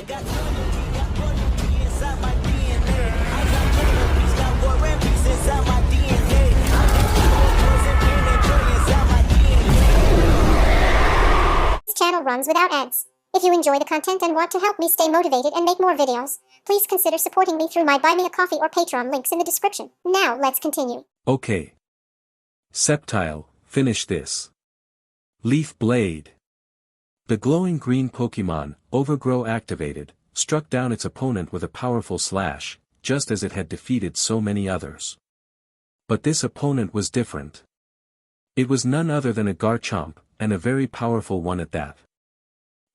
got loyalty, got royalty inside my DNA. I got killer beats, got war and peace inside my DNA. I got poison, pain, and joy inside my DNA. This channel runs without ads. If you enjoy the content and want to help me stay motivated and make more videos, please consider supporting me through my Buy Me a Coffee or Patreon links in the description. Now let's continue. Okay. Sceptile, finish this. Leaf Blade. The glowing green Pokemon, Overgrow activated, struck down its opponent with a powerful slash, just as it had defeated so many others. But this opponent was different. It was none other than a Garchomp, and a very powerful one at that.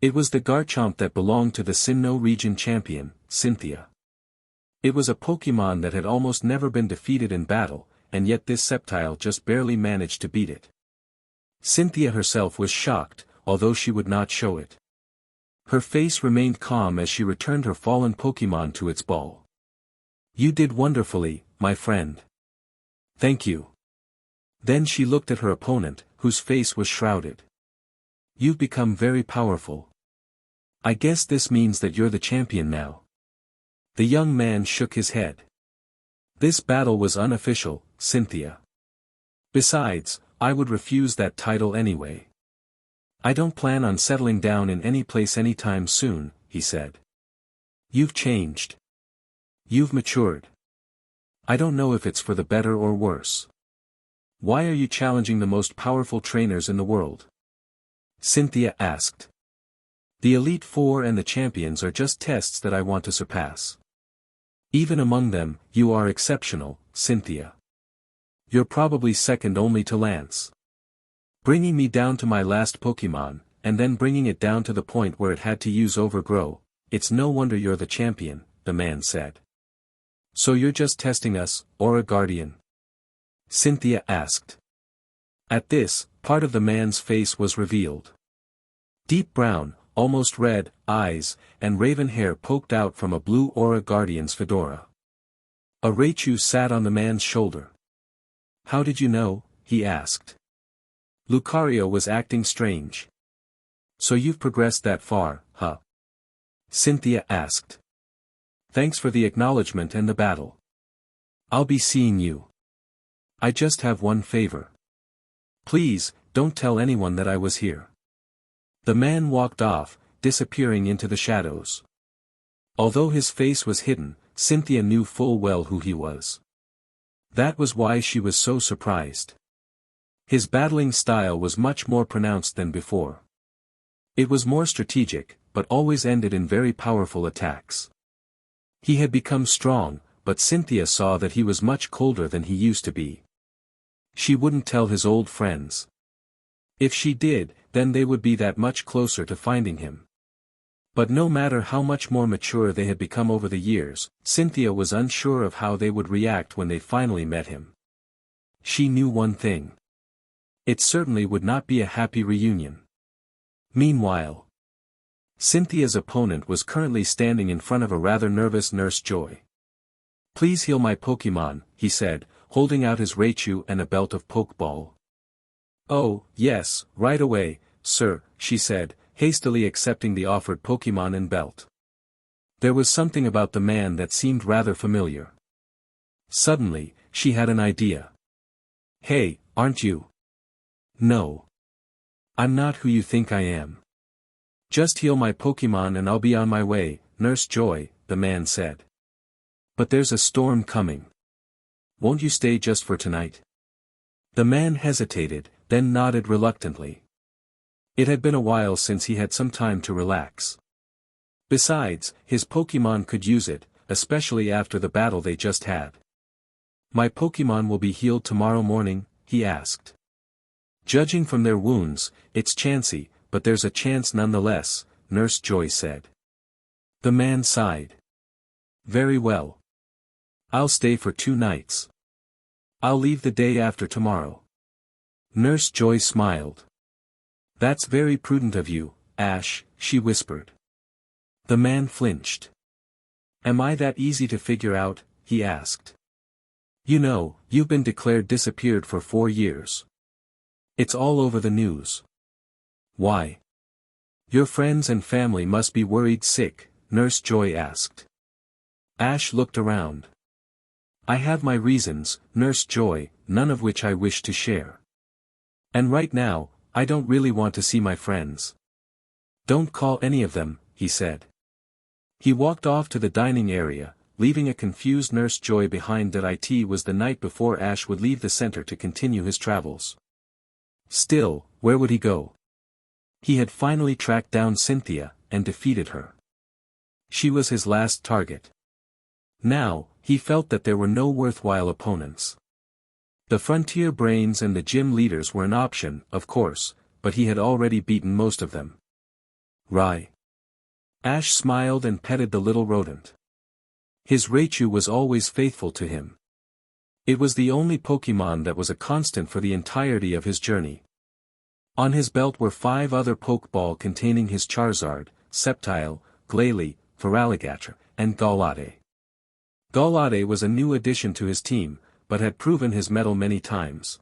It was the Garchomp that belonged to the Sinnoh region champion, Cynthia. It was a Pokemon that had almost never been defeated in battle, and yet this Sceptile just barely managed to beat it. Cynthia herself was shocked, although she would not show it. Her face remained calm as she returned her fallen Pokemon to its ball. "You did wonderfully, my friend. Thank you." Then she looked at her opponent, whose face was shrouded. "You've become very powerful. I guess this means that you're the champion now." The young man shook his head. "This battle was unofficial, Cynthia. Besides, I would refuse that title anyway. I don't plan on settling down in any place anytime soon," he said. "You've changed. You've matured. I don't know if it's for the better or worse. Why are you challenging the most powerful trainers in the world?" Cynthia asked. "The Elite Four and the champions are just tests that I want to surpass. Even among them, you are exceptional, Cynthia. You're probably second only to Lance. Bringing me down to my last Pokemon, and then bringing it down to the point where it had to use Overgrow, it's no wonder you're the champion," the man said. "So you're just testing us, or a guardian?" Cynthia asked. At this, part of the man's face was revealed. Deep brown, almost red, eyes, and raven hair poked out from a blue Aura Guardian's fedora. A Raichu sat on the man's shoulder. "How did you know?" he asked. Lucario was acting strange. "So you've progressed that far, huh?" Cynthia asked. "Thanks for the acknowledgement and the battle. I'll be seeing you. I just have one favor. Please, don't tell anyone that I was here." The man walked off, disappearing into the shadows. Although his face was hidden, Cynthia knew full well who he was. That was why she was so surprised. His battling style was much more pronounced than before. It was more strategic, but always ended in very powerful attacks. He had become strong, but Cynthia saw that he was much colder than he used to be. She wouldn't tell his old friends. If she did, then they would be that much closer to finding him. But no matter how much more mature they had become over the years, Cynthia was unsure of how they would react when they finally met him. She knew one thing. It certainly would not be a happy reunion. Meanwhile, Cynthia's opponent was currently standing in front of a rather nervous Nurse Joy. "Please heal my Pokemon," he said, holding out his Raichu and a belt of Pokeball. "Oh, yes, right away, sir," she said, hastily accepting the offered Pokemon and belt. There was something about the man that seemed rather familiar. Suddenly, she had an idea. "Hey, aren't you?" "No. I'm not who you think I am. Just heal my Pokemon and I'll be on my way, Nurse Joy," the man said. "But there's a storm coming. Won't you stay just for tonight?" The man hesitated, then nodded reluctantly. It had been a while since he had some time to relax. Besides, his Pokemon could use it, especially after the battle they just had. "My Pokemon will be healed tomorrow morning?" he asked. "Judging from their wounds, it's chancy, but there's a chance nonetheless," Nurse Joy said. The man sighed. "Very well. I'll stay for 2 nights. I'll leave the day after tomorrow." Nurse Joy smiled. "That's very prudent of you, Ash," she whispered. The man flinched. "Am I that easy to figure out?" he asked. "You know, you've been declared disappeared for 4 years. It's all over the news." "Why? Your friends and family must be worried sick," Nurse Joy asked. Ash looked around. I have my reasons, Nurse Joy, none of which I wish to share. And right now, I don't really want to see my friends. Don't call any of them, he said. He walked off to the dining area, leaving a confused Nurse Joy behind. That it was the night before Ash would leave the center to continue his travels. Still, where would he go? He had finally tracked down Cynthia, and defeated her. She was his last target. Now, he felt that there were no worthwhile opponents. The Frontier Brains and the gym leaders were an option, of course, but he had already beaten most of them. Rai. Ash smiled and petted the little rodent. His Raichu was always faithful to him. It was the only Pokémon that was a constant for the entirety of his journey. On his belt were 5 other Pokeball containing his Charizard, Sceptile, Glalie, Feraligatr, and Galate. Galate was a new addition to his team, but had proven his mettle many times.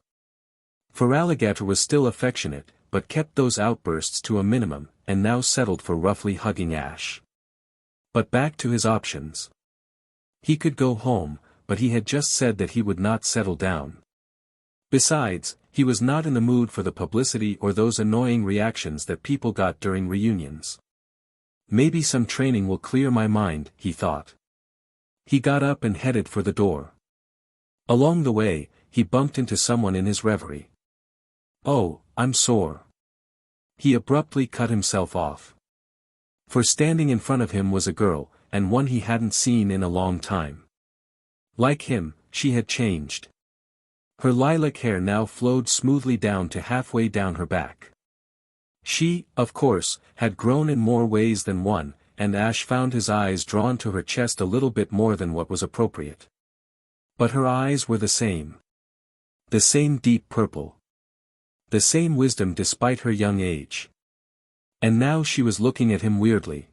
Feraligatr was still affectionate, but kept those outbursts to a minimum, and now settled for roughly hugging Ash. But back to his options. He could go home, but he had just said that he would not settle down. Besides, he was not in the mood for the publicity or those annoying reactions that people got during reunions. Maybe some training will clear my mind, he thought. He got up and headed for the door. Along the way, he bumped into someone in his reverie. Oh, I'm sore. He abruptly cut himself off. For standing in front of him was a girl, and one he hadn't seen in a long time. Like him, she had changed. Her lilac hair now flowed smoothly down to halfway down her back. She, of course, had grown in more ways than one, and Ash found his eyes drawn to her chest a little bit more than what was appropriate. But her eyes were the same. The same deep purple. The same wisdom despite her young age. And now she was looking at him weirdly.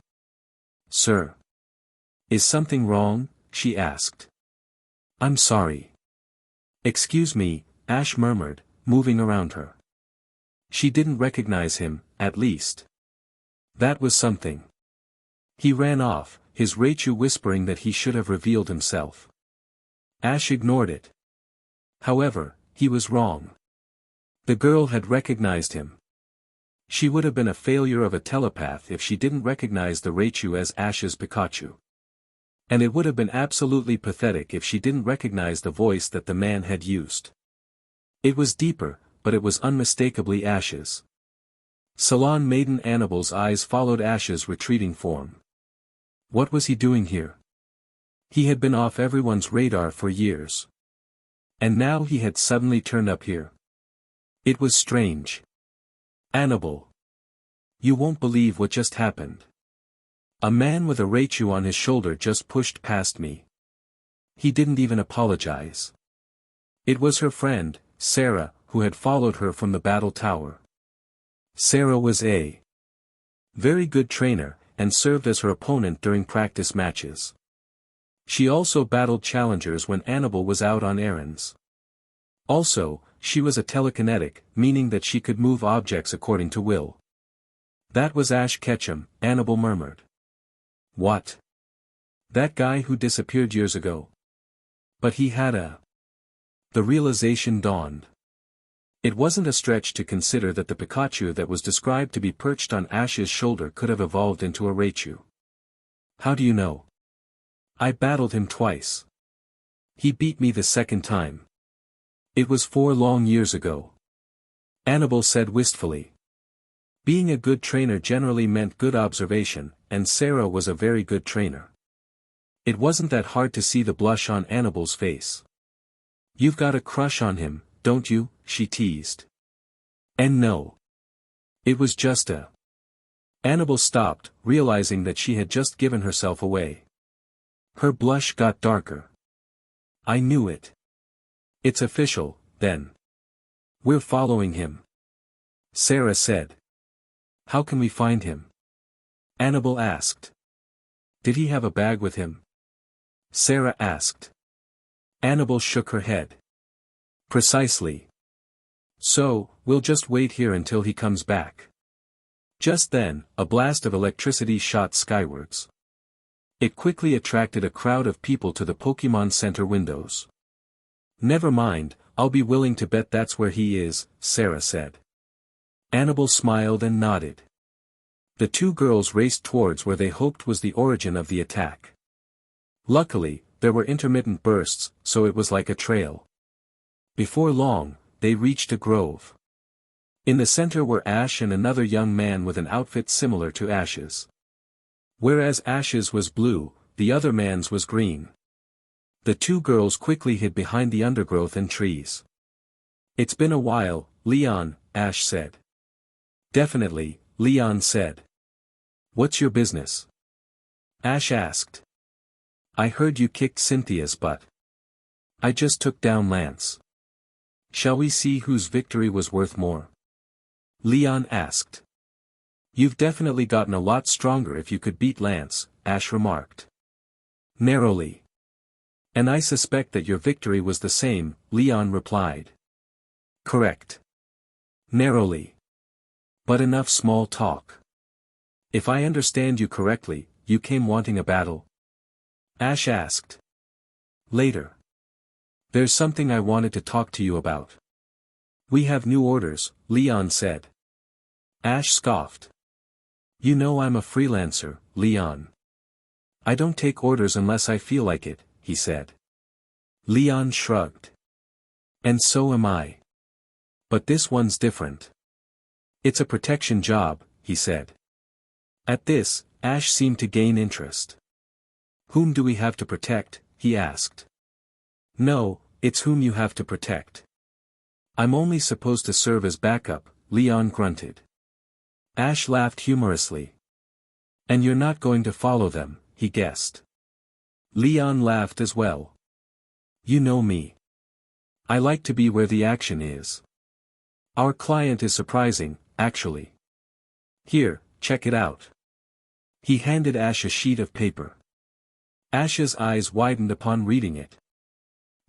Sir. Is something wrong? She asked. I'm sorry. Excuse me, Ash murmured, moving around her. She didn't recognize him, at least. That was something. He ran off, his Raichu whispering that he should have revealed himself. Ash ignored it. However, he was wrong. The girl had recognized him. She would have been a failure of a telepath if she didn't recognize the Raichu as Ash's Pikachu. And it would have been absolutely pathetic if she didn't recognize the voice that the man had used. It was deeper, but it was unmistakably Ash's. Salon Maiden Annabelle's eyes followed Ash's retreating form. What was he doing here? He had been off everyone's radar for years. And now he had suddenly turned up here. It was strange. Annabelle. You won't believe what just happened. A man with a Raichu on his shoulder just pushed past me. He didn't even apologize. It was her friend, Sarah, who had followed her from the battle tower. Sarah was a very good trainer, and served as her opponent during practice matches. She also battled challengers when Annabelle was out on errands. Also, she was a telekinetic, meaning that she could move objects according to will. That was Ash Ketchum, Annabelle murmured. What? That guy who disappeared years ago. But he had a... The realization dawned. It wasn't a stretch to consider that the Pikachu that was described to be perched on Ash's shoulder could have evolved into a Raichu. How do you know? I battled him twice. He beat me the second time. It was 4 long years ago. Annabelle said wistfully. Being a good trainer generally meant good observation, and Sarah was a very good trainer. It wasn't that hard to see the blush on Annabelle's face. You've got a crush on him, don't you? She teased. And no. It was just a... Annabelle stopped, realizing that she had just given herself away. Her blush got darker. I knew it. It's official, then. We're following him. Sarah said. How can we find him? Annabelle asked. Did he have a bag with him? Sarah asked. Annabelle shook her head. Precisely. So, we'll just wait here until he comes back. Just then, a blast of electricity shot skywards. It quickly attracted a crowd of people to the Pokemon Center windows. "Never mind, I'll be willing to bet that's where he is," Sarah said. Annabelle smiled and nodded. The two girls raced towards where they hoped was the origin of the attack. Luckily, there were intermittent bursts, so it was like a trail. Before long, they reached a grove. In the center were Ash and another young man with an outfit similar to Ash's. Whereas Ash's was blue, the other man's was green. The two girls quickly hid behind the undergrowth and trees. "It's been a while, Leon," Ash said. "Definitely," Leon said. "What's your business?" Ash asked. "I heard you kicked Cynthia's butt. I just took down Lance. Shall we see whose victory was worth more?" Leon asked. "You've definitely gotten a lot stronger if you could beat Lance," Ash remarked. Narrowly. "And I suspect that your victory was the same," Leon replied. "Correct. Narrowly. But enough small talk. If I understand you correctly, you came wanting a battle?" Ash asked. "Later. There's something I wanted to talk to you about." "We have new orders," Leon said. Ash scoffed. "You know I'm a freelancer, Leon. I don't take orders unless I feel like it," he said. Leon shrugged. "And so am I. But this one's different. It's a protection job," he said. At this, Ash seemed to gain interest. "Whom do we have to protect?" he asked. "No, it's whom you have to protect. I'm only supposed to serve as backup," Leon grunted. Ash laughed humorously. "And you're not going to follow them," he guessed. Leon laughed as well. "You know me. I like to be where the action is. Our client is surprising, actually. Here, check it out." He handed Ash a sheet of paper. Ash's eyes widened upon reading it.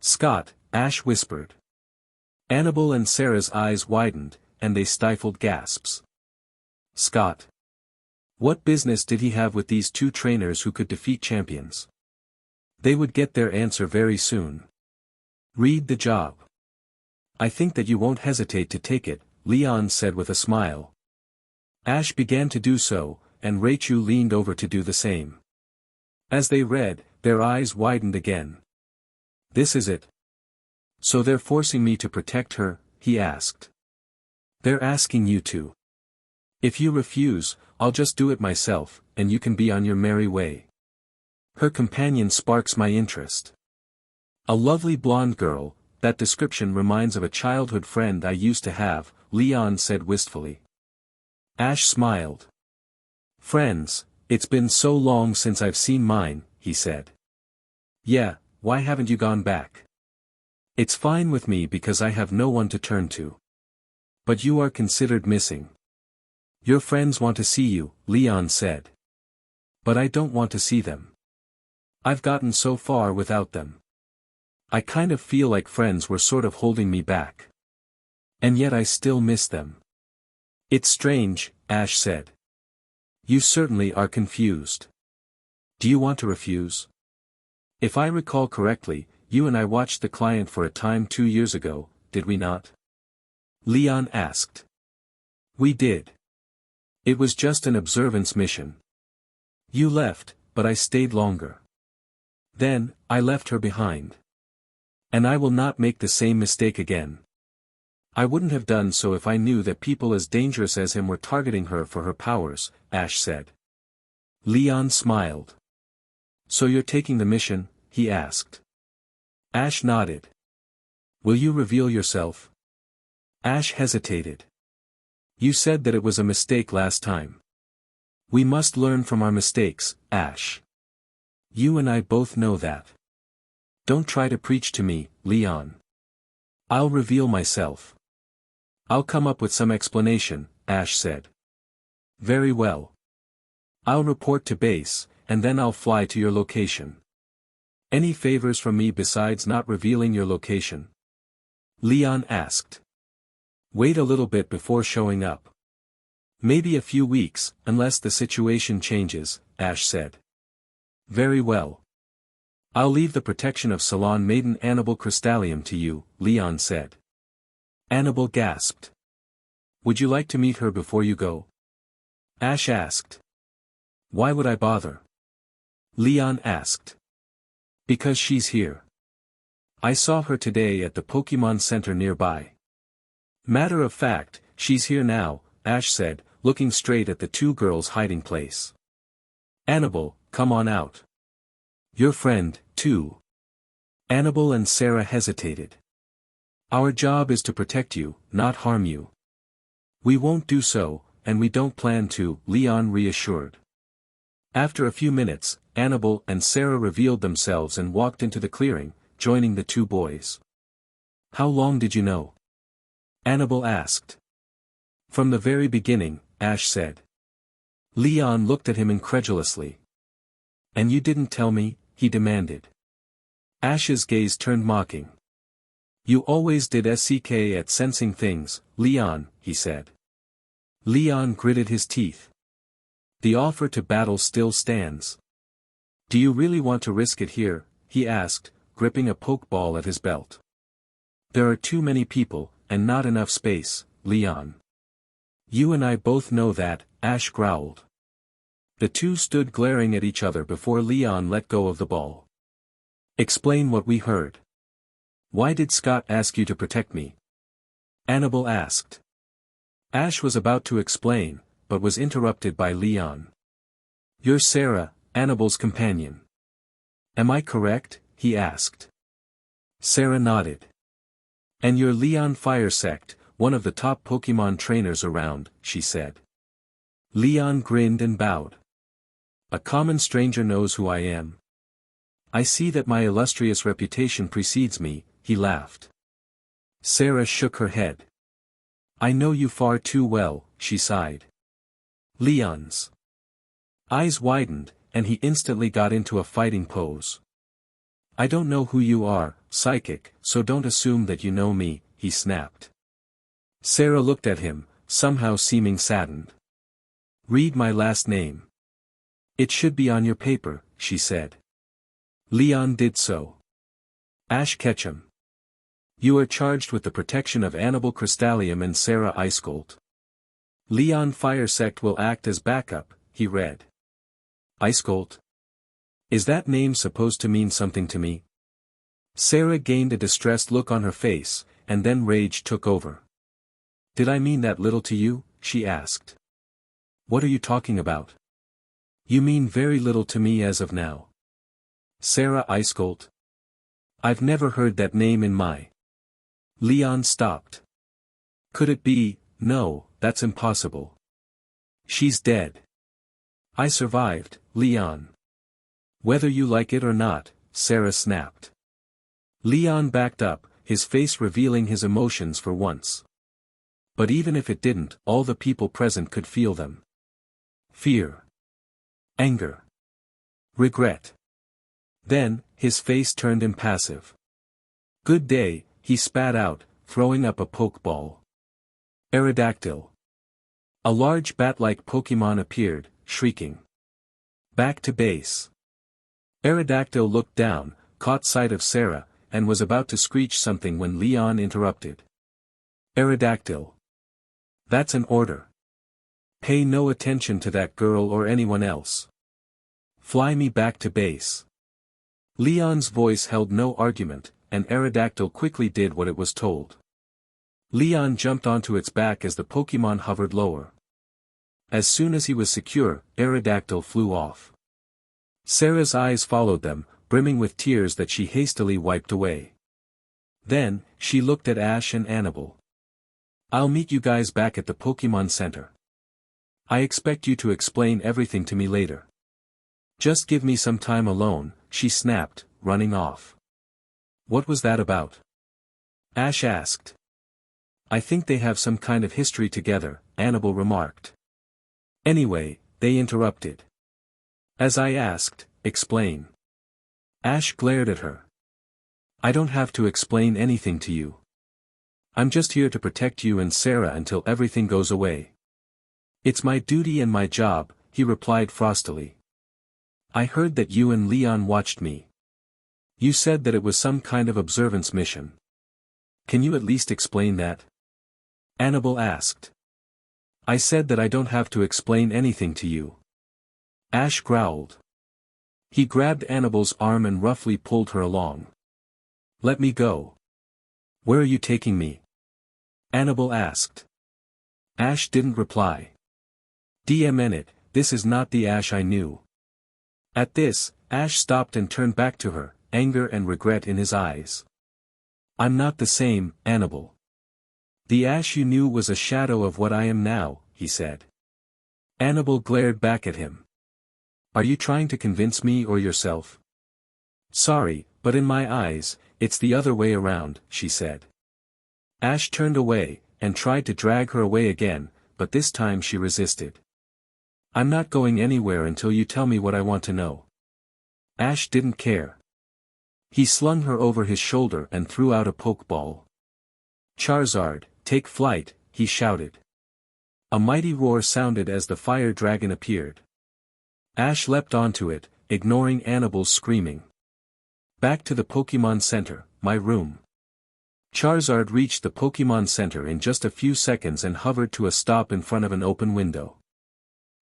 "Scott," Ash whispered. Annabelle and Sarah's eyes widened, and they stifled gasps. Scott. What business did he have with these two trainers who could defeat champions? They would get their answer very soon. "Read the job. I think that you won't hesitate to take it," Leon said with a smile. Ash began to do so, and Raichu leaned over to do the same. As they read, their eyes widened again. "This is it. So they're forcing me to protect her?" he asked. "They're asking you to. If you refuse, I'll just do it myself, and you can be on your merry way." Her companion sparks my interest. A lovely blonde girl, that description reminds of a childhood friend I used to have, Leon said wistfully. Ash smiled. "Friends, it's been so long since I've seen mine," he said. "Yeah, why haven't you gone back?" "It's fine with me because I have no one to turn to. But you are considered missing." "Your friends want to see you," Leon said. "But I don't want to see them. I've gotten so far without them. I kind of feel like friends were sort of holding me back. And yet I still miss them." "It's strange," Ash said. "You certainly are confused. Do you want to refuse? If I recall correctly, you and I watched the client for a time 2 years ago, did we not?" Leon asked. "We did. It was just an observance mission. You left, but I stayed longer. Then, I left her behind. And I will not make the same mistake again. I wouldn't have done so if I knew that people as dangerous as him were targeting her for her powers," Ash said. Leon smiled. "So you're taking the mission?" he asked. Ash nodded. "Will you reveal yourself?" Ash hesitated. "You said that it was a mistake last time. We must learn from our mistakes, Ash. You and I both know that. Don't try to preach to me, Leon. I'll reveal myself. I'll come up with some explanation," Ash said. "Very well. I'll report to base, and then I'll fly to your location. Any favors from me besides not revealing your location?" Leon asked. "Wait a little bit before showing up. Maybe a few weeks, unless the situation changes," Ash said. Very well. I'll leave the protection of Salon Maiden Annabel Crystallium to you, Leon said. Annabel gasped. Would you like to meet her before you go? Ash asked. Why would I bother? Leon asked. Because she's here. I saw her today at the Pokemon Center nearby. Matter of fact, she's here now, Ash said, looking straight at the two girls' hiding place. Annabel, come on out. Your friend, too. Annabel and Sarah hesitated. Our job is to protect you, not harm you. We won't do so, and we don't plan to, Leon reassured. After a few minutes, Annabel and Sarah revealed themselves and walked into the clearing, joining the two boys. How long did you know? Annabel asked. From the very beginning, Ash said. Leon looked at him incredulously. And you didn't tell me, he demanded. Ash's gaze turned mocking. You always did SCK at sensing things, Leon, he said. Leon gritted his teeth. The offer to battle still stands. Do you really want to risk it here, he asked, gripping a pokeball at his belt. There are too many people, and not enough space, Leon. You and I both know that, Ash growled. The two stood glaring at each other before Leon let go of the ball. Explain what we heard. Why did Scott ask you to protect me? Annabel asked. Ash was about to explain, but was interrupted by Leon. You're Sarah, Annabel's companion. Am I correct? He asked. Sarah nodded. And you're Leon Firesect, one of the top Pokemon trainers around, she said. Leon grinned and bowed. A common stranger knows who I am. I see that my illustrious reputation precedes me, he laughed. Sarah shook her head. I know you far too well, she sighed. Leon's eyes widened, and he instantly got into a fighting pose. I don't know who you are, Psychic, so don't assume that you know me, he snapped. Sarah looked at him, somehow seeming saddened. Read my last name. It should be on your paper, she said. Leon did so. Ash Ketchum. You are charged with the protection of Annabel Crystallium and Sarah Icecolt. Leon Firesect will act as backup, he read. Icecolt? Is that name supposed to mean something to me? Sarah gained a distressed look on her face, and then rage took over. Did I mean that little to you? She asked. What are you talking about? You mean very little to me as of now. Sarah Icecolt? I've never heard that name in my... Leon stopped. Could it be? No, that's impossible. She's dead. I survived, Leon. Whether you like it or not, Sarah snapped. Leon backed up, his face revealing his emotions for once. But even if it didn't, all the people present could feel them. Fear. Anger. Regret. Then, his face turned impassive. Good day, he spat out, throwing up a pokeball. Aerodactyl. A large bat-like Pokemon appeared, shrieking. Back to base. Aerodactyl looked down, caught sight of Sarah, and was about to screech something when Leon interrupted. Aerodactyl. That's an order. Pay no attention to that girl or anyone else. Fly me back to base. Leon's voice held no argument, and Aerodactyl quickly did what it was told. Leon jumped onto its back as the Pokemon hovered lower. As soon as he was secure, Aerodactyl flew off. Sarah's eyes followed them, brimming with tears that she hastily wiped away. Then, she looked at Ash and Annabel. I'll meet you guys back at the Pokemon Center. I expect you to explain everything to me later. Just give me some time alone, she snapped, running off. What was that about? Ash asked. I think they have some kind of history together, Annabel remarked. Anyway, they interrupted. As I asked, explain. Ash glared at her. I don't have to explain anything to you. I'm just here to protect you and Sarah until everything goes away. It's my duty and my job, he replied frostily. I heard that you and Leon watched me. You said that it was some kind of observance mission. Can you at least explain that? Annabelle asked. I said that I don't have to explain anything to you. Ash growled. He grabbed Annabelle's arm and roughly pulled her along. Let me go. Where are you taking me? Annabelle asked. Ash didn't reply. Damn it, this is not the Ash I knew. At this, Ash stopped and turned back to her, anger and regret in his eyes. I'm not the same, Annabelle. The Ash you knew was a shadow of what I am now, he said. Annabelle glared back at him. Are you trying to convince me or yourself? Sorry, but in my eyes, it's the other way around, she said. Ash turned away, and tried to drag her away again, but this time she resisted. I'm not going anywhere until you tell me what I want to know. Ash didn't care. He slung her over his shoulder and threw out a pokeball. Charizard, take flight, he shouted. A mighty roar sounded as the fire dragon appeared. Ash leapt onto it, ignoring Annabelle's screaming. Back to the Pokémon Center, my room. Charizard reached the Pokémon Center in just a few seconds and hovered to a stop in front of an open window.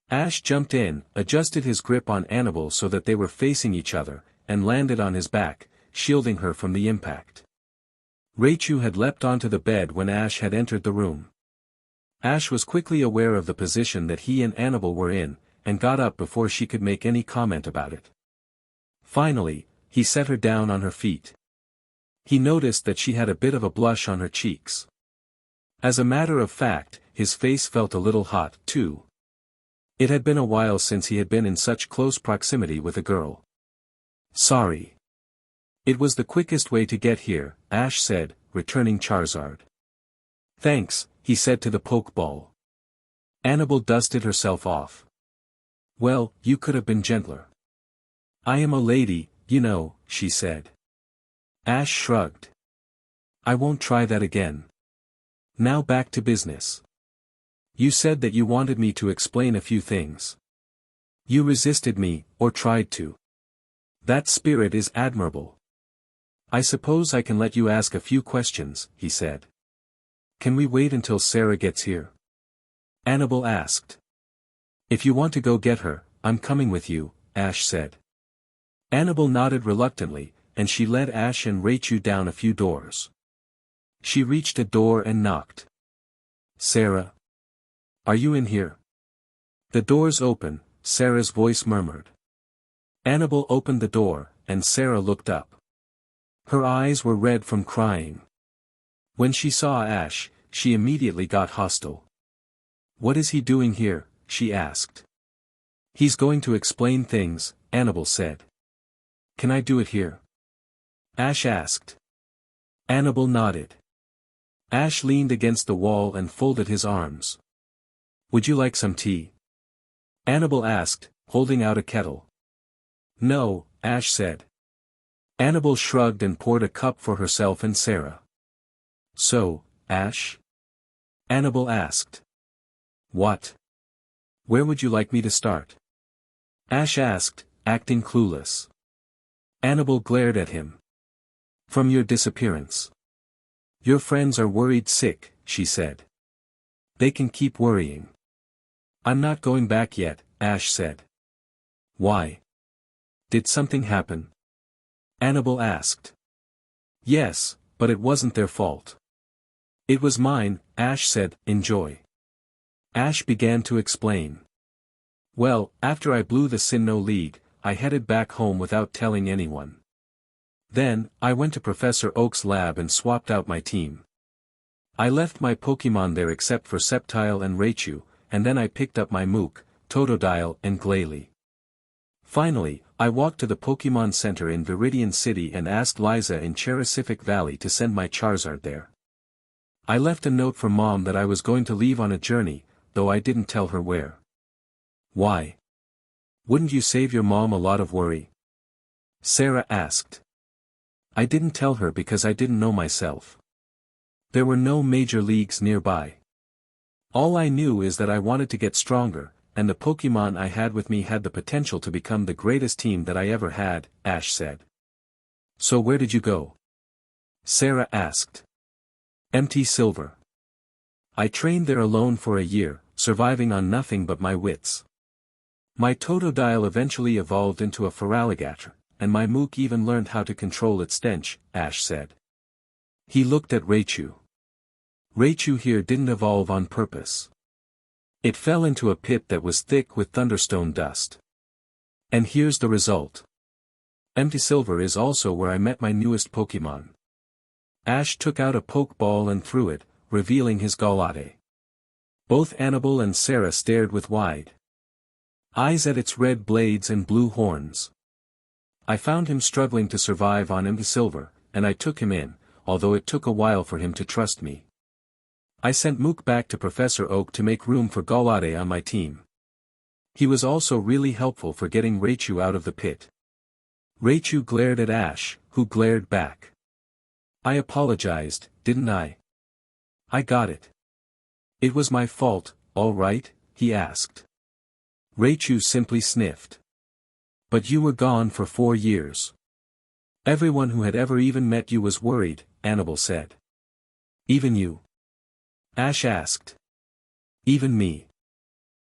Ash jumped in, adjusted his grip on Annabelle so that they were facing each other, and landed on his back, shielding her from the impact. Raichu had leapt onto the bed when Ash had entered the room. Ash was quickly aware of the position that he and Annabelle were in, and got up before she could make any comment about it. Finally, he set her down on her feet. He noticed that she had a bit of a blush on her cheeks. As a matter of fact, his face felt a little hot, too. It had been a while since he had been in such close proximity with a girl. Sorry. It was the quickest way to get here, Ash said, returning Charizard. Thanks, he said to the Pokeball. Annabelle dusted herself off. Well, you could have been gentler. I am a lady, you know, she said. Ash shrugged. I won't try that again. Now back to business. You said that you wanted me to explain a few things. You resisted me, or tried to. That spirit is admirable. I suppose I can let you ask a few questions, he said. Can we wait until Sarah gets here? Annabelle asked. If you want to go get her, I'm coming with you, Ash said. Annabelle nodded reluctantly, and she led Ash and Raichu down a few doors. She reached a door and knocked. Sarah? Are you in here? The door's open, Sarah's voice murmured. Annabelle opened the door, and Sarah looked up. Her eyes were red from crying. When she saw Ash, she immediately got hostile. What is he doing here? She asked. He's going to explain things, Annabelle said. Can I do it here? Ash asked. Annabelle nodded. Ash leaned against the wall and folded his arms. Would you like some tea? Annabelle asked, holding out a kettle. No, Ash said. Annabelle shrugged and poured a cup for herself and Sarah. So, Ash? Annabelle asked. What? Where would you like me to start? Ash asked, acting clueless. Annabelle glared at him. From your disappearance. Your friends are worried sick, she said. They can keep worrying. I'm not going back yet, Ash said. Why? Did something happen? Annabelle asked. Yes, but it wasn't their fault. It was mine, Ash said, enjoy. Ash began to explain. Well, after I blew the Sinnoh League, I headed back home without telling anyone. Then, I went to Professor Oak's lab and swapped out my team. I left my Pokémon there except for Sceptile and Raichu, and then I picked up my Mook, Totodile and Glalie. Finally, I walked to the Pokémon Center in Viridian City and asked Liza in Cherisific Valley to send my Charizard there. I left a note for Mom that I was going to leave on a journey, though I didn't tell her where. Why? Wouldn't you save your mom a lot of worry? Sarah asked. I didn't tell her because I didn't know myself. There were no major leagues nearby. All I knew is that I wanted to get stronger, and the Pokemon I had with me had the potential to become the greatest team that I ever had, Ash said. So where did you go? Sarah asked. Empty Silver. I trained there alone for a year, surviving on nothing but my wits. My Totodile eventually evolved into a Feraligatr, and my Mook even learned how to control its stench, Ash said. He looked at Raichu. Raichu here didn't evolve on purpose. It fell into a pit that was thick with thunderstone dust. And here's the result. Empty Silver is also where I met my newest Pokemon. Ash took out a Pokeball and threw it, revealing his Golate. Both Annabelle and Sarah stared with wide eyes at its red blades and blue horns. I found him struggling to survive on Empty Silver, and I took him in, although it took a while for him to trust me. I sent Mook back to Professor Oak to make room for Golate on my team. He was also really helpful for getting Raichu out of the pit. Raichu glared at Ash, who glared back. I apologized, didn't I? I got it. It was my fault, all right, he asked. Raichu simply sniffed. But you were gone for 4 years. Everyone who had ever even met you was worried, Annabelle said. Even you? Ash asked. Even me.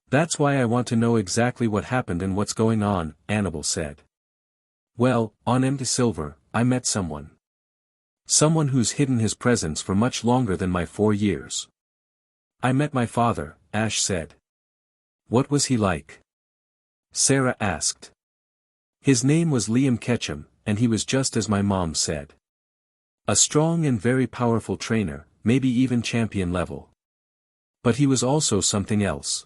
That's why I want to know exactly what happened and what's going on, Annabelle said. Well, on Empty Silver, I met someone. Someone who's hidden his presence for much longer than my 4 years. I met my father, Ash said. What was he like? Sarah asked. His name was Liam Ketchum, and he was just as my mom said. A strong and very powerful trainer, maybe even champion level. But he was also something else.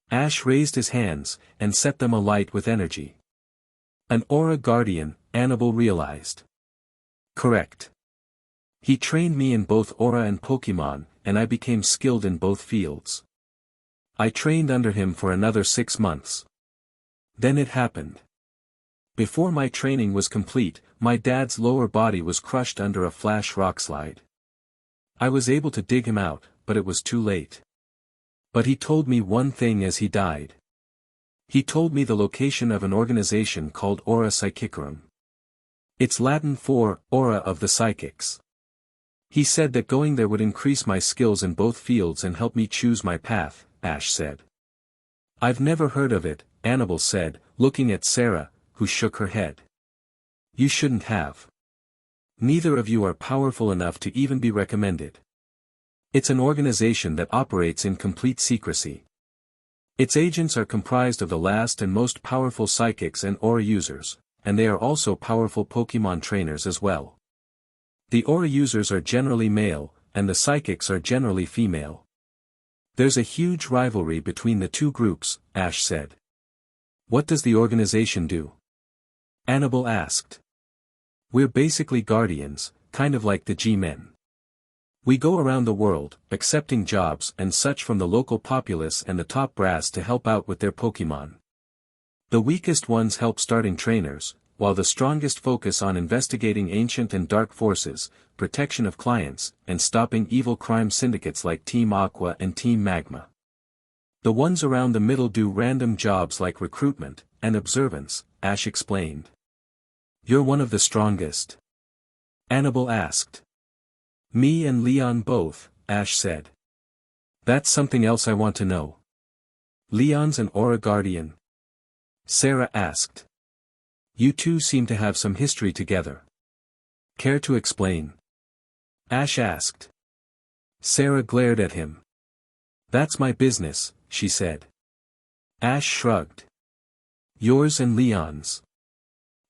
Ash raised his hands, and set them alight with energy. An Aura Guardian, Annabelle realized. Correct. He trained me in both Aura and Pokemon, and I became skilled in both fields. I trained under him for another 6 months. Then it happened. Before my training was complete, my dad's lower body was crushed under a flash rockslide. I was able to dig him out, but it was too late. But he told me one thing as he died. He told me the location of an organization called Aura Psychicarum. It's Latin for, Aura of the Psychics. He said that going there would increase my skills in both fields and help me choose my path, Ash said. I've never heard of it, Annabelle said, looking at Sarah, who shook her head. You shouldn't have. Neither of you are powerful enough to even be recommended. It's an organization that operates in complete secrecy. Its agents are comprised of the last and most powerful psychics and Aura users, and they are also powerful Pokemon trainers as well. The Aura users are generally male, and the psychics are generally female. There's a huge rivalry between the two groups, Ash said. What does the organization do? Annabelle asked. We're basically guardians, kind of like the G-Men. We go around the world, accepting jobs and such from the local populace and the top brass to help out with their Pokemon. The weakest ones help starting trainers, while the strongest focus on investigating ancient and dark forces, protection of clients, and stopping evil crime syndicates like Team Aqua and Team Magma. The ones around the middle do random jobs like recruitment and observance, Ash explained. You're one of the strongest? Annabelle asked. Me and Leon both, Ash said. That's something else I want to know. Leon's an Aura Guardian? Sarah asked. You two seem to have some history together. Care to explain? Ash asked. Sarah glared at him. That's my business, she said. Ash shrugged. Yours and Leon's.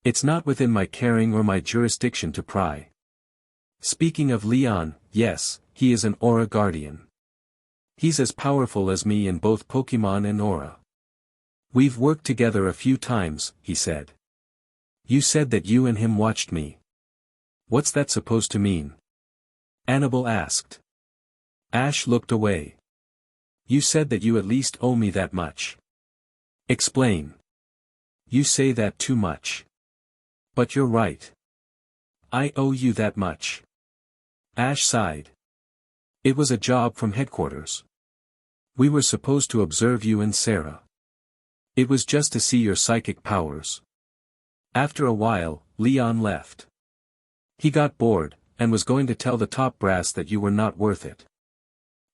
It's not within my caring or my jurisdiction to pry. Speaking of Leon, yes, he is an Aura Guardian. He's as powerful as me in both Pokemon and Aura. We've worked together a few times, he said. You said that you and him watched me. What's that supposed to mean? Annabelle asked. Ash looked away. You said that you at least owe me that much. Explain. You say that too much. But you're right. I owe you that much. Ash sighed. It was a job from headquarters. We were supposed to observe you and Sarah. It was just to see your psychic powers. After a while, Leon left. He got bored, and was going to tell the top brass that you were not worth it.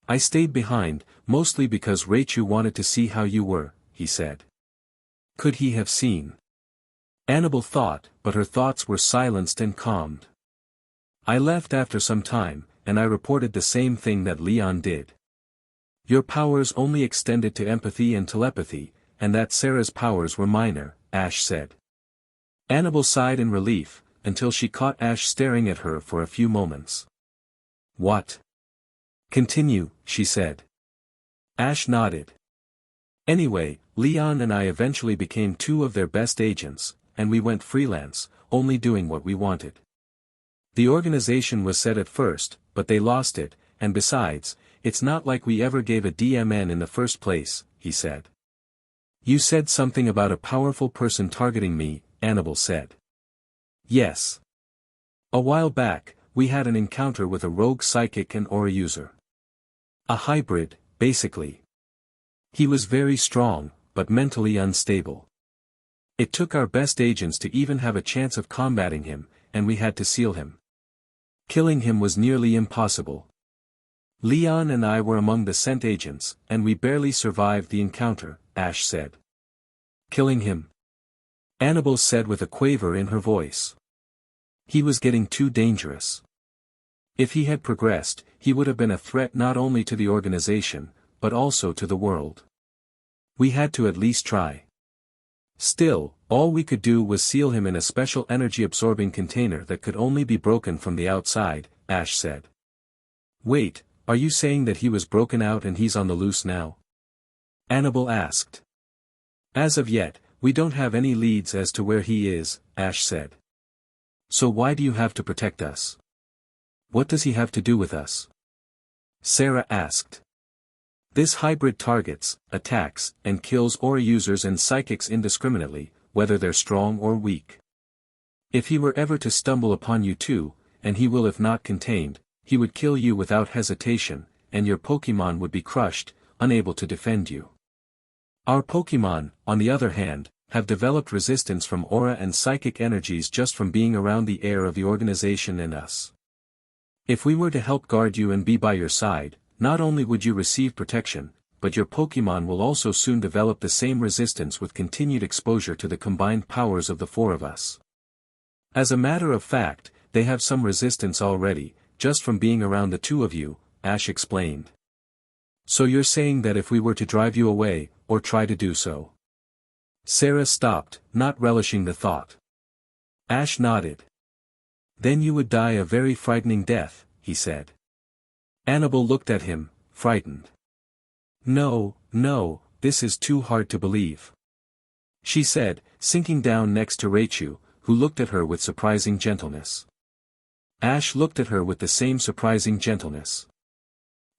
I stayed behind, mostly because Rachel wanted to see how you were, he said. Could he have seen? Annabelle thought, but her thoughts were silenced and calmed. I left after some time, and I reported the same thing that Leon did. Your powers only extended to empathy and telepathy, and that Sarah's powers were minor, Ash said. Annabelle sighed in relief, until she caught Ash staring at her for a few moments. What? Continue, she said. Ash nodded. Anyway, Leon and I eventually became two of their best agents, and we went freelance, only doing what we wanted. The organization was set at first, but they lost it, and besides, it's not like we ever gave a DMN in the first place, he said. You said something about a powerful person targeting me, Annabelle said. Yes. A while back, we had an encounter with a rogue psychic and aura user. A hybrid, basically. He was very strong, but mentally unstable. It took our best agents to even have a chance of combating him, and we had to seal him. Killing him was nearly impossible. Leon and I were among the sent agents, and we barely survived the encounter, Ash said. Killing him? Annabelle said with a quaver in her voice. He was getting too dangerous. If he had progressed, he would have been a threat not only to the organization, but also to the world. We had to at least try. Still, all we could do was seal him in a special energy-absorbing container that could only be broken from the outside, Ash said. Wait, are you saying that he was broken out and he's on the loose now? Annabelle asked. As of yet, we don't have any leads as to where he is, Ash said. So why do you have to protect us? What does he have to do with us? Sarah asked. This hybrid targets, attacks, and kills aura users and psychics indiscriminately, whether they're strong or weak. If he were ever to stumble upon you too, and he will if not contained, he would kill you without hesitation, and your Pokemon would be crushed, unable to defend you. Our Pokemon, on the other hand, have developed resistance from aura and psychic energies just from being around the air of the organization and us. If we were to help guard you and be by your side, not only would you receive protection, but your Pokemon will also soon develop the same resistance with continued exposure to the combined powers of the four of us. As a matter of fact, they have some resistance already, just from being around the two of you, Ash explained. So you're saying that if we were to drive you away, or try to do so? Sarah stopped, not relishing the thought. Ash nodded. Then you would die a very frightening death, he said. Annabelle looked at him, frightened. No, this is too hard to believe. She said, sinking down next to Rachel, who looked at her with surprising gentleness. Ash looked at her with the same surprising gentleness.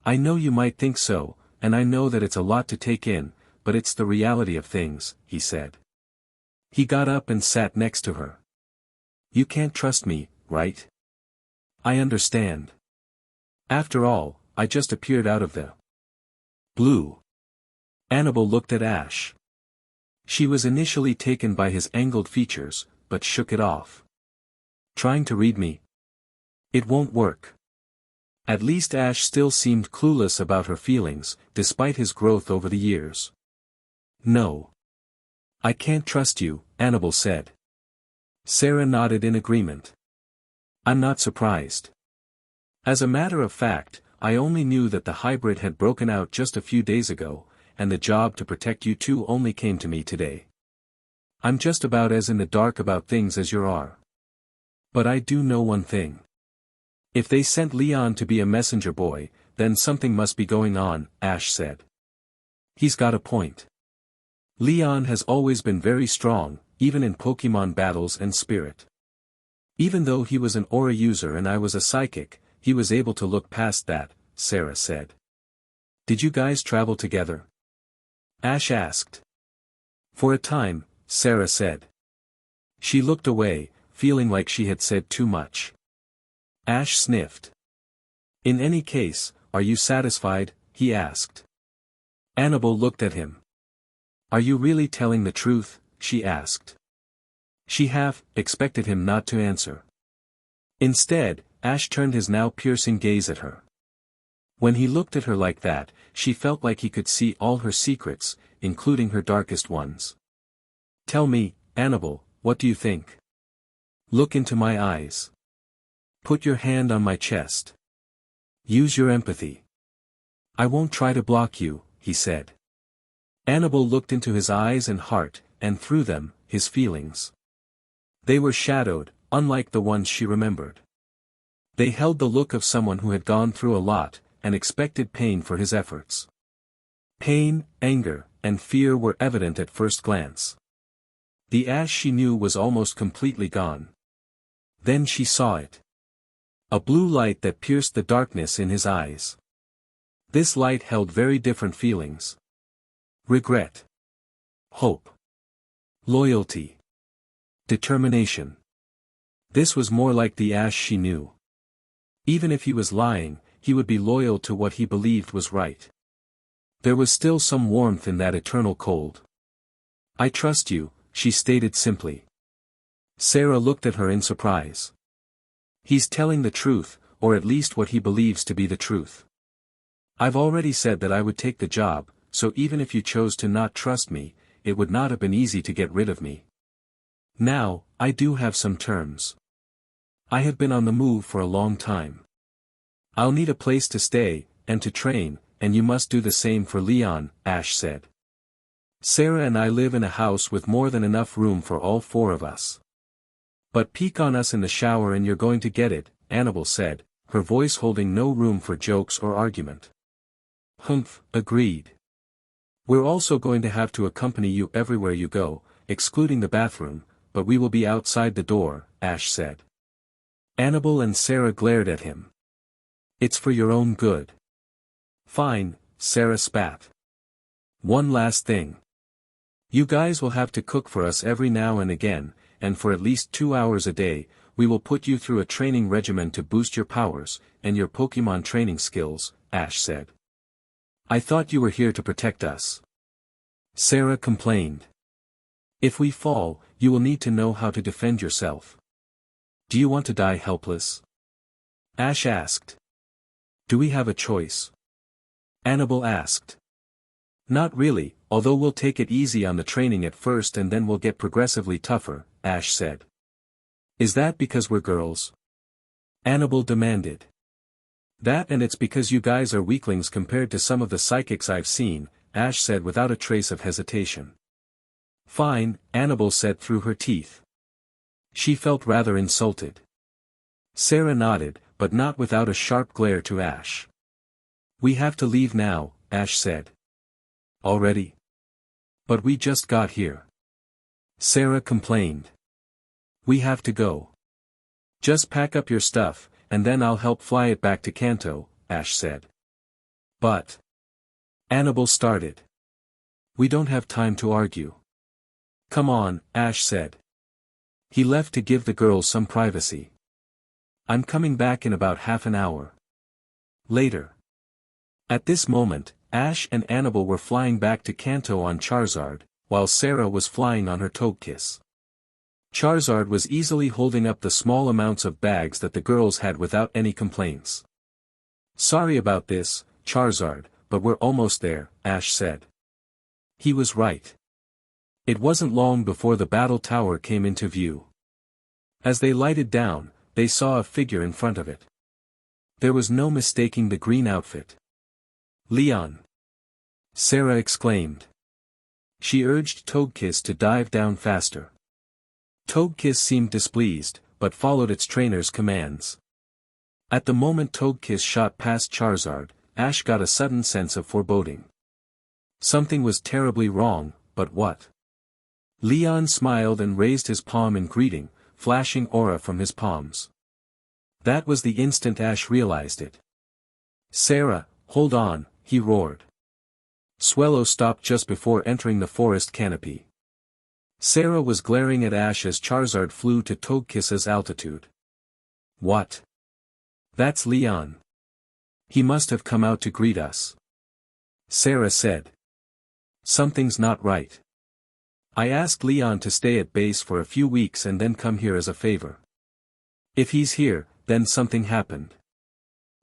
I know you might think so, and I know that it's a lot to take in, but it's the reality of things, he said. He got up and sat next to her. You can't trust me, right? I understand. After all, I just appeared out of the blue. Annabelle looked at Ash. She was initially taken by his angled features, but shook it off. Trying to read me? It won't work. At least Ash still seemed clueless about her feelings, despite his growth over the years. No. I can't trust you, Annabelle said. Sarah nodded in agreement. I'm not surprised. As a matter of fact, I only knew that the hybrid had broken out just a few days ago, and the job to protect you two only came to me today. I'm just about as in the dark about things as you are. But I do know one thing. If they sent Leon to be a messenger boy, then something must be going on, Ash said. He's got a point. Leon has always been very strong, even in Pokemon battles and spirit. Even though he was an aura user and I was a psychic, he was able to look past that, Sarah said. Did you guys travel together? Ash asked. For a time, Sarah said. She looked away, feeling like she had said too much. Ash sniffed. In any case, are you satisfied? He asked. Annabelle looked at him. Are you really telling the truth? She asked. She half expected him not to answer. Instead, Ash turned his now piercing gaze at her. When he looked at her like that, she felt like he could see all her secrets, including her darkest ones. Tell me, Annabelle, what do you think? Look into my eyes. Put your hand on my chest. Use your empathy. I won't try to block you, he said. Annabelle looked into his eyes and heart, and through them, his feelings. They were shadowed, unlike the ones she remembered. They held the look of someone who had gone through a lot, and expected pain for his efforts. Pain, anger, and fear were evident at first glance. The Ash she knew was almost completely gone. Then she saw it. A blue light that pierced the darkness in his eyes. This light held very different feelings. Regret. Hope. Loyalty. Determination. This was more like the Ash she knew. Even if he was lying, he would be loyal to what he believed was right. There was still some warmth in that eternal cold. I trust you, she stated simply. Sarah looked at her in surprise. He's telling the truth, or at least what he believes to be the truth. I've already said that I would take the job, so even if you chose to not trust me, it would not have been easy to get rid of me. Now, I do have some terms. I have been on the move for a long time. I'll need a place to stay, and to train, and you must do the same for Leon, Ash said. Sarah and I live in a house with more than enough room for all four of us. But peek on us in the shower and you're going to get it, Annabelle said, her voice holding no room for jokes or argument. Humph, agreed. We're also going to have to accompany you everywhere you go, excluding the bathroom, but we will be outside the door, Ash said. Annabelle and Sarah glared at him. It's for your own good. Fine, Sarah spat. One last thing. You guys will have to cook for us every now and again, and for at least 2 hours a day, we will put you through a training regimen to boost your powers, and your Pokemon training skills, Ash said. I thought you were here to protect us. Sarah complained. If we fall, you will need to know how to defend yourself. Do you want to die helpless? Ash asked. Do we have a choice? Annabelle asked. Not really, although we'll take it easy on the training at first and then we'll get progressively tougher, Ash said. Is that because we're girls? Annabelle demanded. That and it's because you guys are weaklings compared to some of the psychics I've seen, Ash said without a trace of hesitation. Fine, Annabelle said through her teeth. She felt rather insulted. Sarah nodded, but not without a sharp glare to Ash. We have to leave now, Ash said. Already? But we just got here. Sarah complained. We have to go. Just pack up your stuff, and then I'll help fly it back to Kanto, Ash said. But. Annabelle started. We don't have time to argue. Come on, Ash said. He left to give the girls some privacy. I'm coming back in about half an hour. Later. At this moment, Ash and Annabelle were flying back to Kanto on Charizard, while Sarah was flying on her Togekiss. Charizard was easily holding up the small amounts of bags that the girls had without any complaints. Sorry about this, Charizard, but we're almost there, Ash said. He was right. It wasn't long before the battle tower came into view. As they lighted down, they saw a figure in front of it. There was no mistaking the green outfit. Leon! Sarah exclaimed. She urged Togekiss to dive down faster. Togekiss seemed displeased, but followed its trainer's commands. At the moment Togekiss shot past Charizard, Ash got a sudden sense of foreboding. Something was terribly wrong, but what? Leon smiled and raised his palm in greeting, flashing aura from his palms. That was the instant Ash realized it. Sarah, hold on, he roared. Swellow stopped just before entering the forest canopy. Sarah was glaring at Ash as Charizard flew to Togekiss's altitude. What? That's Leon. He must have come out to greet us. Sarah said. Something's not right. I asked Leon to stay at base for a few weeks and then come here as a favor. If he's here, then something happened.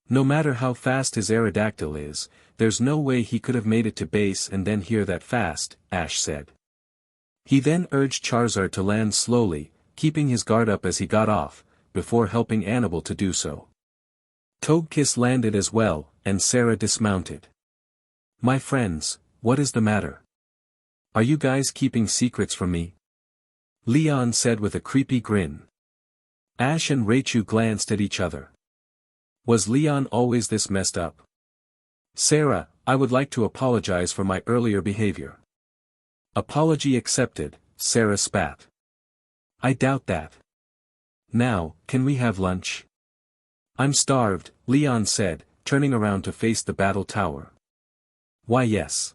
No matter how fast his Aerodactyl is, there's no way he could have made it to base and then here that fast, Ash said. He then urged Charizard to land slowly, keeping his guard up as he got off, before helping Annabelle to do so. Togekiss landed as well, and Sarah dismounted. My friends, what is the matter? Are you guys keeping secrets from me? Leon said with a creepy grin. Ash and Raichu glanced at each other. Was Leon always this messed up? Sarah, I would like to apologize for my earlier behavior. Apology accepted, Sarah spat. I doubt that. Now, can we have lunch? I'm starved, Leon said, turning around to face the battle tower. Why yes.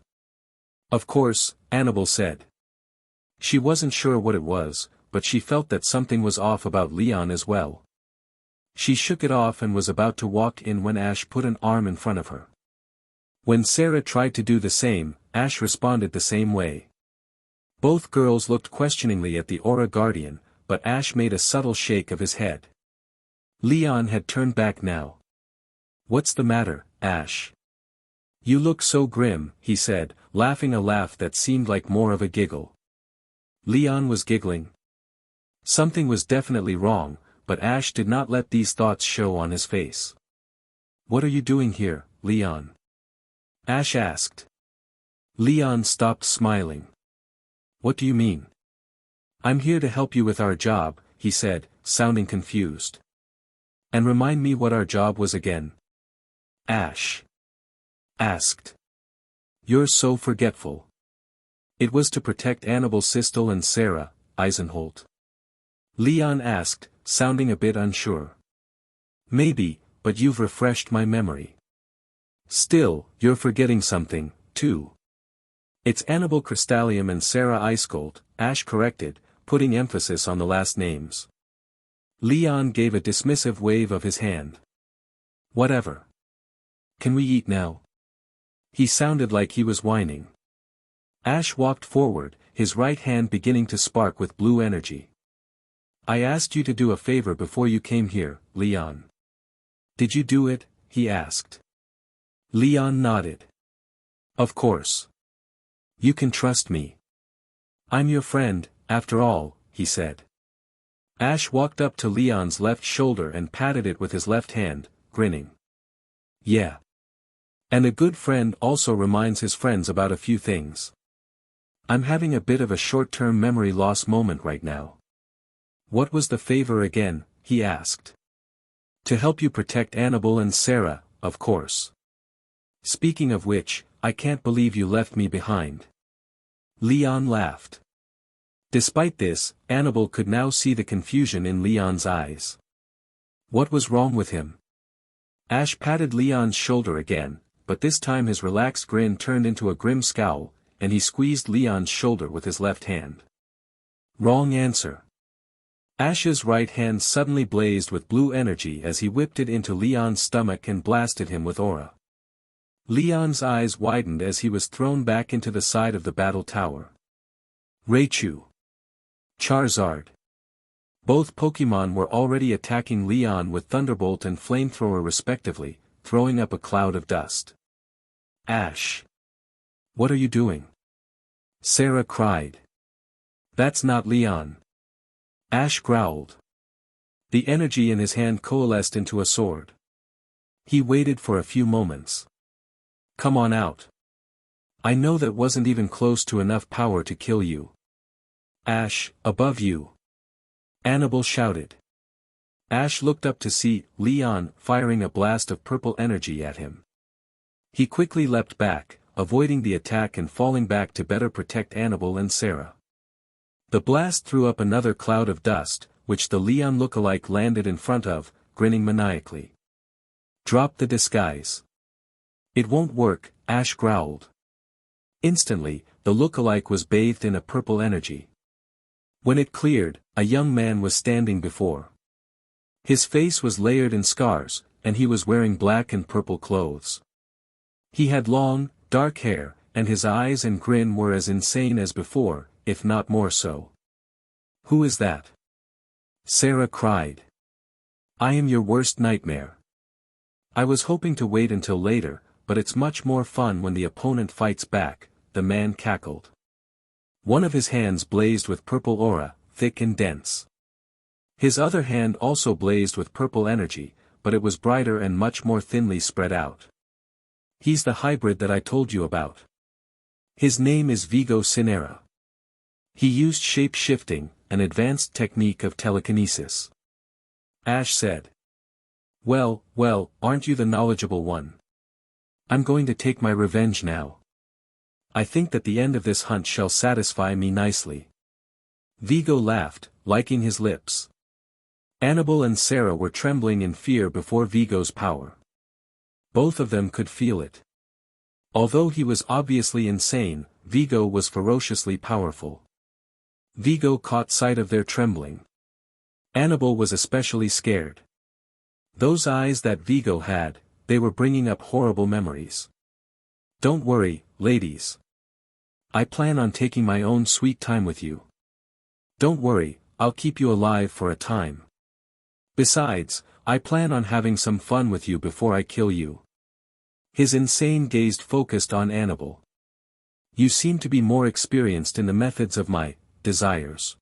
Of course, Annabelle said. She wasn't sure what it was, but she felt that something was off about Leon as well. She shook it off and was about to walk in when Ash put an arm in front of her. When Sarah tried to do the same, Ash responded the same way. Both girls looked questioningly at the Aura Guardian, but Ash made a subtle shake of his head. Leon had turned back now. What's the matter, Ash? You look so grim, he said, laughing a laugh that seemed like more of a giggle. Leon was giggling. Something was definitely wrong, but Ash did not let these thoughts show on his face. What are you doing here, Leon? Ash asked. Leon stopped smiling. What do you mean? I'm here to help you with our job, he said, sounding confused. And remind me what our job was again. Ash asked. You're so forgetful. It was to protect Annabelle Sistel and Sarah, Eisenholt. Leon asked, sounding a bit unsure. Maybe, but you've refreshed my memory. Still, you're forgetting something, too. It's Annabelle Crystallium and Sarah Icegold, Ash corrected, putting emphasis on the last names. Leon gave a dismissive wave of his hand. Whatever. Can we eat now? He sounded like he was whining. Ash walked forward, his right hand beginning to spark with blue energy. I asked you to do a favor before you came here, Leon. Did you do it? He asked. Leon nodded. Of course. You can trust me. I'm your friend, after all, he said. Ash walked up to Leon's left shoulder and patted it with his left hand, grinning. Yeah. And a good friend also reminds his friends about a few things. I'm having a bit of a short-term memory loss moment right now. What was the favor again? He asked. To help you protect Annabelle and Sarah, of course. Speaking of which, I can't believe you left me behind. Leon laughed. Despite this, Annabelle could now see the confusion in Leon's eyes. What was wrong with him? Ash patted Leon's shoulder again, but this time his relaxed grin turned into a grim scowl, and he squeezed Leon's shoulder with his left hand. Wrong answer. Ash's right hand suddenly blazed with blue energy as he whipped it into Leon's stomach and blasted him with aura. Leon's eyes widened as he was thrown back into the side of the battle tower. Raichu. Charizard. Both Pokémon were already attacking Leon with Thunderbolt and Flamethrower respectively, throwing up a cloud of dust. Ash. What are you doing? Sarah cried. That's not Leon. Ash growled. The energy in his hand coalesced into a sword. He waited for a few moments. Come on out. I know that wasn't even close to enough power to kill you. Ash, above you. Annabelle shouted. Ash looked up to see Leon firing a blast of purple energy at him. He quickly leapt back, avoiding the attack and falling back to better protect Annabelle and Sarah. The blast threw up another cloud of dust, which the Leon lookalike landed in front of, grinning maniacally. Drop the disguise. It won't work, Ash growled. Instantly, the lookalike was bathed in a purple energy. When it cleared, a young man was standing before. His face was layered in scars, and he was wearing black and purple clothes. He had long, dark hair, and his eyes and grin were as insane as before, if not more so. "Who is that?" Sarah cried. "I am your worst nightmare. I was hoping to wait until later, but it's much more fun when the opponent fights back," the man cackled. One of his hands blazed with purple aura, thick and dense. His other hand also blazed with purple energy, but it was brighter and much more thinly spread out. "He's the hybrid that I told you about. His name is Vigo Cinera. He used shape-shifting, an advanced technique of telekinesis," Ash said. Well, aren't you the knowledgeable one? I'm going to take my revenge now. I think that the end of this hunt shall satisfy me nicely." Vigo laughed, licking his lips. Annabelle and Sarah were trembling in fear before Vigo's power. Both of them could feel it. Although he was obviously insane, Vigo was ferociously powerful. Vigo caught sight of their trembling. Annabelle was especially scared. Those eyes that Vigo had, they were bringing up horrible memories. "Don't worry, ladies. I plan on taking my own sweet time with you. Don't worry, I'll keep you alive for a time. Besides, I plan on having some fun with you before I kill you." His insane gaze focused on Annabelle. "You seem to be more experienced in the methods of my desires.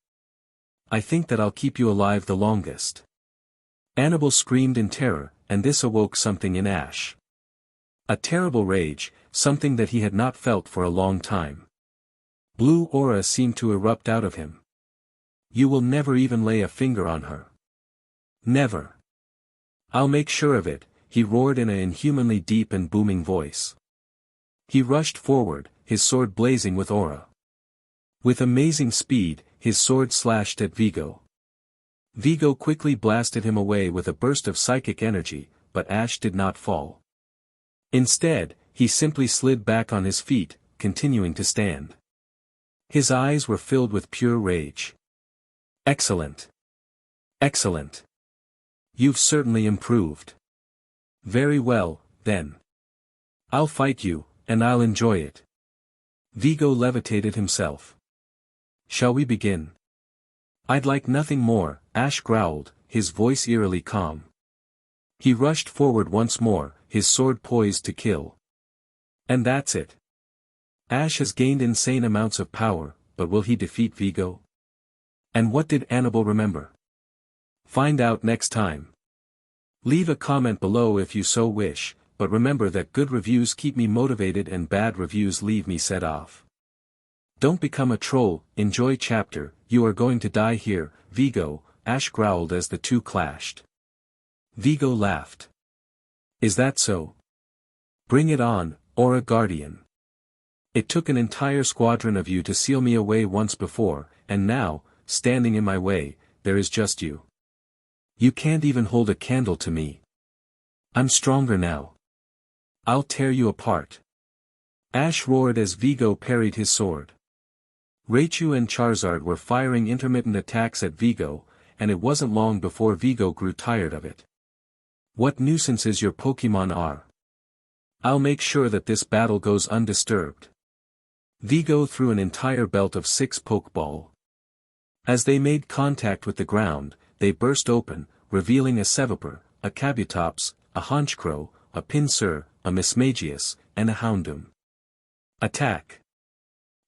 I think that I'll keep you alive the longest." Annabelle screamed in terror, and this awoke something in Ash. A terrible rage, something that he had not felt for a long time. Blue aura seemed to erupt out of him. "You will never even lay a finger on her. Never. I'll make sure of it," he roared in an inhumanly deep and booming voice. He rushed forward, his sword blazing with aura. With amazing speed, his sword slashed at Vigo. Vigo quickly blasted him away with a burst of psychic energy, but Ash did not fall. Instead, he simply slid back on his feet, continuing to stand. His eyes were filled with pure rage. "Excellent. Excellent. You've certainly improved. Very well, then. I'll fight you, and I'll enjoy it." Vigo levitated himself. "Shall we begin?" "I'd like nothing more," Ash growled, his voice eerily calm. He rushed forward once more, his sword poised to kill. And that's it. Ash has gained insane amounts of power, but will he defeat Vigo? And what did Annabelle remember? Find out next time. Leave a comment below if you so wish, but remember that good reviews keep me motivated and bad reviews leave me set off. Don't become a troll. Enjoy chapter. "You are going to die here, Vigo," Ash growled as the two clashed. Vigo laughed. "Is that so? Bring it on, Aura Guardian. It took an entire squadron of you to seal me away once before, and now, standing in my way, there is just you. You can't even hold a candle to me. I'm stronger now. I'll tear you apart." Ash roared as Vigo parried his sword. Raichu and Charizard were firing intermittent attacks at Vigo, and it wasn't long before Vigo grew tired of it. "What nuisances your Pokémon are. I'll make sure that this battle goes undisturbed." Vigo threw an entire belt of 6 Pokeball. As they made contact with the ground, they burst open, revealing a Seviper, a Kabutops, a Honchkrow, a Pinsir, a Mismagius, and a Houndoom. Attack!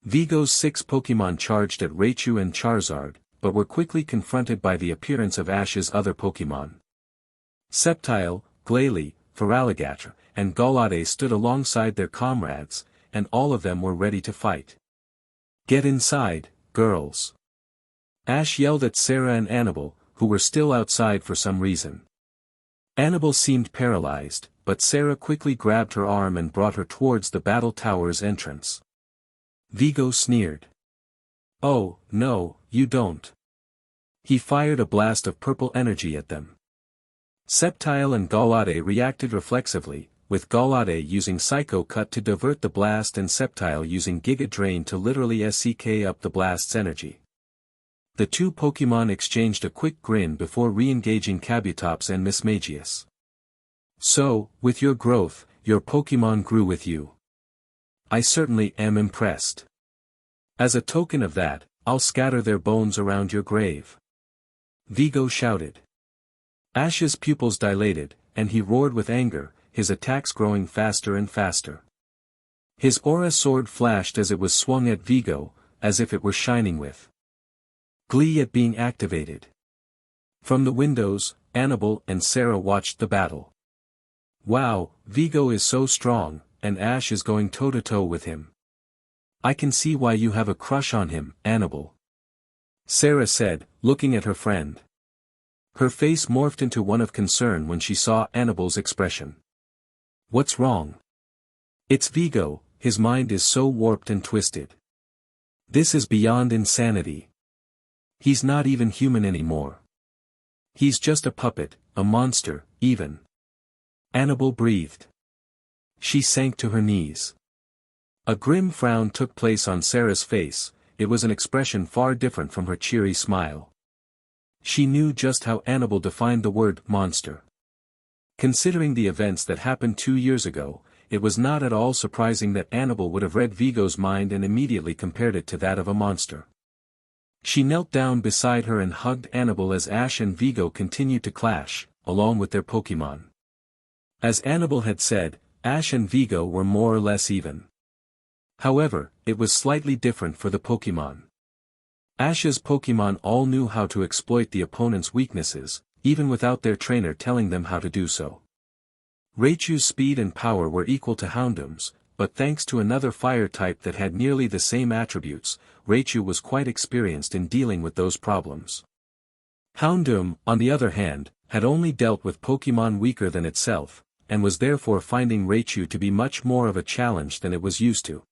Vigo's 6 Pokémon charged at Raichu and Charizard, but were quickly confronted by the appearance of Ash's other Pokémon. Sceptile, Glalie, Feraligatr, and Golade stood alongside their comrades, and all of them were ready to fight. "Get inside, girls!" Ash yelled at Sarah and Annabelle, who were still outside for some reason. Annabelle seemed paralyzed, but Sarah quickly grabbed her arm and brought her towards the battle tower's entrance. Vigo sneered. "Oh, no, you don't." He fired a blast of purple energy at them. Sceptile and Golade reacted reflexively, with Golade using Psycho Cut to divert the blast and Sceptile using Giga Drain to literally SCK up the blast's energy. The two Pokémon exchanged a quick grin before re-engaging Kabutops and Mismagius. "So, with your growth, your Pokémon grew with you. I certainly am impressed. As a token of that, I'll scatter their bones around your grave." Vigo shouted. Ash's pupils dilated, and he roared with anger, his attacks growing faster and faster. His aura sword flashed as it was swung at Vigo, as if it were shining with glee at being activated. From the windows, Annabelle and Sarah watched the battle. "Wow, Vigo is so strong, and Ash is going toe-to-toe with him. I can see why you have a crush on him, Annabelle," Sarah said, looking at her friend. Her face morphed into one of concern when she saw Annabelle's expression. "What's wrong?" "It's Vigo, his mind is so warped and twisted. This is beyond insanity. He's not even human anymore. He's just a puppet, a monster, even." Annabelle breathed. She sank to her knees. A grim frown took place on Sarah's face. It was an expression far different from her cheery smile. She knew just how Annabelle defined the word monster. Considering the events that happened 2 years ago, it was not at all surprising that Annabelle would have read Vigo's mind and immediately compared it to that of a monster. She knelt down beside her and hugged Annabelle as Ash and Vigo continued to clash, along with their Pokémon. As Annabelle had said, Ash and Vigo were more or less even. However, it was slightly different for the Pokémon. Ash's Pokémon all knew how to exploit the opponent's weaknesses, even without their trainer telling them how to do so. Raichu's speed and power were equal to Houndoom's, but thanks to another fire type that had nearly the same attributes, Raichu was quite experienced in dealing with those problems. Houndoom, on the other hand, had only dealt with Pokémon weaker than itself, and was therefore finding Raichu to be much more of a challenge than it was used to.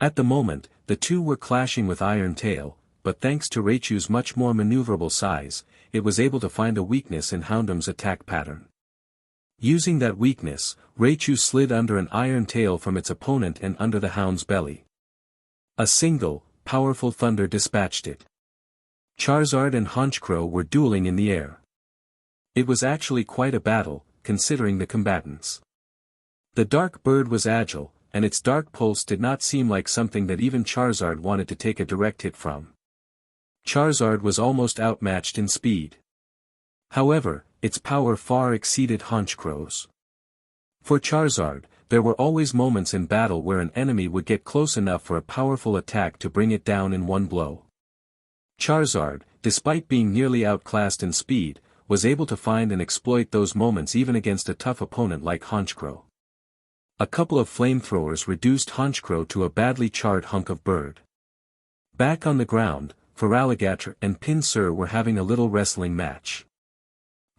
At the moment, the two were clashing with Iron Tail, but thanks to Raichu's much more maneuverable size, it was able to find a weakness in Houndoom's attack pattern. Using that weakness, Raichu slid under an Iron Tail from its opponent and under the Hound's belly. A single, powerful thunder dispatched it. Charizard and Honchkrow were dueling in the air. It was actually quite a battle, considering the combatants. The dark bird was agile, and its dark pulse did not seem like something that even Charizard wanted to take a direct hit from. Charizard was almost outmatched in speed. However, its power far exceeded Honchkrow's. For Charizard, there were always moments in battle where an enemy would get close enough for a powerful attack to bring it down in one blow. Charizard, despite being nearly outclassed in speed, was able to find and exploit those moments even against a tough opponent like Honchkrow. A couple of flamethrowers reduced Honchkrow to a badly charred hunk of bird. Back on the ground, Feraligatr and Pinsir were having a little wrestling match.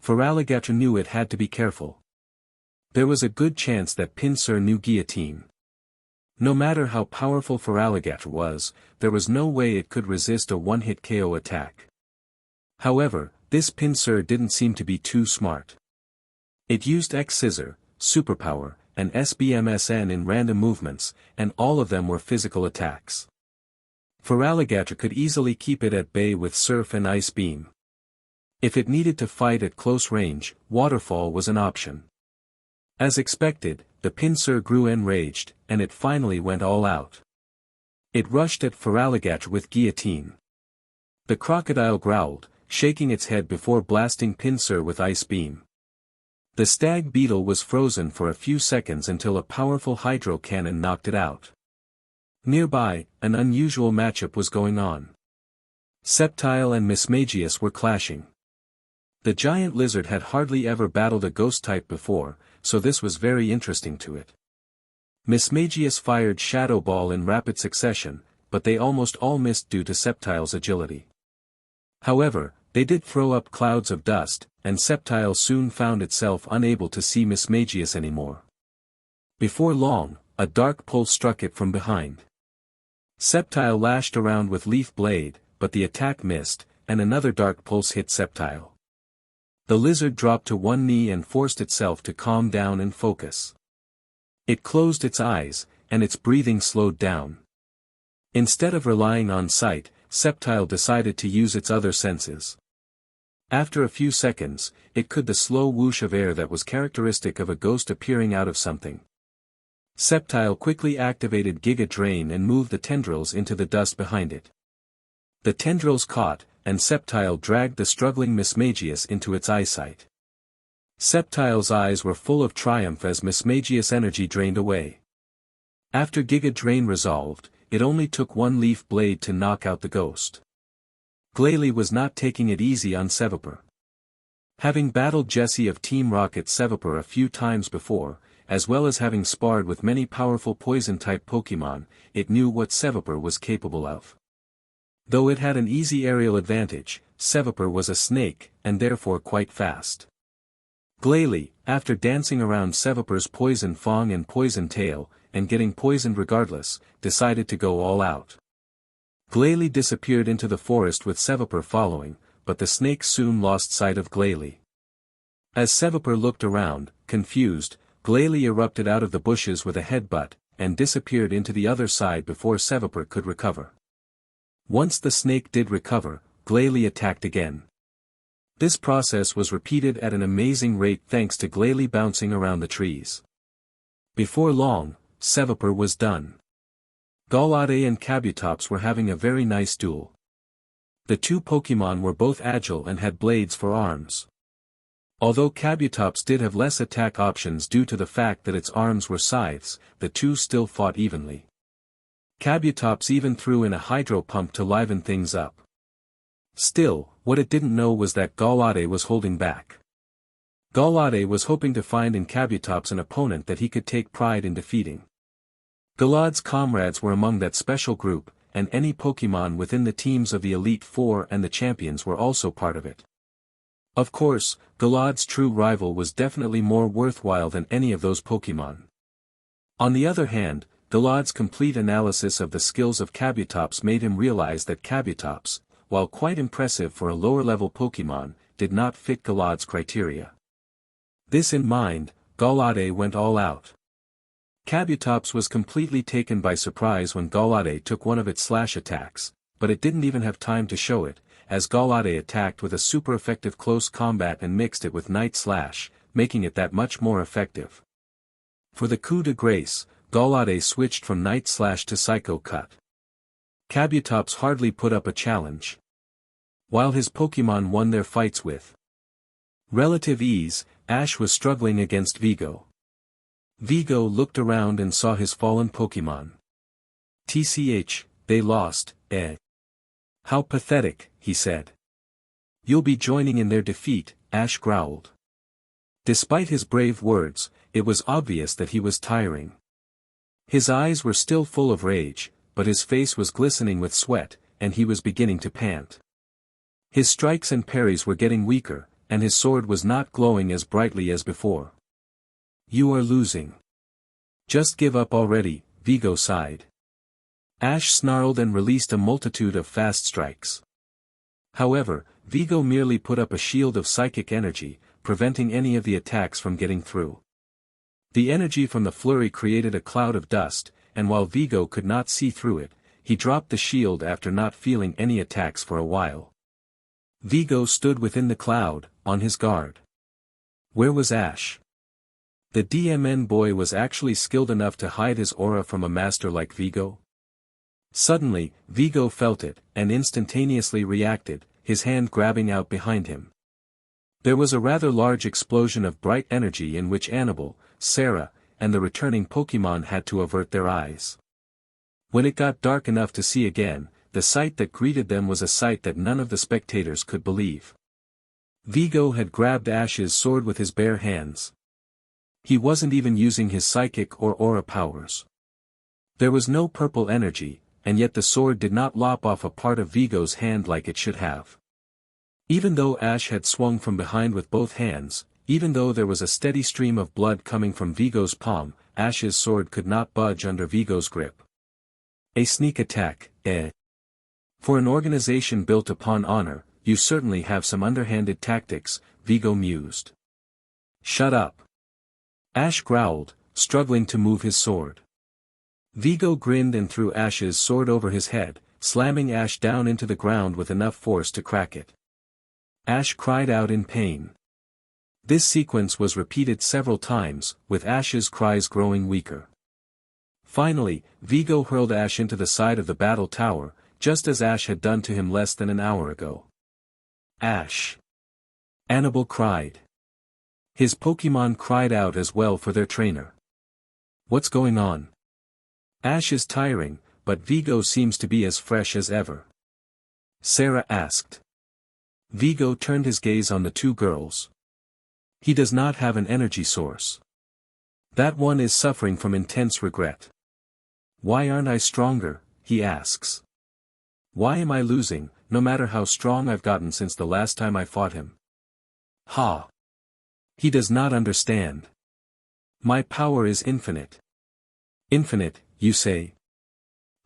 Feraligatr knew it had to be careful. There was a good chance that Pinsir knew Guillotine. No matter how powerful Feraligatr was, there was no way it could resist a one-hit KO attack. However, this Pinsir didn't seem to be too smart. It used X-Scissor, Superpower, and SBMSN in random movements, and all of them were physical attacks. Feraligatr could easily keep it at bay with Surf and Ice Beam. If it needed to fight at close range, Waterfall was an option. As expected, the Pinsir grew enraged, and it finally went all out. It rushed at Feraligatr with Guillotine. The crocodile growled, shaking its head before blasting Pinsir with Ice Beam. The stag beetle was frozen for a few seconds until a powerful hydro cannon knocked it out. Nearby, an unusual matchup was going on. Sceptile and Mismagius were clashing. The giant lizard had hardly ever battled a ghost type before, so this was very interesting to it. Mismagius fired Shadow Ball in rapid succession, but they almost all missed due to Sceptile's agility. However, they did throw up clouds of dust, and Sceptile soon found itself unable to see Mismagius anymore. Before long, a dark pulse struck it from behind. Sceptile lashed around with Leaf Blade, but the attack missed, and another dark pulse hit Sceptile. The lizard dropped to one knee and forced itself to calm down and focus. It closed its eyes, and its breathing slowed down. Instead of relying on sight, Sceptile decided to use its other senses. After a few seconds, it could the slow whoosh of air that was characteristic of a ghost appearing out of something. Sceptile quickly activated Giga Drain and moved the tendrils into the dust behind it. The tendrils caught, and Sceptile dragged the struggling Mismagius into its eyesight. Sceptile's eyes were full of triumph as Mismagius' energy drained away. After Giga Drain resolved, it only took one leaf blade to knock out the ghost. Glalie was not taking it easy on Sevapur. Having battled Jesse of Team Rocket Sevapur a few times before, as well as having sparred with many powerful poison-type Pokémon, it knew what Sevapur was capable of. Though it had an easy aerial advantage, Sevapur was a snake, and therefore quite fast. Glalie, after dancing around Sevapur's Poison Fang and Poison Tail, and getting poisoned regardless, decided to go all out. Glalie disappeared into the forest with Sevapur following, but the snake soon lost sight of Glalie. As Sevapur looked around, confused, Glalie erupted out of the bushes with a headbutt, and disappeared into the other side before Sevapur could recover. Once the snake did recover, Glalie attacked again. This process was repeated at an amazing rate thanks to Glalie bouncing around the trees. Before long, Sevapur was done. Gallade and Kabutops were having a very nice duel. The two Pokémon were both agile and had blades for arms. Although Kabutops did have less attack options due to the fact that its arms were scythes, the two still fought evenly. Kabutops even threw in a hydro pump to liven things up. Still, what it didn't know was that Gallade was holding back. Gallade was hoping to find in Kabutops an opponent that he could take pride in defeating. Gallade's comrades were among that special group, and any Pokémon within the teams of the Elite Four and the champions were also part of it. Of course, Gallade's true rival was definitely more worthwhile than any of those Pokémon. On the other hand, Gallade's complete analysis of the skills of Kabutops made him realize that Kabutops, while quite impressive for a lower-level Pokémon, did not fit Gallade's criteria. This in mind, Gallade went all out. Kabutops was completely taken by surprise when Gallade took one of its slash attacks, but it didn't even have time to show it, as Gallade attacked with a super effective close combat and mixed it with Night Slash, making it that much more effective. For the coup de grace, Gallade switched from Night Slash to Psycho Cut. Kabutops hardly put up a challenge. While his Pokémon won their fights with relative ease, Ash was struggling against Vigo. Vigo looked around and saw his fallen Pokémon. TCH, they lost, eh? How pathetic, he said. You'll be joining in their defeat, Ash growled. Despite his brave words, it was obvious that he was tiring. His eyes were still full of rage, but his face was glistening with sweat, and he was beginning to pant. His strikes and parries were getting weaker, and his sword was not glowing as brightly as before. You are losing. Just give up already, Vigo sighed. Ash snarled and released a multitude of fast strikes. However, Vigo merely put up a shield of psychic energy, preventing any of the attacks from getting through. The energy from the flurry created a cloud of dust, and while Vigo could not see through it, he dropped the shield after not feeling any attacks for a while. Vigo stood within the cloud, on his guard. Where was Ash? The DMN boy was actually skilled enough to hide his aura from a master like Vigo? Suddenly, Vigo felt it, and instantaneously reacted, his hand grabbing out behind him. There was a rather large explosion of bright energy in which Annabelle, Sarah, and the returning Pokémon had to avert their eyes. When it got dark enough to see again, the sight that greeted them was a sight that none of the spectators could believe. Vigo had grabbed Ash's sword with his bare hands. He wasn't even using his psychic or aura powers. There was no purple energy, and yet the sword did not lop off a part of Vigo's hand like it should have. Even though Ash had swung from behind with both hands, even though there was a steady stream of blood coming from Vigo's palm, Ash's sword could not budge under Vigo's grip. A sneak attack, eh? For an organization built upon honor, you certainly have some underhanded tactics, Vigo mused. Shut up. Ash growled, struggling to move his sword. Vigo grinned and threw Ash's sword over his head, slamming Ash down into the ground with enough force to crack it. Ash cried out in pain. This sequence was repeated several times, with Ash's cries growing weaker. Finally, Vigo hurled Ash into the side of the battle tower, just as Ash had done to him less than an hour ago. Ash! Annabelle cried. His Pokémon cried out as well for their trainer. What's going on? Ash is tiring, but Vigo seems to be as fresh as ever. Sarah asked. Vigo turned his gaze on the two girls. He does not have an energy source. That one is suffering from intense regret. Why aren't I stronger, he asks. Why am I losing, no matter how strong I've gotten since the last time I fought him? Ha! He does not understand. My power is infinite. Infinite, you say?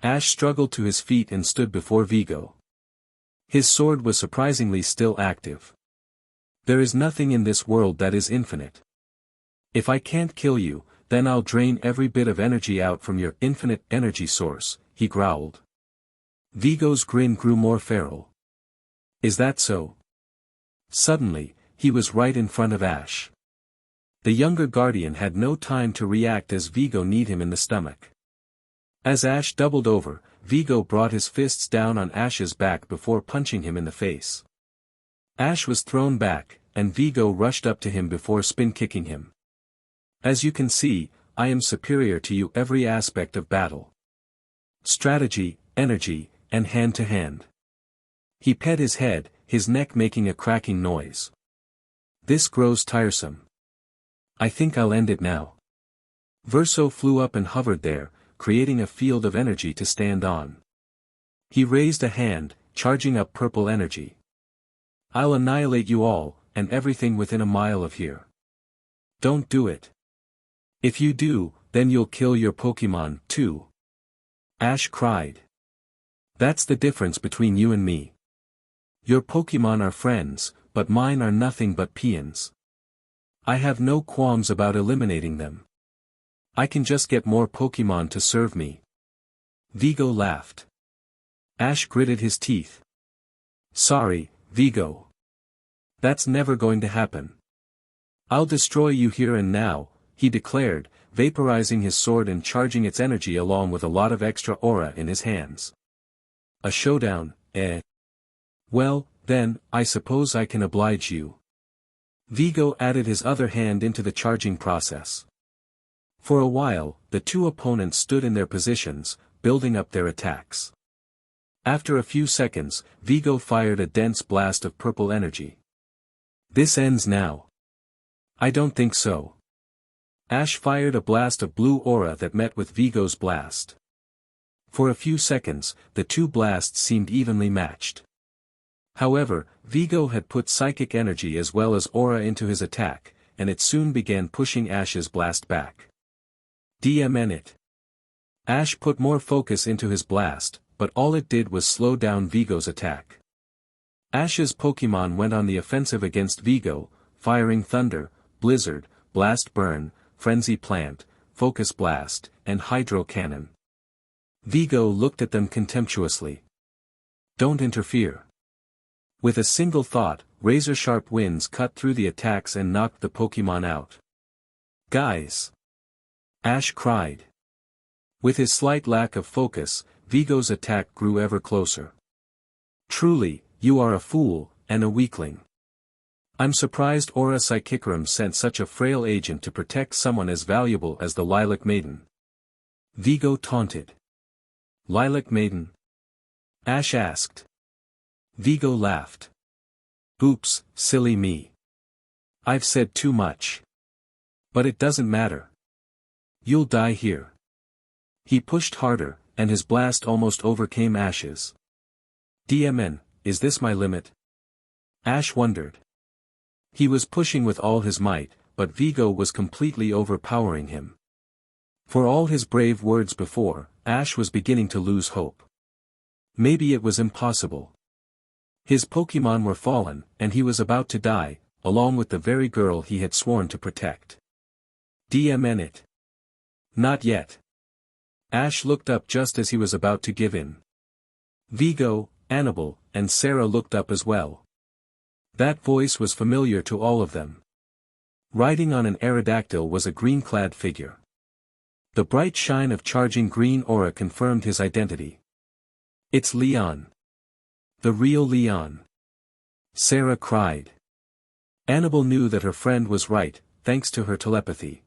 Ash struggled to his feet and stood before Vigo. His sword was surprisingly still active. There is nothing in this world that is infinite. If I can't kill you, then I'll drain every bit of energy out from your infinite energy source, he growled. Vigo's grin grew more feral. Is that so? Suddenly, he was right in front of Ash. The younger guardian had no time to react as Vigo kneed him in the stomach. As Ash doubled over, Vigo brought his fists down on Ash's back before punching him in the face. Ash was thrown back, and Vigo rushed up to him before spin-kicking him. As you can see, I am superior to you every aspect of battle. Strategy, energy, and hand-to-hand. He pet his head, his neck making a cracking noise. This grows tiresome. I think I'll end it now. Verso flew up and hovered there, creating a field of energy to stand on. He raised a hand, charging up purple energy. I'll annihilate you all, and everything within a mile of here. Don't do it. If you do, then you'll kill your Pokémon, too. Ash cried. That's the difference between you and me. Your Pokémon are friends, but mine are nothing but peons. I have no qualms about eliminating them. I can just get more Pokémon to serve me. Vigo laughed. Ash gritted his teeth. Sorry, Vigo. That's never going to happen. I'll destroy you here and now, he declared, vaporizing his sword and charging its energy along with a lot of extra aura in his hands. A showdown, eh? Well, then, I suppose I can oblige you. Vigo added his other hand into the charging process. For a while, the two opponents stood in their positions, building up their attacks. After a few seconds, Vigo fired a dense blast of purple energy. This ends now. I don't think so. Ash fired a blast of blue aura that met with Vigo's blast. For a few seconds, the two blasts seemed evenly matched. However, Vigo had put psychic energy as well as aura into his attack, and it soon began pushing Ash's blast back. DMN it. Ash put more focus into his blast, but all it did was slow down Vigo's attack. Ash's Pokémon went on the offensive against Vigo, firing Thunder, Blizzard, Blast Burn, Frenzy Plant, Focus Blast, and Hydro Cannon. Vigo looked at them contemptuously. Don't interfere. With a single thought, razor-sharp winds cut through the attacks and knocked the Pokémon out. Guys! Ash cried. With his slight lack of focus, Vigo's attack grew ever closer. Truly, you are a fool, and a weakling. I'm surprised Aura Psychicarum sent such a frail agent to protect someone as valuable as the Lilac Maiden. Vigo taunted. Lilac Maiden? Ash asked. Vigo laughed. Oops, silly me. I've said too much. But it doesn't matter. You'll die here. He pushed harder, and his blast almost overcame Ash's. DMN, is this my limit? Ash wondered. He was pushing with all his might, but Vigo was completely overpowering him. For all his brave words before, Ash was beginning to lose hope. Maybe it was impossible. His Pokémon were fallen, and he was about to die, along with the very girl he had sworn to protect. DMN it. Not yet. Ash looked up just as he was about to give in. Vigo, Annabelle, and Sarah looked up as well. That voice was familiar to all of them. Riding on an Aerodactyl was a green-clad figure. The bright shine of charging green aura confirmed his identity. It's Leon. The real Leon. Sarah cried. Annabelle knew that her friend was right, thanks to her telepathy.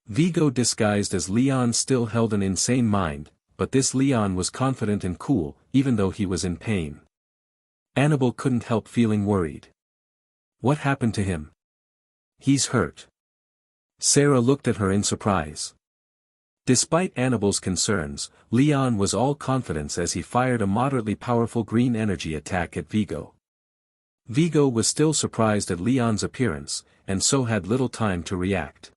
Vigo disguised as Leon still held an insane mind, but this Leon was confident and cool, even though he was in pain. Annabelle couldn't help feeling worried. What happened to him? He's hurt. Sarah looked at her in surprise. Despite Annabelle's concerns, Leon was all confidence as he fired a moderately powerful green energy attack at Vigo. Vigo was still surprised at Leon's appearance, and so had little time to react.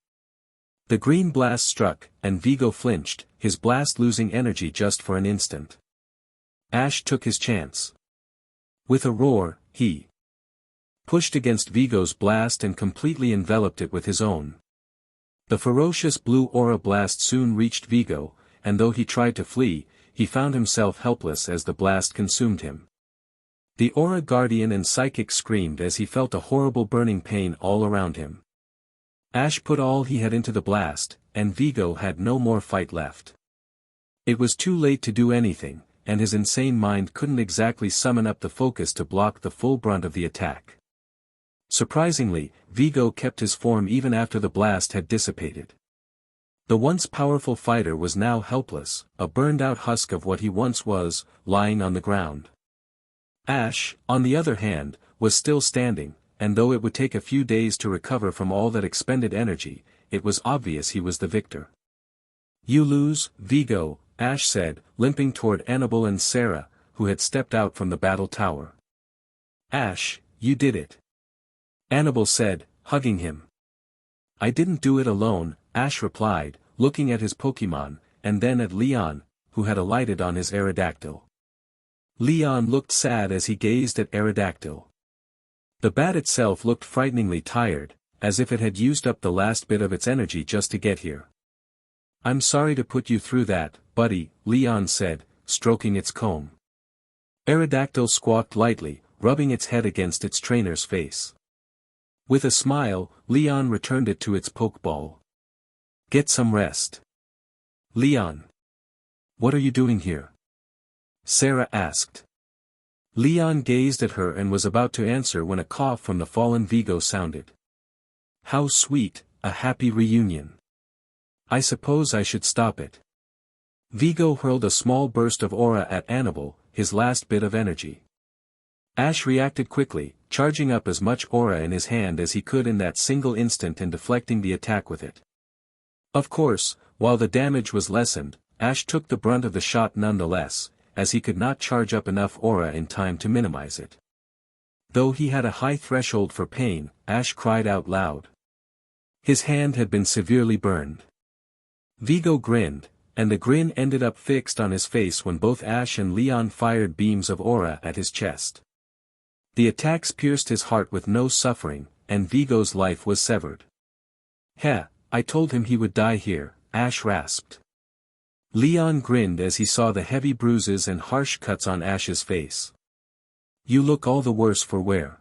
The green blast struck, and Vigo flinched, his blast losing energy just for an instant. Ash took his chance. With a roar, he pushed against Vigo's blast and completely enveloped it with his own. The ferocious blue aura blast soon reached Vigo, and though he tried to flee, he found himself helpless as the blast consumed him. The aura guardian and psychic screamed as he felt a horrible burning pain all around him. Ash put all he had into the blast, and Vigo had no more fight left. It was too late to do anything, and his insane mind couldn't exactly summon up the focus to block the full brunt of the attack. Surprisingly, Vigo kept his form even after the blast had dissipated. The once powerful fighter was now helpless, a burned-out husk of what he once was, lying on the ground. Ash, on the other hand, was still standing, and though it would take a few days to recover from all that expended energy, it was obvious he was the victor. "You lose, Vigo," Ash said, limping toward Annabelle and Sarah, who had stepped out from the battle tower. "Ash, you did it," Annabelle said, hugging him. "I didn't do it alone," Ash replied, looking at his Pokémon, and then at Leon, who had alighted on his Aerodactyl. Leon looked sad as he gazed at Aerodactyl. The bat itself looked frighteningly tired, as if it had used up the last bit of its energy just to get here. "I'm sorry to put you through that, buddy," Leon said, stroking its comb. Aerodactyl squawked lightly, rubbing its head against its trainer's face. With a smile, Leon returned it to its Pokeball. "Get some rest." "Leon. What are you doing here?" Sarah asked. Leon gazed at her and was about to answer when a cough from the fallen Vigo sounded. "How sweet, a happy reunion. I suppose I should stop it." Vigo hurled a small burst of aura at Annabelle, his last bit of energy. Ash reacted quickly, charging up as much aura in his hand as he could in that single instant and deflecting the attack with it. Of course, while the damage was lessened, Ash took the brunt of the shot nonetheless, as he could not charge up enough aura in time to minimize it. Though he had a high threshold for pain, Ash cried out loud. His hand had been severely burned. Vigo grinned, and the grin ended up fixed on his face when both Ash and Leon fired beams of aura at his chest. The attacks pierced his heart with no suffering, and Vigo's life was severed. "Heh, I told him he would die here," Ash rasped. Leon grinned as he saw the heavy bruises and harsh cuts on Ash's face. "You look all the worse for wear.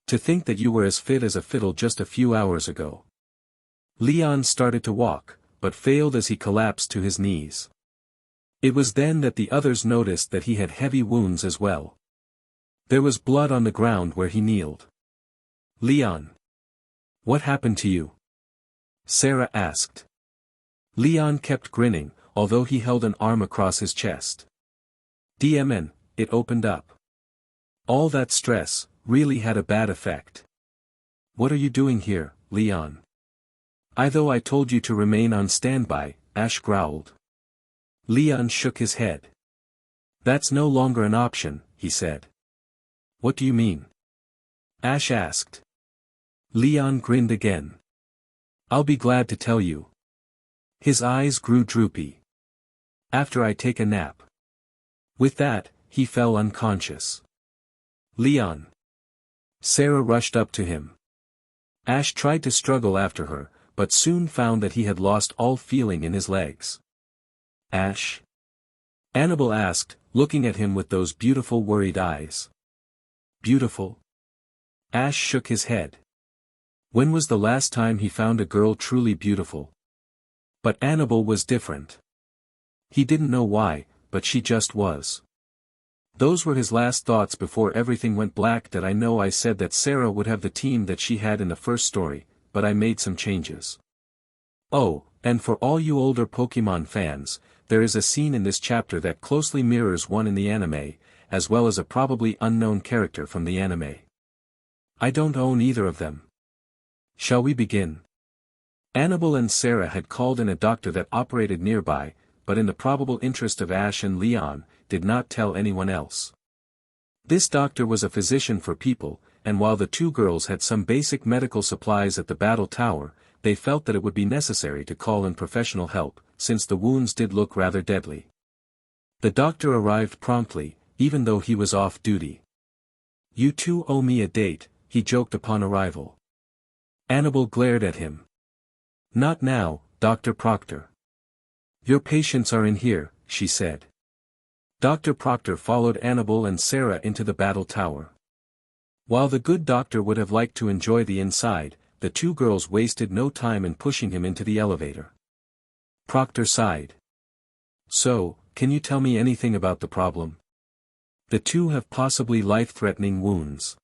To think that you were as fit as a fiddle just a few hours ago." Leon started to walk, but failed as he collapsed to his knees. It was then that the others noticed that he had heavy wounds as well. There was blood on the ground where he kneeled. "Leon. What happened to you?" Sarah asked. Leon kept grinning, although he held an arm across his chest. "DMN, it opened up. All that stress really had a bad effect." "What are you doing here, Leon?" "Though I told you to remain on standby," Ash growled. Leon shook his head. "That's no longer an option," he said. "What do you mean?" Ash asked. Leon grinned again. "I'll be glad to tell you." His eyes grew droopy. "After I take a nap." With that, he fell unconscious. "Leon." Sarah rushed up to him. Ash tried to struggle after her, but soon found that he had lost all feeling in his legs. "Ash?" Annabelle asked, looking at him with those beautiful worried eyes. "Beautiful?" Ash shook his head. When was the last time he found a girl truly beautiful? But Annabelle was different. He didn't know why, but she just was. Those were his last thoughts before everything went black. That I know I said that Sarah would have the team that she had in the first story, but I made some changes. Oh, and for all you older Pokemon fans, there is a scene in this chapter that closely mirrors one in the anime, as well as a probably unknown character from the anime. I don't own either of them. Shall we begin? Annabelle and Sarah had called in a doctor that operated nearby, but in the probable interest of Ash and Leon, did not tell anyone else. This doctor was a physician for people, and while the two girls had some basic medical supplies at the battle tower, they felt that it would be necessary to call in professional help, since the wounds did look rather deadly. The doctor arrived promptly, even though he was off duty. "You two owe me a date," he joked upon arrival. Annabelle glared at him. "Not now, Dr. Proctor." "Your patients are in here," she said. Dr. Proctor followed Annabelle and Sarah into the battle tower. While the good doctor would have liked to enjoy the inside, the two girls wasted no time in pushing him into the elevator. Proctor sighed. "So, can you tell me anything about the problem? The two have possibly life-threatening wounds.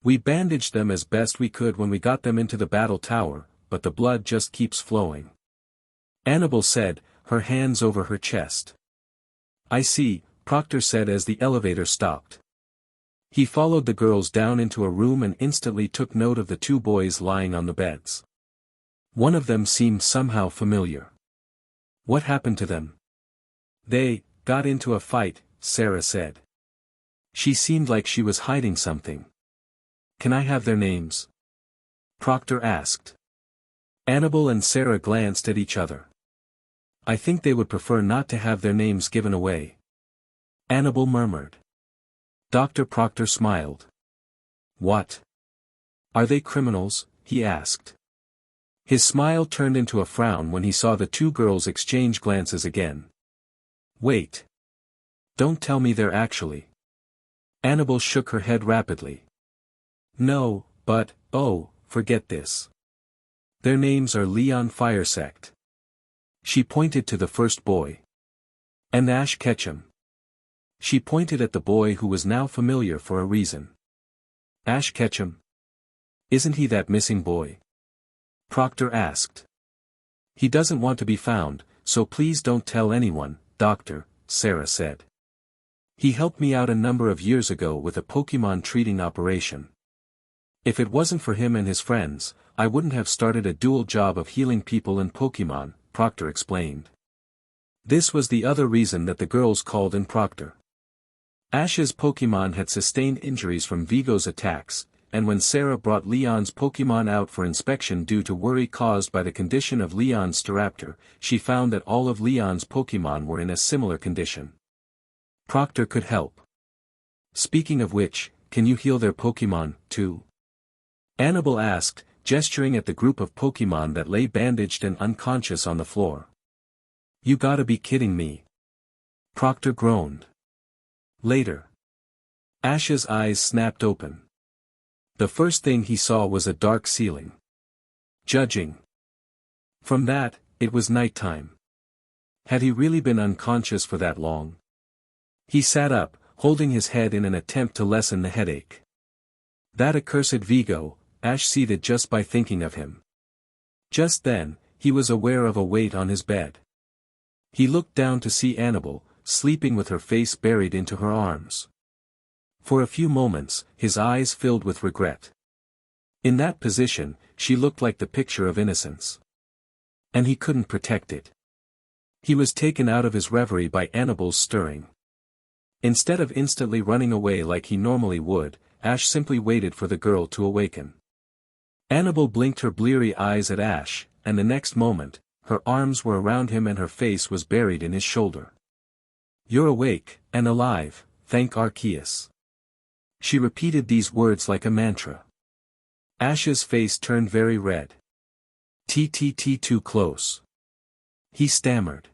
We bandaged them as best we could when we got them into the battle tower, but the blood just keeps flowing." Annabelle said, her hands over her chest. "I see," Proctor said as the elevator stopped. He followed the girls down into a room and instantly took note of the two boys lying on the beds. One of them seemed somehow familiar. "What happened to them?" "They got into a fight," Sarah said. "She seemed like she was hiding something." "Can I have their names?" Proctor asked. Annabelle and Sarah glanced at each other. "I think they would prefer not to have their names given away," Annabelle murmured. Dr. Proctor smiled. "What? Are they criminals?" he asked. His smile turned into a frown when he saw the two girls exchange glances again. "Wait. Don't tell me they're actually." Annabelle shook her head rapidly. "No, but, oh, forget this. Their names are Leon Firesect." She pointed to the first boy. "And Ash Ketchum." She pointed at the boy who was now familiar for a reason. "Ash Ketchum? Isn't he that missing boy?" Proctor asked. "He doesn't want to be found, so please don't tell anyone, Doctor," Sarah said. "He helped me out a number of years ago with a Pokemon treating operation. If it wasn't for him and his friends, I wouldn't have started a dual job of healing people and Pokemon," Proctor explained. This was the other reason that the girls called in Proctor. Ash's Pokemon had sustained injuries from Vigo's attacks, and when Sarah brought Leon's Pokemon out for inspection due to worry caused by the condition of Leon's Staraptor, she found that all of Leon's Pokemon were in a similar condition. Proctor could help. "Speaking of which, can you heal their Pokemon, too?" Annabelle asked, gesturing at the group of Pokemon that lay bandaged and unconscious on the floor. "You gotta be kidding me." Proctor groaned. Later. Ash's eyes snapped open. The first thing he saw was a dark ceiling. Judging from that, it was nighttime. Had he really been unconscious for that long? He sat up, holding his head in an attempt to lessen the headache. That accursed Vigo, Ash seethed just by thinking of him. Just then, he was aware of a weight on his bed. He looked down to see Annabelle, sleeping with her face buried into her arms. For a few moments, his eyes filled with regret. In that position, she looked like the picture of innocence. And he couldn't protect it. He was taken out of his reverie by Annabelle's stirring. Instead of instantly running away like he normally would, Ash simply waited for the girl to awaken. Annabelle blinked her bleary eyes at Ash, and the next moment, her arms were around him and her face was buried in his shoulder. "You're awake, and alive, thank Arceus." She repeated these words like a mantra. Ash's face turned very red. Too close," he stammered.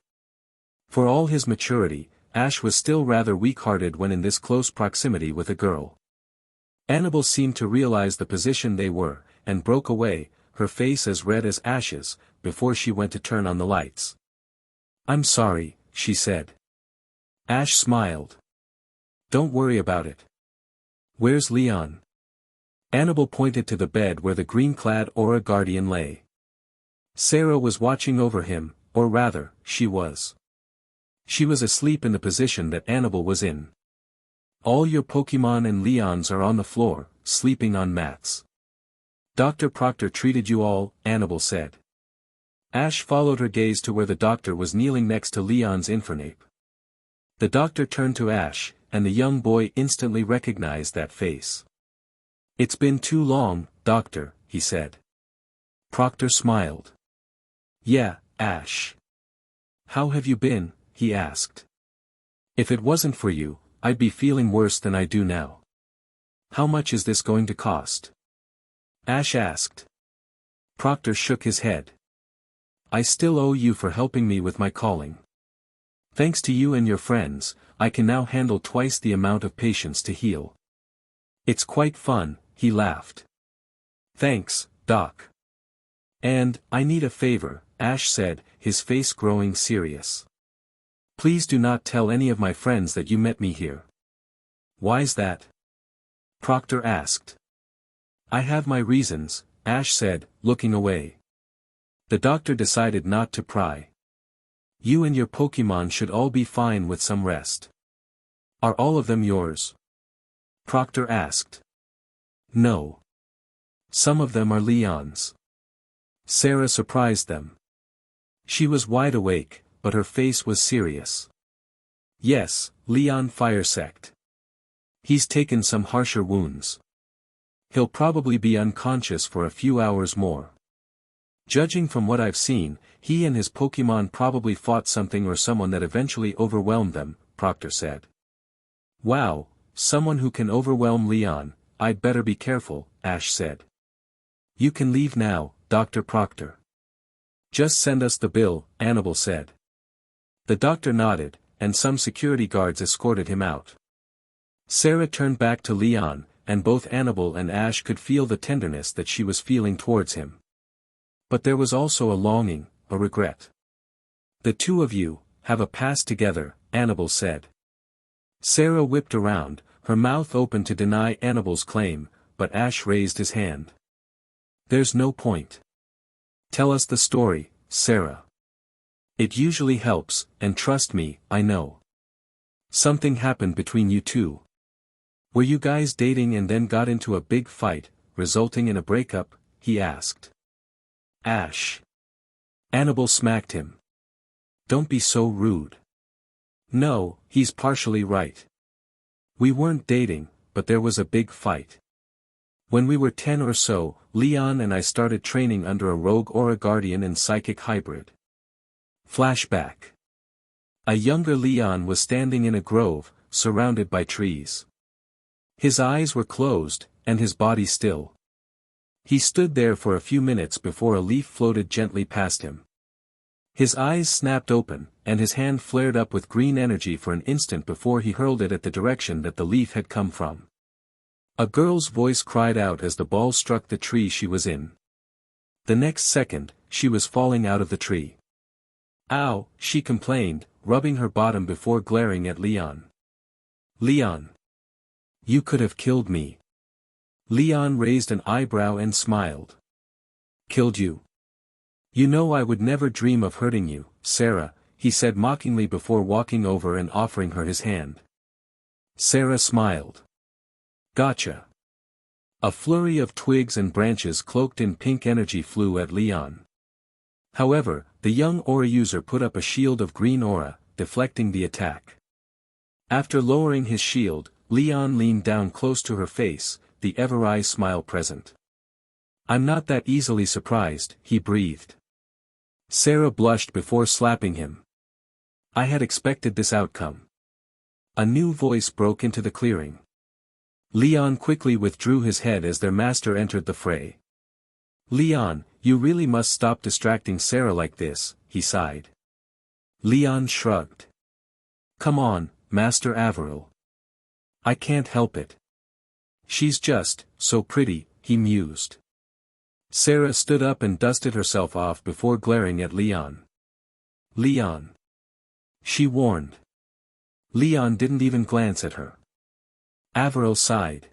For all his maturity, Ash was still rather weak-hearted when in this close proximity with a girl. Annabelle seemed to realize the position they were, and broke away, her face as red as ashes, before she went to turn on the lights. "I'm sorry," she said. Ash smiled. "Don't worry about it. Where's Leon?" Annabelle pointed to the bed where the green-clad Aura Guardian lay. Sarah was watching over him, or rather, she was. She was asleep in the position that Annabelle was in. "All your Pokemon and Leons are on the floor, sleeping on mats. Dr. Proctor treated you all," Annabelle said. Ash followed her gaze to where the doctor was kneeling next to Leon's Infernape. The doctor turned to Ash, and the young boy instantly recognized that face. "It's been too long, Doctor," he said. Proctor smiled. "Yeah, Ash. How have you been?" he asked. "If it wasn't for you, I'd be feeling worse than I do now. How much is this going to cost?" Ash asked. Proctor shook his head. "I still owe you for helping me with my calling. Thanks to you and your friends, I can now handle twice the amount of patients to heal. It's quite fun," he laughed. "Thanks, Doc. And, I need a favor," Ash said, his face growing serious. "Please do not tell any of my friends that you met me here." "Why's that?" Proctor asked. "I have my reasons," Ash said, looking away. The doctor decided not to pry. "You and your Pokemon should all be fine with some rest." "Are all of them yours?" Proctor asked. "No. Some of them are Leon's." Sarah surprised them. She was wide awake, but her face was serious. "Yes, Leon Firesect. He's taken some harsher wounds. He'll probably be unconscious for a few hours more. Judging from what I've seen, he and his Pokemon probably fought something or someone that eventually overwhelmed them," Proctor said. "Wow, someone who can overwhelm Leon, I'd better be careful," Ash said. "You can leave now, Dr. Proctor." "Just send us the bill," Annabelle said. The doctor nodded, and some security guards escorted him out. Sarah turned back to Leon, and both Annabelle and Ash could feel the tenderness that she was feeling towards him. But there was also a longing, a regret. "The two of you have a past together," Annabelle said. Sarah whipped around, her mouth open to deny Annabelle's claim, but Ash raised his hand. "There's no point. Tell us the story, Sarah. It usually helps, and trust me, I know. Something happened between you two. Were you guys dating and then got into a big fight, resulting in a breakup?" he asked. "Ash." Annabelle smacked him. "Don't be so rude. No, he's partially right. We weren't dating, but there was a big fight. When we were 10 or so, Leon and I started training under a rogue Aura Guardian and Psychic Hybrid." Flashback. A younger Leon was standing in a grove, surrounded by trees. His eyes were closed, and his body still. He stood there for a few minutes before a leaf floated gently past him. His eyes snapped open, and his hand flared up with green energy for an instant before he hurled it at the direction that the leaf had come from. A girl's voice cried out as the ball struck the tree she was in. The next second, she was falling out of the tree. "Ow," she complained, rubbing her bottom before glaring at Leon. "Leon. You could have killed me." Leon raised an eyebrow and smiled. "Killed you? You know I would never dream of hurting you, Sarah," he said mockingly before walking over and offering her his hand. Sarah smiled. "Gotcha." A flurry of twigs and branches cloaked in pink energy flew at Leon. However, the young aura user put up a shield of green aura, deflecting the attack. After lowering his shield, Leon leaned down close to her face, the ever-eye smile present. "I'm not that easily surprised," he breathed. Sarah blushed before slapping him. "I had expected this outcome." A new voice broke into the clearing. Leon quickly withdrew his head as their master entered the fray. "Leon, you really must stop distracting Sarah like this," he sighed. Leon shrugged. "Come on, Master Averill. I can't help it. She's just so pretty," he mused. Sarah stood up and dusted herself off before glaring at Leon. Leon. She warned. Leon didn't even glance at her. Avril sighed.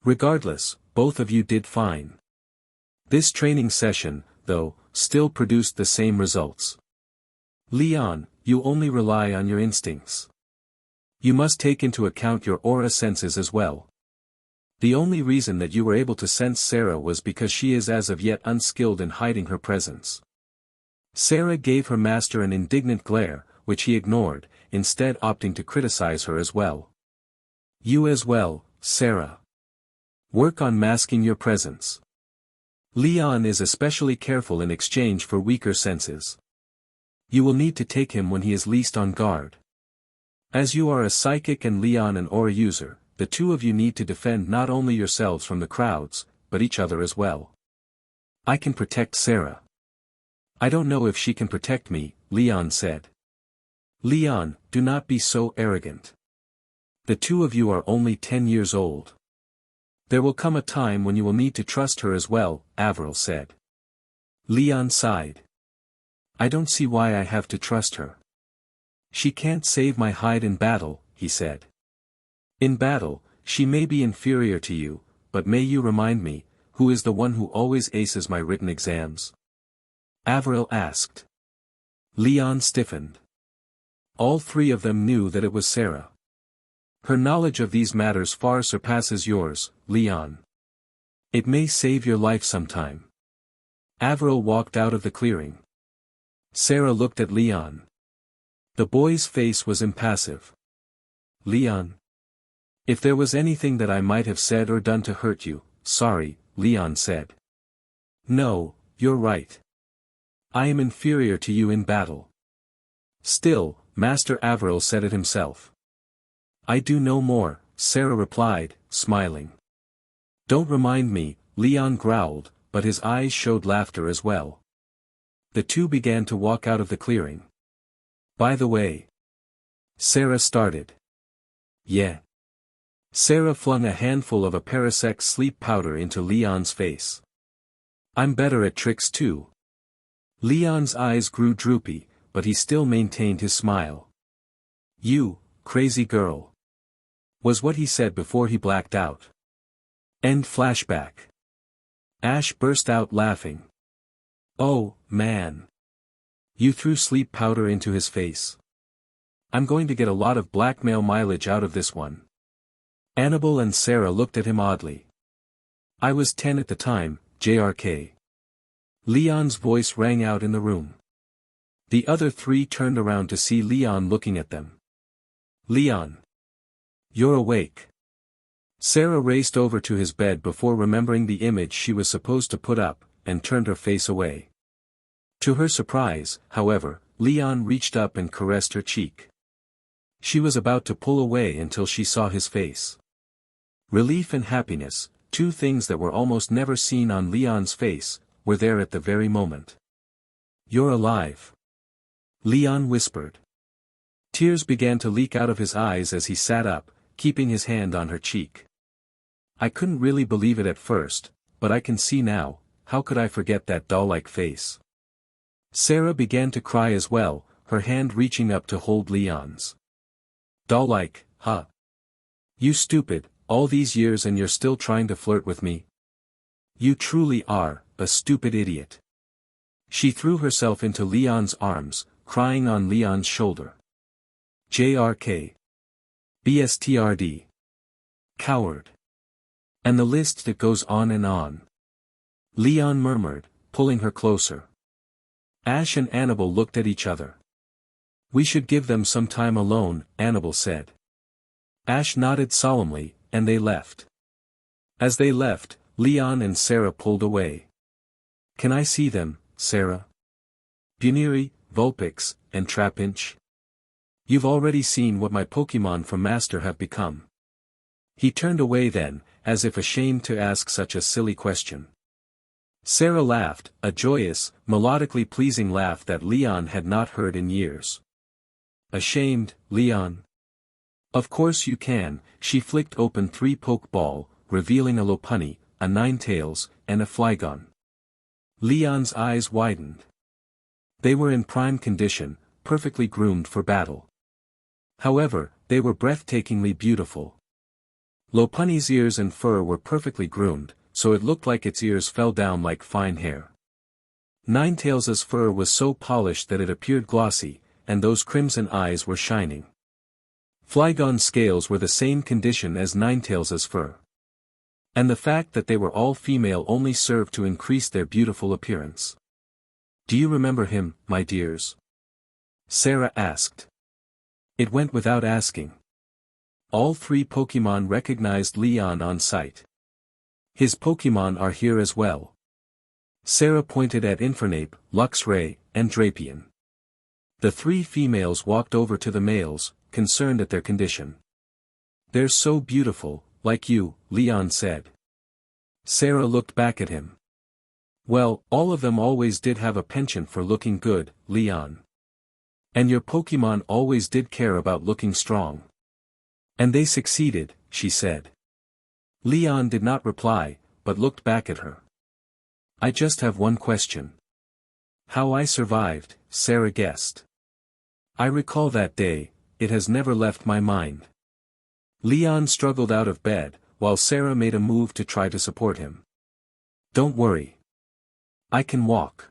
Regardless, both of you did fine. This training session, though, still produced the same results. Leon, you only rely on your instincts. You must take into account your aura senses as well. The only reason that you were able to sense Sarah was because she is as of yet unskilled in hiding her presence. Sarah gave her master an indignant glare, which he ignored, instead opting to criticize her as well. You as well, Sarah. Work on masking your presence. Leon is especially careful in exchange for weaker senses. You will need to take him when he is least on guard. As you are a psychic and Leon an aura user, the two of you need to defend not only yourselves from the crowds, but each other as well. I can protect Sarah. I don't know if she can protect me, Leon said. Leon, do not be so arrogant. The two of you are only 10 years old. There will come a time when you will need to trust her as well, Avril said. Leon sighed. I don't see why I have to trust her. She can't save my hide in battle, he said. In battle, she may be inferior to you, but may you remind me, who is the one who always aces my written exams? Avril asked. Leon stiffened. All three of them knew that it was Sarah. Her knowledge of these matters far surpasses yours, Leon. It may save your life sometime. Avril walked out of the clearing. Sarah looked at Leon. The boy's face was impassive. Leon. If there was anything that I might have said or done to hurt you, sorry, Leon said. No, you're right. I am inferior to you in battle. Still, Master Avril said it himself. I do no more, Sarah replied, smiling. Don't remind me, Leon growled, but his eyes showed laughter as well. The two began to walk out of the clearing. By the way. Sarah started. Yeah. Sarah flung a handful of a Parasect sleep powder into Leon's face. I'm better at tricks too. Leon's eyes grew droopy, but he still maintained his smile. You, crazy girl. Was what he said before he blacked out. End flashback. Ash burst out laughing. Oh, man. You threw sleep powder into his face. I'm going to get a lot of blackmail mileage out of this one. Annabelle and Sarah looked at him oddly. I was 10 at the time, JRK. Leon's voice rang out in the room. The other three turned around to see Leon looking at them. Leon. You're awake. Sarah raced over to his bed before remembering the image she was supposed to put up, and turned her face away. To her surprise, however, Leon reached up and caressed her cheek. She was about to pull away until she saw his face. Relief and happiness, two things that were almost never seen on Leon's face, were there at the very moment. You're alive. Leon whispered. Tears began to leak out of his eyes as he sat up, keeping his hand on her cheek. I couldn't really believe it at first, but I can see now, how could I forget that doll-like face? Sarah began to cry as well, her hand reaching up to hold Leon's. Doll-like, huh? You stupid, all these years and you're still trying to flirt with me? You truly are, a stupid idiot. She threw herself into Leon's arms, crying on Leon's shoulder. JRK. BSTRD. Coward. And the list that goes on and on. Leon murmured, pulling her closer. Ash and Annabelle looked at each other. We should give them some time alone, Annabelle said. Ash nodded solemnly, and they left. As they left, Leon and Sarah pulled away. Can I see them, Sarah? Buniri, Vulpix, and Trapinch? You've already seen what my Pokémon from Master have become. He turned away then, as if ashamed to ask such a silly question. Sarah laughed, a joyous, melodically pleasing laugh that Leon had not heard in years. Ashamed, Leon? Of course you can. She flicked open 3 Pokeball, revealing a Lopunny, a Ninetales, and a Flygon. Leon's eyes widened. They were in prime condition, perfectly groomed for battle. However, they were breathtakingly beautiful. Lopunny's ears and fur were perfectly groomed, so it looked like its ears fell down like fine hair. Ninetails's fur was so polished that it appeared glossy, and those crimson eyes were shining. Flygon's scales were the same condition as Ninetails's fur. And the fact that they were all female only served to increase their beautiful appearance. "Do you remember him, my dears?" Sarah asked. It went without asking. All three Pokémon recognized Leon on sight. "His Pokémon are here as well." Sarah pointed at Infernape, Luxray, and Drapion. The three females walked over to the males, concerned at their condition. "They're so beautiful, like you," Leon said. Sarah looked back at him. "Well, all of them always did have a penchant for looking good, Leon. And your Pokémon always did care about looking strong. And they succeeded," she said. Leon did not reply, but looked back at her. "I just have one question." "How I survived," Sarah guessed. "I recall that day, it has never left my mind." Leon struggled out of bed, while Sarah made a move to try to support him. "Don't worry. I can walk."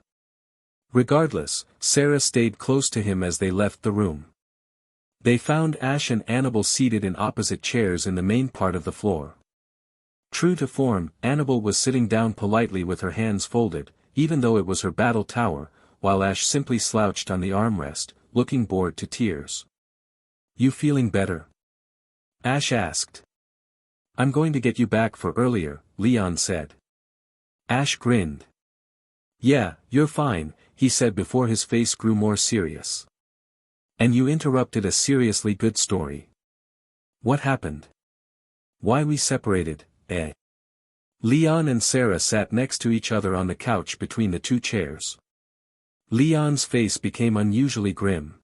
Regardless, Sarah stayed close to him as they left the room. They found Ash and Annabelle seated in opposite chairs in the main part of the floor. True to form, Annabelle was sitting down politely with her hands folded, even though it was her battle tower, while Ash simply slouched on the armrest, looking bored to tears. "You feeling better?" Ash asked. "I'm going to get you back for earlier," Leon said. Ash grinned. "Yeah, you're fine," he said before his face grew more serious. "And you interrupted a seriously good story. What happened? Why we separated, eh?" Leon and Sarah sat next to each other on the couch between the two chairs. Leon's face became unusually grim.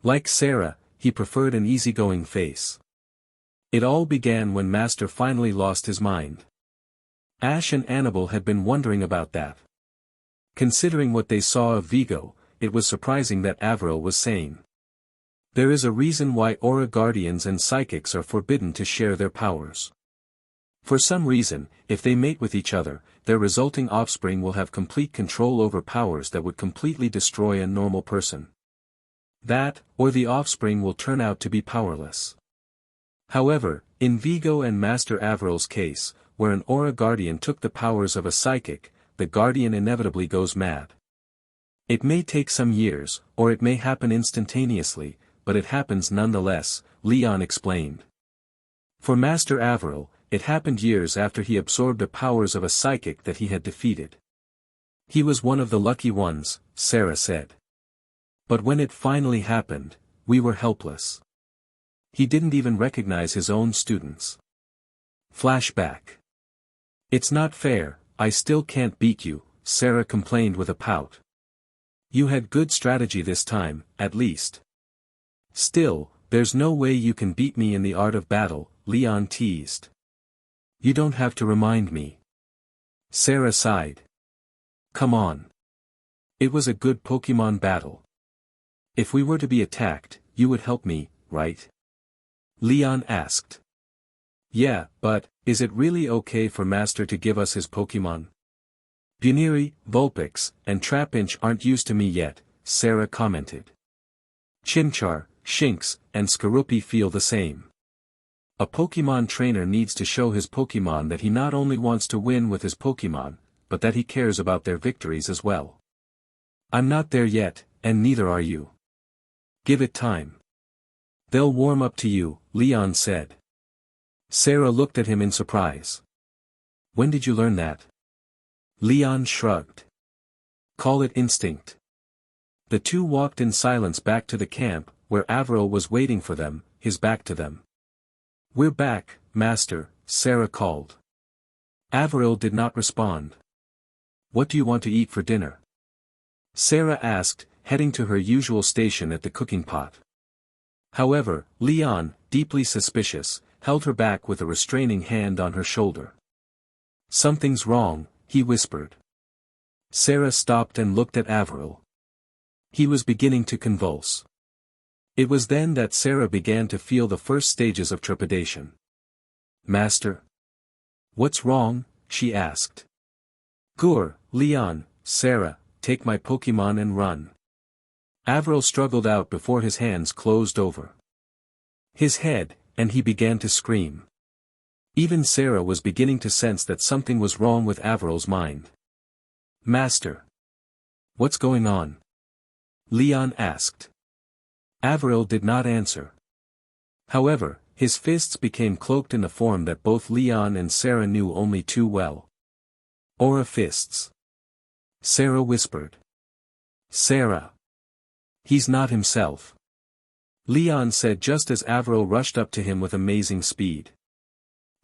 Like Sarah, he preferred an easygoing face. It all began when Master finally lost his mind. Ash and Annabelle had been wondering about that. Considering what they saw of Vigo, it was surprising that Avril was sane. There is a reason why Aura Guardians and Psychics are forbidden to share their powers. For some reason, if they mate with each other, their resulting offspring will have complete control over powers that would completely destroy a normal person. That, or the offspring will turn out to be powerless. However, in Vigo and Master Avril's case, where an Aura Guardian took the powers of a Psychic, the Guardian inevitably goes mad. It may take some years, or it may happen instantaneously, but it happens nonetheless, Leon explained. For Master Avril, it happened years after he absorbed the powers of a Psychic that he had defeated. He was one of the lucky ones, Sarah said. But when it finally happened, we were helpless. He didn't even recognize his own students. Flashback. "It's not fair, I still can't beat you," Sarah complained with a pout. "You had good strategy this time, at least." "Still, there's no way you can beat me in the art of battle," Leon teased. "You don't have to remind me." Sarah sighed. "Come on. It was a good Pokémon battle. If we were to be attacked, you would help me, right?" Leon asked. "Yeah, but, is it really okay for Master to give us his Pokémon? Buniri, Vulpix, and Trapinch aren't used to me yet," Sarah commented. "Chimchar, Shinx, and Skorupi feel the same. A Pokémon trainer needs to show his Pokémon that he not only wants to win with his Pokémon, but that he cares about their victories as well. I'm not there yet, and neither are you. Give it time. They'll warm up to you," Leon said. Sarah looked at him in surprise. "When did you learn that?" Leon shrugged. "Call it instinct." The two walked in silence back to the camp, where Avril was waiting for them, his back to them. "We're back, Master," Sarah called. Avril did not respond. "What do you want to eat for dinner?" Sarah asked, heading to her usual station at the cooking pot. However, Leon, deeply suspicious, held her back with a restraining hand on her shoulder. "Something's wrong," he whispered. Sarah stopped and looked at Avril. He was beginning to convulse. It was then that Sarah began to feel the first stages of trepidation. "Master? What's wrong?" she asked. "Gur, Leon, Sarah, take my Pokemon and run." Avril struggled out before his hands closed over his head, and he began to scream. Even Sarah was beginning to sense that something was wrong with Avril's mind. "Master. What's going on?" Leon asked. Avril did not answer. However, his fists became cloaked in a form that both Leon and Sarah knew only too well. "Aura fists." Sarah whispered. "Sarah. He's not himself," Leon said just as Avril rushed up to him with amazing speed.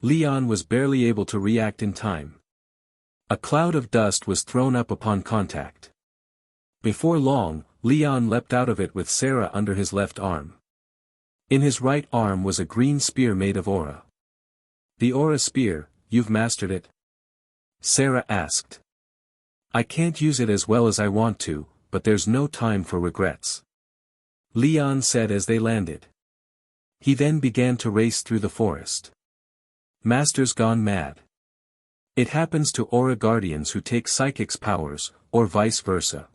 Leon was barely able to react in time. A cloud of dust was thrown up upon contact. Before long, Leon leapt out of it with Sarah under his left arm. In his right arm was a green spear made of aura. "The aura spear, you've mastered it?" Sarah asked. "I can't use it as well as I want to, but there's no time for regrets," Leon said as they landed. He then began to race through the forest. Master's gone mad. It happens to aura guardians who take psychics' powers, or vice versa.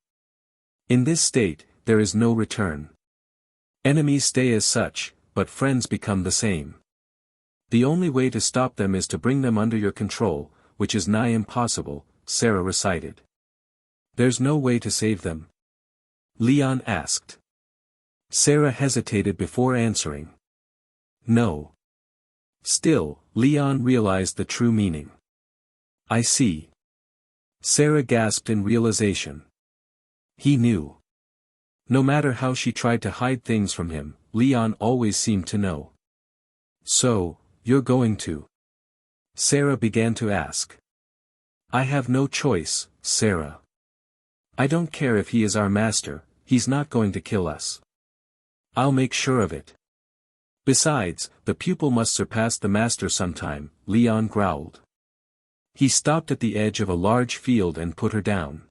In this state, there is no return. Enemies stay as such, but friends become the same. The only way to stop them is to bring them under your control, which is nigh impossible, Sarah recited. "There's no way to save them?" Leon asked. Sarah hesitated before answering. "No." Still, Leon realized the true meaning. "I see." Sarah gasped in realization. He knew. No matter how she tried to hide things from him, Leon always seemed to know. "So, you're going to?" Sarah began to ask. "I have no choice, Sarah. I don't care if he is our master, he's not going to kill us. I'll make sure of it. Besides, the pupil must surpass the master sometime," Leon growled. He stopped at the edge of a large field and put her down.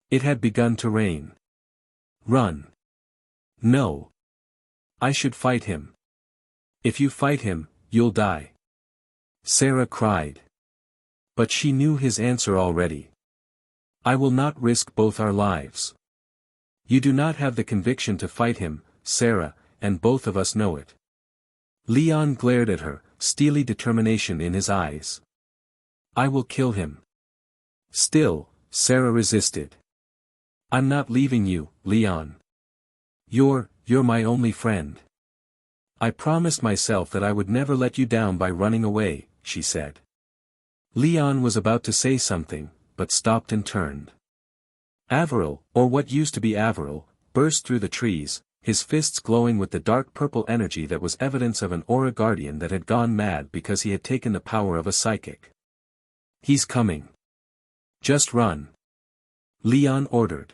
It had begun to rain. "Run." "No. I should fight him." "If you fight him, you'll die," Sarah cried. But she knew his answer already. "I will not risk both our lives. You do not have the conviction to fight him, Sarah, and both of us know it." Leon glared at her, steely determination in his eyes. "I will kill him." Still, Sarah resisted. "I'm not leaving you, Leon. You're my only friend. I promised myself that I would never let you down by running away," she said. Leon was about to say something, but stopped and turned. Avril, or what used to be Avril, burst through the trees, his fists glowing with the dark purple energy that was evidence of an aura guardian that had gone mad because he had taken the power of a psychic. "He's coming. Just run," Leon ordered.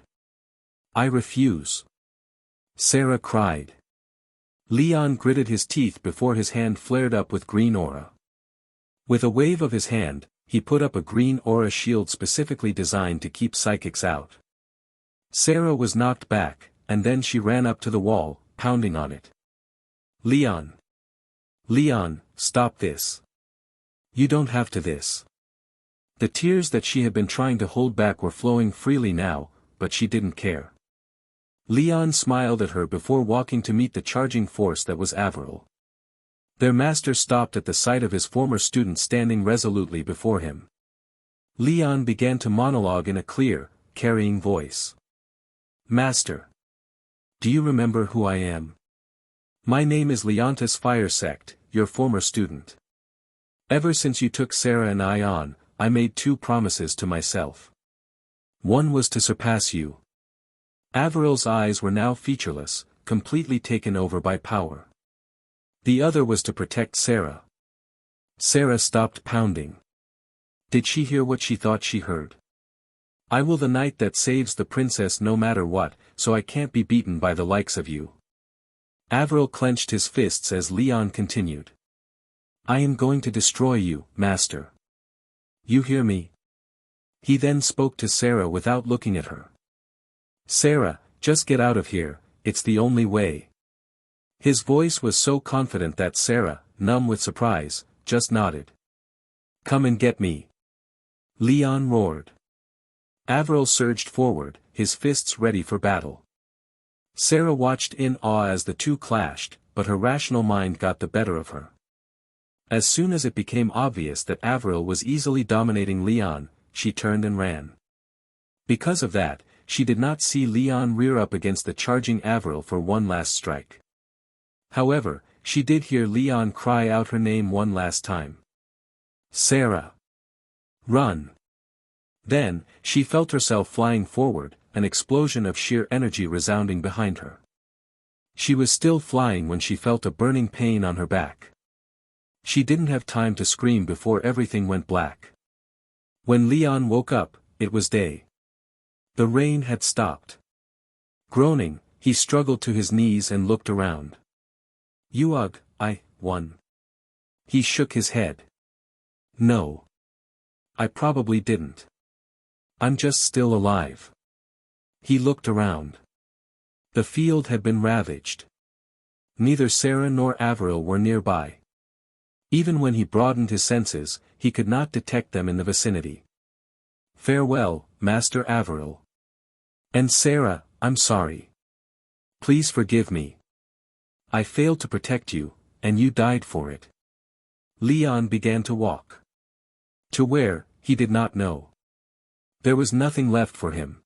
"I refuse," Sarah cried. Leon gritted his teeth before his hand flared up with green aura. With a wave of his hand, he put up a green aura shield specifically designed to keep psychics out. Sarah was knocked back, and then she ran up to the wall, pounding on it. "Leon! Leon, stop this. You don't have to this." The tears that she had been trying to hold back were flowing freely now, but she didn't care. Leon smiled at her before walking to meet the charging force that was Avril. Their master stopped at the sight of his former student standing resolutely before him. Leon began to monologue in a clear, carrying voice. "Master. Do you remember who I am? My name is Leontis Firesect, your former student. Ever since you took Sarah and I on, I made two promises to myself. One was to surpass you." Avril's eyes were now featureless, completely taken over by power. "The other was to protect Sarah." Sarah stopped pounding. Did she hear what she thought she heard? "I will the knight that saves the princess no matter what, so I can't be beaten by the likes of you." Avril clenched his fists as Leon continued. "I am going to destroy you, master. You hear me? He then spoke to Sarah without looking at her. Sarah, just get out of here, it's the only way. His voice was so confident that Sarah, numb with surprise, just nodded. Come and get me. Leon roared. Avril surged forward, his fists ready for battle. Sarah watched in awe as the two clashed, but her rational mind got the better of her. As soon as it became obvious that Avril was easily dominating Leon, she turned and ran. Because of that, she did not see Leon rear up against the charging Avril for one last strike. However, she did hear Leon cry out her name one last time. Sarah! Run! Then, she felt herself flying forward, an explosion of sheer energy resounding behind her. She was still flying when she felt a burning pain on her back. She didn't have time to scream before everything went black. When Leon woke up, it was day. The rain had stopped. Groaning, he struggled to his knees and looked around. Ugh, I won. He shook his head. No. I probably didn't. I'm just still alive. He looked around. The field had been ravaged. Neither Sarah nor Avril were nearby. Even when he broadened his senses, he could not detect them in the vicinity. Farewell, Master Avril. And Sarah, I'm sorry. Please forgive me. I failed to protect you, and you died for it. Leon began to walk. To where, he did not know. There was nothing left for him.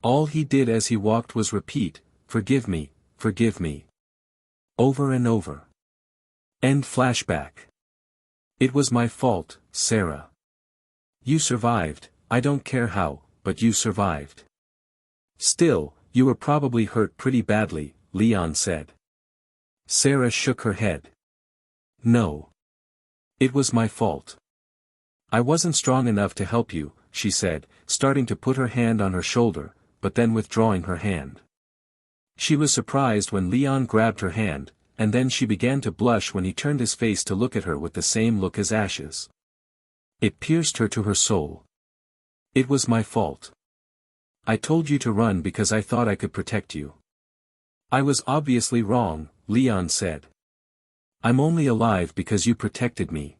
All he did as he walked was repeat, forgive me, over and over. End flashback. It was my fault, Sarah. You survived, I don't care how, but you survived. Still, you were probably hurt pretty badly, Leon said. Sarah shook her head. No. It was my fault. I wasn't strong enough to help you, she said, starting to put her hand on her shoulder, but then withdrawing her hand. She was surprised when Leon grabbed her hand, and then she began to blush when he turned his face to look at her with the same look as ashes. It pierced her to her soul. It was my fault. I told you to run because I thought I could protect you. I was obviously wrong, Leon said. I'm only alive because you protected me.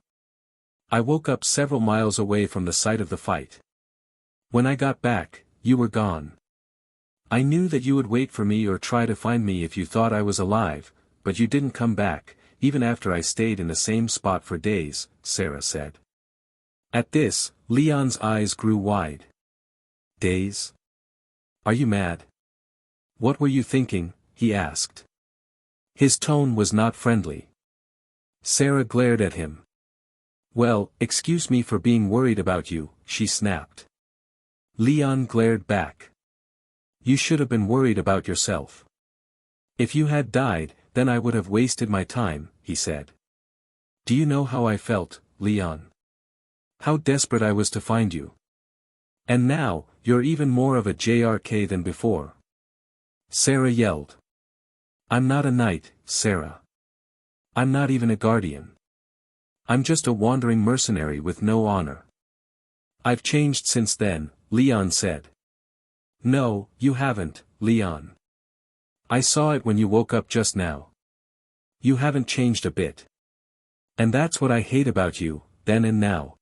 I woke up several miles away from the site of the fight. When I got back, you were gone. I knew that you would wait for me or try to find me if you thought I was alive, but you didn't come back, even after I stayed in the same spot for days, Sarah said. At this, Leon's eyes grew wide. Days? Are you mad? What were you thinking? He asked. His tone was not friendly. Sarah glared at him. Well, excuse me for being worried about you, she snapped. Leon glared back. You should have been worried about yourself. If you had died, then I would have wasted my time, he said. Do you know how I felt, Leon? How desperate I was to find you. And now, you're even more of a JRK than before. Sarah yelled. I'm not a knight, Sarah. I'm not even a guardian. I'm just a wandering mercenary with no honor. I've changed since then, Leon said. No, you haven't, Leon. I saw it when you woke up just now. You haven't changed a bit. And that's what I hate about you, then and now.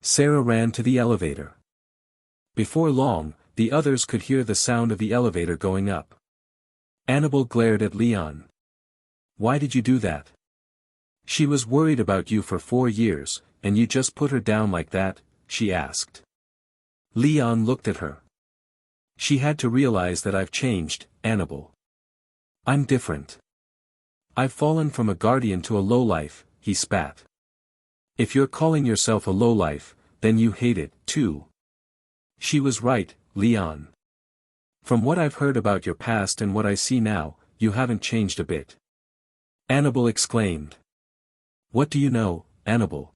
Sarah ran to the elevator. Before long, the others could hear the sound of the elevator going up. Annabelle glared at Leon. Why did you do that? She was worried about you for 4 years, and you just put her down like that, she asked. Leon looked at her. She had to realize that I've changed, Annabelle. I'm different. I've fallen from a guardian to a lowlife, he spat. If you're calling yourself a lowlife, then you hate it, too. She was right, Leon. From what I've heard about your past and what I see now, you haven't changed a bit. Annabelle exclaimed. What do you know, Annabelle?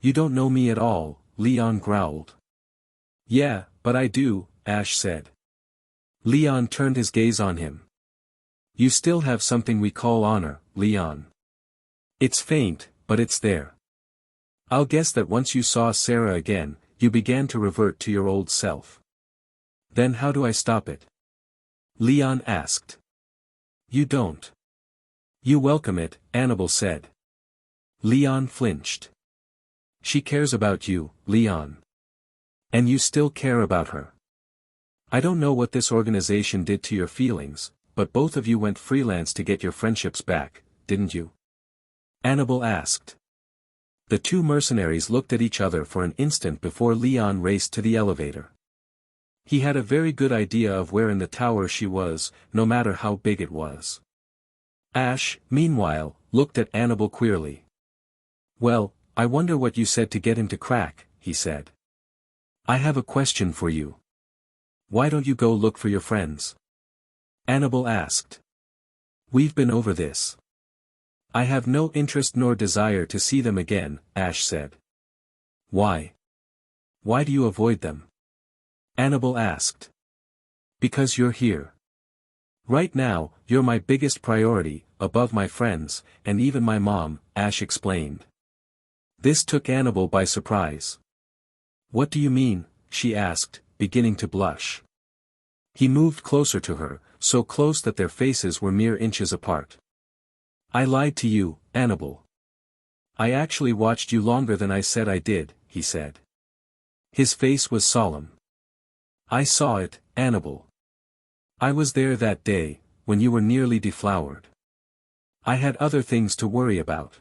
You don't know me at all, Leon growled. Yeah, but I do, Ash said. Leon turned his gaze on him. You still have something we call honor, Leon. It's faint, but it's there. I'll guess that once you saw Sarah again, You began to revert to your old self. Then how do I stop it? Leon asked. You don't. You welcome it, Annabelle said. Leon flinched. She cares about you, Leon. And you still care about her. I don't know what this organization did to your feelings, but both of you went freelance to get your friendships back, didn't you? Annabelle asked. The two mercenaries looked at each other for an instant before Leon raced to the elevator. He had a very good idea of where in the tower she was, no matter how big it was. Ash, meanwhile, looked at Annabelle queerly. Well, I wonder what you said to get him to crack, he said. I have a question for you. Why don't you go look for your friends? Annabelle asked. We've been over this. I have no interest nor desire to see them again, Ash said. Why? Why do you avoid them? Annabelle asked. Because you're here. Right now, you're my biggest priority, above my friends, and even my mom, Ash explained. This took Annabelle by surprise. What do you mean? She asked, beginning to blush. He moved closer to her, so close that their faces were mere inches apart. I lied to you, Annabelle. I actually watched you longer than I said I did, he said. His face was solemn. I saw it, Annabelle. I was there that day, when you were nearly deflowered. I had other things to worry about.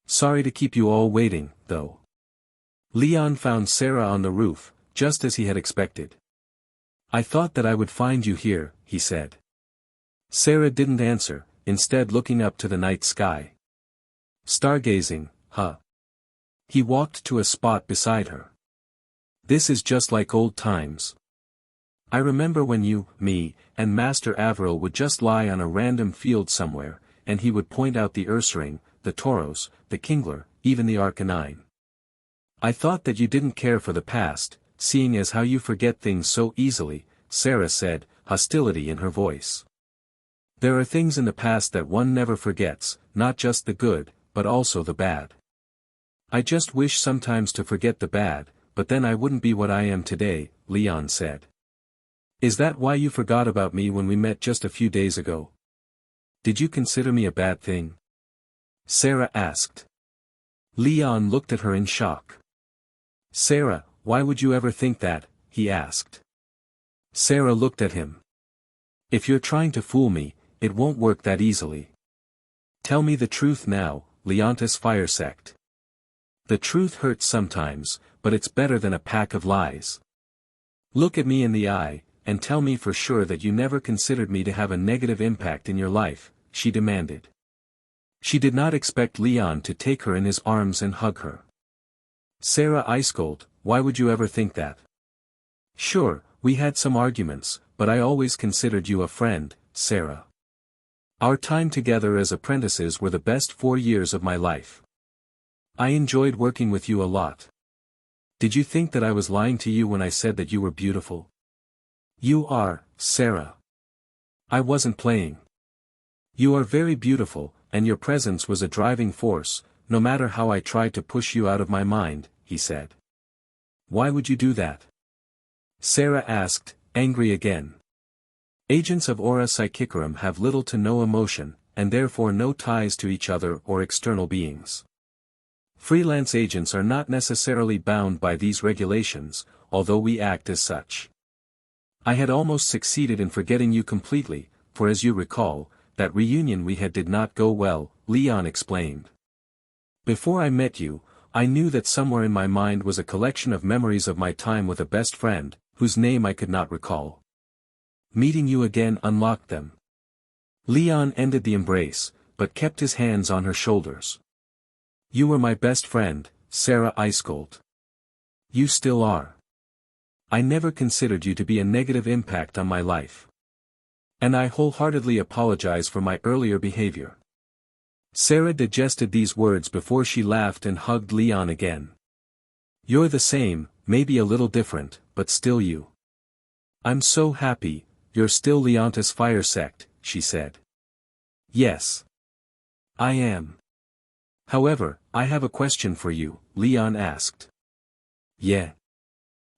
Sorry to keep you all waiting, though. Leon found Sarah on the roof, just as he had expected. I thought that I would find you here, he said. Sarah didn't answer, instead looking up to the night sky. Stargazing, huh? He walked to a spot beside her. This is just like old times. I remember when you, me, and Master Averill would just lie on a random field somewhere, and he would point out the Ursaring, the Tauros, the Kingler, even the Arcanine. I thought that you didn't care for the past, seeing as how you forget things so easily, Sarah said, hostility in her voice. There are things in the past that one never forgets, not just the good, but also the bad. I just wish sometimes to forget the bad, but then I wouldn't be what I am today, Leon said. Is that why you forgot about me when we met just a few days ago? Did you consider me a bad thing? Sarah asked. Leon looked at her in shock. Sarah, why would you ever think that? He asked. Sarah looked at him. If you're trying to fool me, it won't work that easily. Tell me the truth now, Leontis Firesect. The truth hurts sometimes, but it's better than a pack of lies. Look at me in the eye, and tell me for sure that you never considered me to have a negative impact in your life, she demanded. She did not expect Leon to take her in his arms and hug her. Sarah ice-cold, why would you ever think that? Sure, we had some arguments, but I always considered you a friend, Sarah. Our time together as apprentices were the best 4 years of my life. I enjoyed working with you a lot. Did you think that I was lying to you when I said that you were beautiful? You are, Sarah. I wasn't playing. You are very beautiful, and your presence was a driving force, no matter how I tried to push you out of my mind, he said. Why would you do that? Sarah asked, angry again. Agents of Aura Psychicarum have little to no emotion, and therefore no ties to each other or external beings. Freelance agents are not necessarily bound by these regulations, although we act as such. I had almost succeeded in forgetting you completely, for as you recall, that reunion we had did not go well, Leon explained. Before I met you, I knew that somewhere in my mind was a collection of memories of my time with a best friend, whose name I could not recall. Meeting you again unlocked them. Leon ended the embrace, but kept his hands on her shoulders. You were my best friend, Sarah Icecold. You still are. I never considered you to be a negative impact on my life. And I wholeheartedly apologize for my earlier behavior. Sarah digested these words before she laughed and hugged Leon again. You're the same, maybe a little different, but still you. I'm so happy, you're still Leontis Firesect, she said. Yes. I am. However, I have a question for you, Leon asked. Yeah.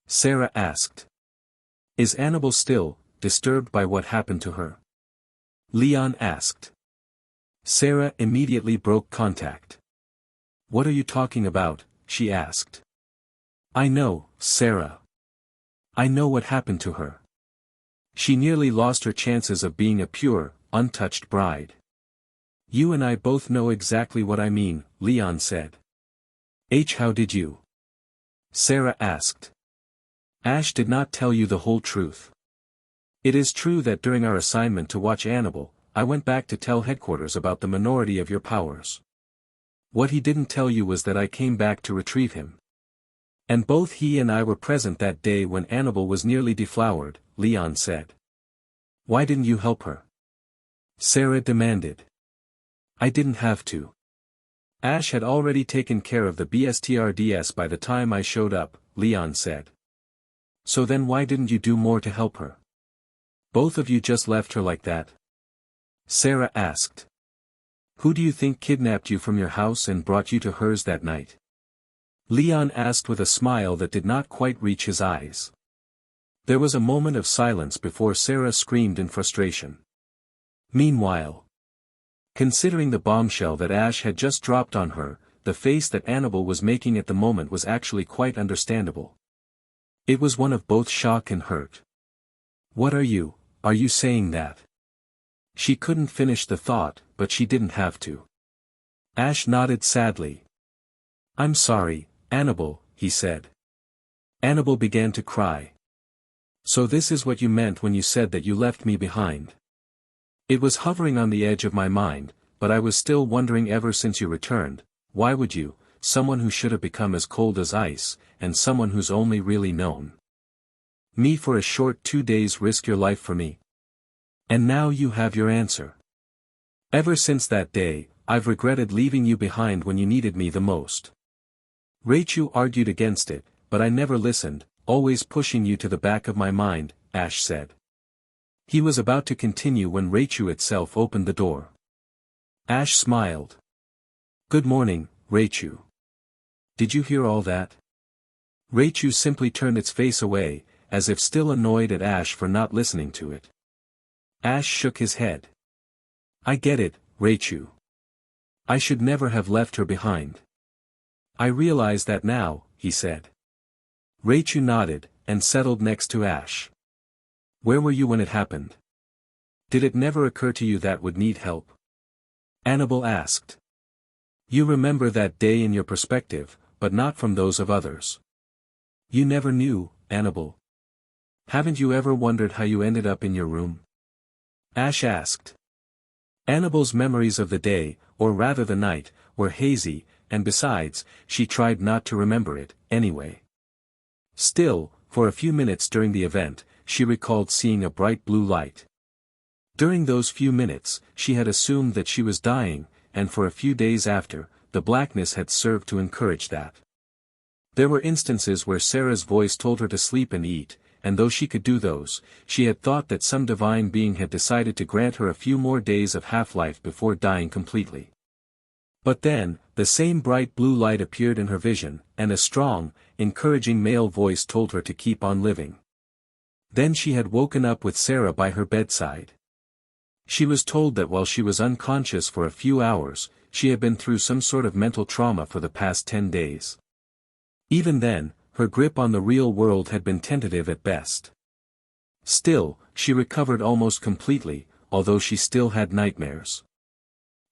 Sarah asked. Is Annabelle still disturbed by what happened to her? Leon asked. Sarah immediately broke contact. What are you talking about? She asked. I know, Sarah. I know what happened to her. She nearly lost her chances of being a pure, untouched bride. You and I both know exactly what I mean, Leon said. How did you? Sarah asked. Ash did not tell you the whole truth. It is true that during our assignment to watch Annabelle, I went back to tell headquarters about the minority of your powers. What he didn't tell you was that I came back to retrieve him. And both he and I were present that day when Annabelle was nearly deflowered, Leon said. Why didn't you help her? Sarah demanded. I didn't have to. Ash had already taken care of the BSTRDS by the time I showed up, Leon said. So then why didn't you do more to help her? Both of you just left her like that? Sarah asked. Who do you think kidnapped you from your house and brought you to hers that night? Leon asked with a smile that did not quite reach his eyes. There was a moment of silence before Sarah screamed in frustration. Meanwhile, considering the bombshell that Ash had just dropped on her, the face that Annabelle was making at the moment was actually quite understandable. It was one of both shock and hurt. What are you saying that? She couldn't finish the thought, but she didn't have to. Ash nodded sadly. I'm sorry, Annabelle, he said. Annabelle began to cry. So this is what you meant when you said that you left me behind. It was hovering on the edge of my mind, but I was still wondering ever since you returned, why would you, someone who should have become as cold as ice, and someone who's only really known me for a short 2 days risk your life for me? And now you have your answer. Ever since that day, I've regretted leaving you behind when you needed me the most. Rachel argued against it, but I never listened, always pushing you to the back of my mind, Ash said. He was about to continue when Rachel itself opened the door. Ash smiled. Good morning, Rachel. Did you hear all that? Rachel simply turned its face away, as if still annoyed at Ash for not listening to it. Ash shook his head. I get it, Rachel. I should never have left her behind. I realize that now, he said. Rachel nodded, and settled next to Ash. Where were you when it happened? Did it never occur to you that would need help? Annabelle asked. You remember that day in your perspective, but not from those of others. You never knew, Annabelle. Haven't you ever wondered how you ended up in your room? Ash asked. Annabelle's memories of the day, or rather the night, were hazy, and besides, she tried not to remember it, anyway. Still, for a few minutes during the event, she recalled seeing a bright blue light. During those few minutes, she had assumed that she was dying, and for a few days after, the blackness had served to encourage that. There were instances where Sarah's voice told her to sleep and eat, and though she could do those, she had thought that some divine being had decided to grant her a few more days of half-life before dying completely. But then, the same bright blue light appeared in her vision, and a strong, encouraging male voice told her to keep on living. Then she had woken up with Sarah by her bedside. She was told that while she was unconscious for a few hours, she had been through some sort of mental trauma for the past 10 days. Even then, her grip on the real world had been tentative at best. Still, she recovered almost completely, although she still had nightmares.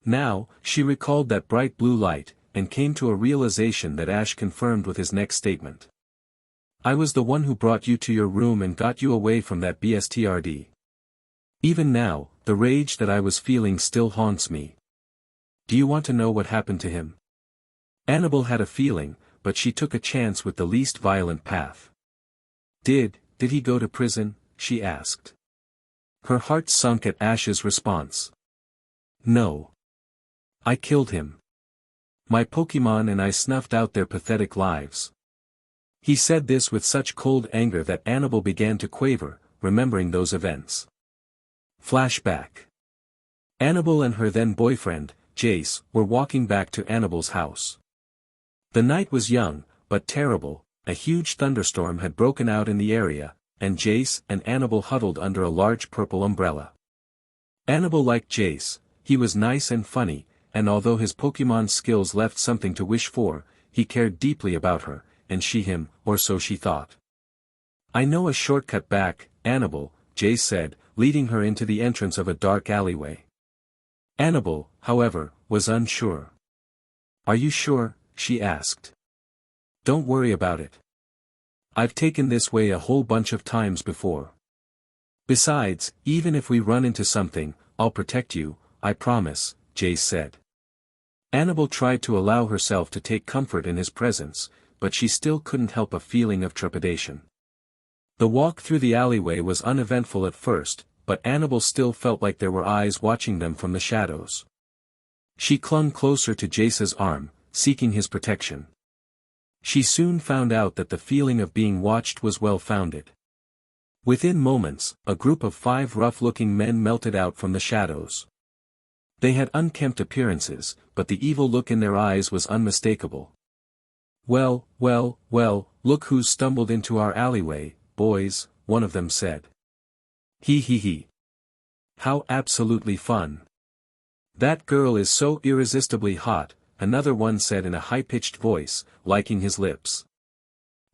Now, she recalled that bright blue light, and came to a realization that Ash confirmed with his next statement. I was the one who brought you to your room and got you away from that BSTRD. Even now, the rage that I was feeling still haunts me. Do you want to know what happened to him? Annabelle had a feeling, but she took a chance with the least violent path. Did he go to prison? She asked. Her heart sunk at Ash's response. No. I killed him. My Pokemon and I snuffed out their pathetic lives. He said this with such cold anger that Annabelle began to quaver, remembering those events. Flashback. Annabelle and her then boyfriend, Jace, were walking back to Annabelle's house. The night was young, but terrible, a huge thunderstorm had broken out in the area, and Jace and Annabelle huddled under a large purple umbrella. Annabelle liked Jace, he was nice and funny, and although his Pokemon skills left something to wish for, he cared deeply about her, and she him, or so she thought. "I know a shortcut back, Annabelle," Jace said, leading her into the entrance of a dark alleyway. Annabelle, however, was unsure. "Are you sure?" she asked. "Don't worry about it. I've taken this way a whole bunch of times before. Besides, even if we run into something, I'll protect you, I promise," Jace said. Annabelle tried to allow herself to take comfort in his presence, but she still couldn't help a feeling of trepidation. The walk through the alleyway was uneventful at first, but Annabelle still felt like there were eyes watching them from the shadows. She clung closer to Jace's arm, seeking his protection. She soon found out that the feeling of being watched was well-founded. Within moments, a group of 5 rough-looking men melted out from the shadows. They had unkempt appearances, but the evil look in their eyes was unmistakable. "Well, well, well, look who's stumbled into our alleyway, boys," one of them said. He. How absolutely fun. "That girl is so irresistibly hot," another one said in a high-pitched voice, licking his lips.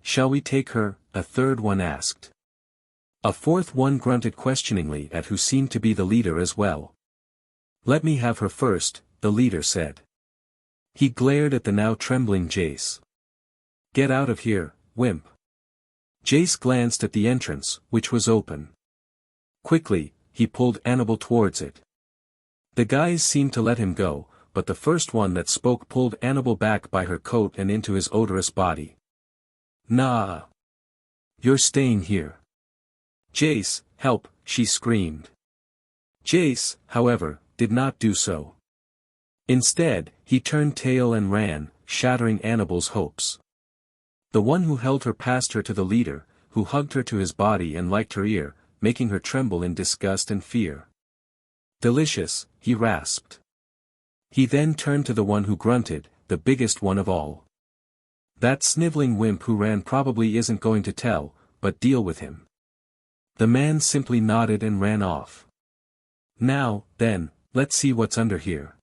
"Shall we take her?" a third one asked. A fourth one grunted questioningly at who seemed to be the leader as well. "Let me have her first," the leader said. He glared at the now trembling Jace. "Get out of here, wimp." Jace glanced at the entrance, which was open. Quickly, he pulled Annabelle towards it. The guys seemed to let him go, but the first one that spoke pulled Annabelle back by her coat and into his odorous body. "Nah. You're staying here." "Jace, help," she screamed. Jace, however, did not do so. Instead, he turned tail and ran, shattering Annabelle's hopes. The one who held her passed her to the leader, who hugged her to his body and licked her ear, making her tremble in disgust and fear. "Delicious," he rasped. He then turned to the one who grunted, the biggest one of all. "That sniveling wimp who ran probably isn't going to tell, but deal with him." The man simply nodded and ran off. "Now, then, let's see what's under here."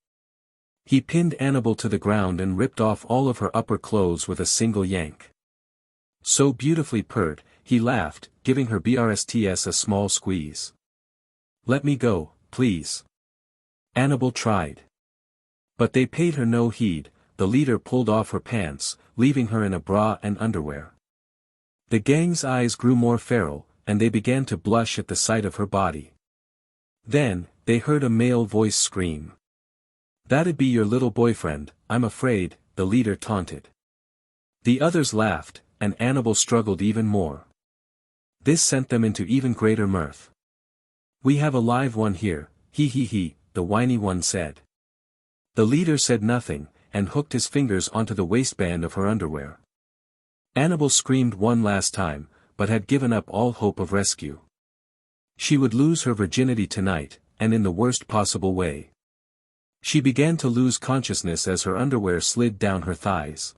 He pinned Annabelle to the ground and ripped off all of her upper clothes with a single yank. So beautifully pert, he laughed, giving her BRSTS a small squeeze. "Let me go, please." Annabelle tried. But they paid her no heed. The leader pulled off her pants, leaving her in a bra and underwear. The gang's eyes grew more feral, and they began to blush at the sight of her body. Then, they heard a male voice scream. "That'd be your little boyfriend, I'm afraid," the leader taunted. The others laughed, and Annabelle struggled even more. This sent them into even greater mirth. "We have a live one here, he, the whiny one said. The leader said nothing, and hooked his fingers onto the waistband of her underwear. Annabelle screamed one last time, but had given up all hope of rescue. She would lose her virginity tonight, and in the worst possible way. She began to lose consciousness as her underwear slid down her thighs.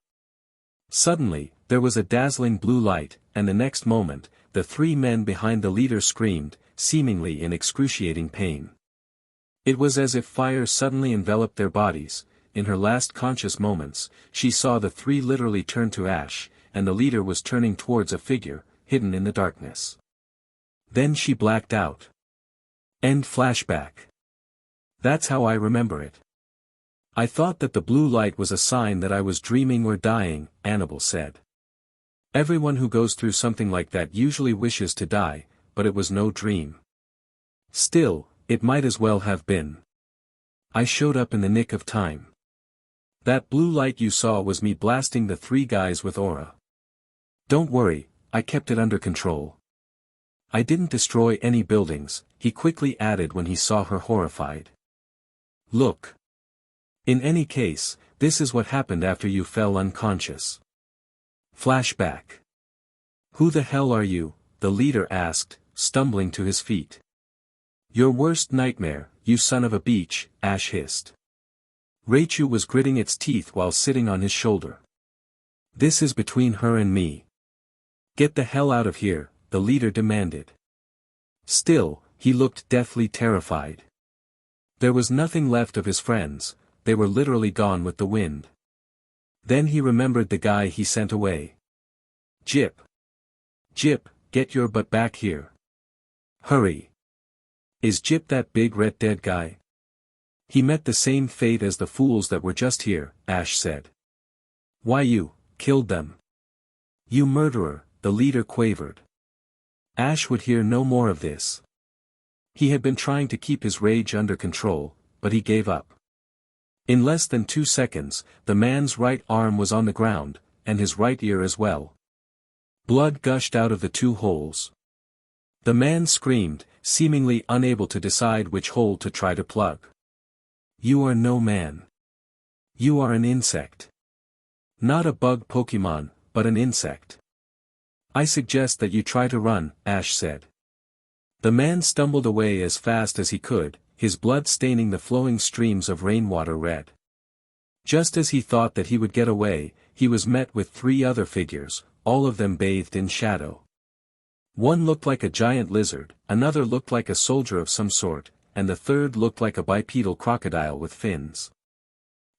Suddenly, there was a dazzling blue light, and the next moment, the 3 men behind the leader screamed, seemingly in excruciating pain. It was as if fire suddenly enveloped their bodies. In her last conscious moments, she saw the 3 literally turn to ash, and the leader was turning towards a figure, hidden in the darkness. Then she blacked out. End flashback. That's how I remember it. I thought that the blue light was a sign that I was dreaming or dying, Annabelle said. Everyone who goes through something like that usually wishes to die, but it was no dream. Still, it might as well have been. I showed up in the nick of time. That blue light you saw was me blasting the 3 guys with aura. Don't worry, I kept it under control. I didn't destroy any buildings, he quickly added when he saw her horrified. Look. In any case, this is what happened after you fell unconscious. Flashback. Who the hell are you? The leader asked, stumbling to his feet. Your worst nightmare, you son of a beach, Ash hissed. Raichu was gritting its teeth while sitting on his shoulder. This is between her and me. Get the hell out of here, the leader demanded. Still, he looked deathly terrified. There was nothing left of his friends, they were literally gone with the wind. Then he remembered the guy he sent away. Jip. Jip, get your butt back here. Hurry. Is Jip that big red dead guy? He met the same fate as the fools that were just here, Ash said. Why you, killed them. You murderer, the leader quavered. Ash would hear no more of this. He had been trying to keep his rage under control, but he gave up. In less than 2 seconds, the man's right arm was on the ground, and his right ear as well. Blood gushed out of the 2 holes. The man screamed, seemingly unable to decide which hole to try to plug. You are no man. You are an insect. Not a bug Pokemon, but an insect. I suggest that you try to run, Ash said. The man stumbled away as fast as he could, his blood staining the flowing streams of rainwater red. Just as he thought that he would get away, he was met with 3 other figures, all of them bathed in shadow. One looked like a giant lizard, another looked like a soldier of some sort, and the third looked like a bipedal crocodile with fins.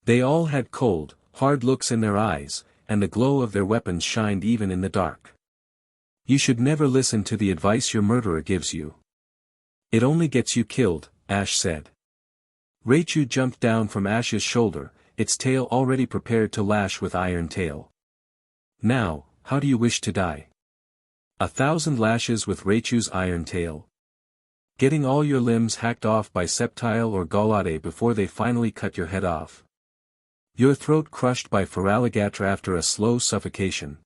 They all had cold, hard looks in their eyes, and the glow of their weapons shined even in the dark. You should never listen to the advice your murderer gives you. It only gets you killed, Ash said. Raichu jumped down from Ash's shoulder, its tail already prepared to lash with Iron Tail. Now, how do you wish to die? 1,000 lashes with Raichu's Iron Tail. Getting all your limbs hacked off by Sceptile or Galate before they finally cut your head off. Your throat crushed by Feraligatr after a slow suffocation.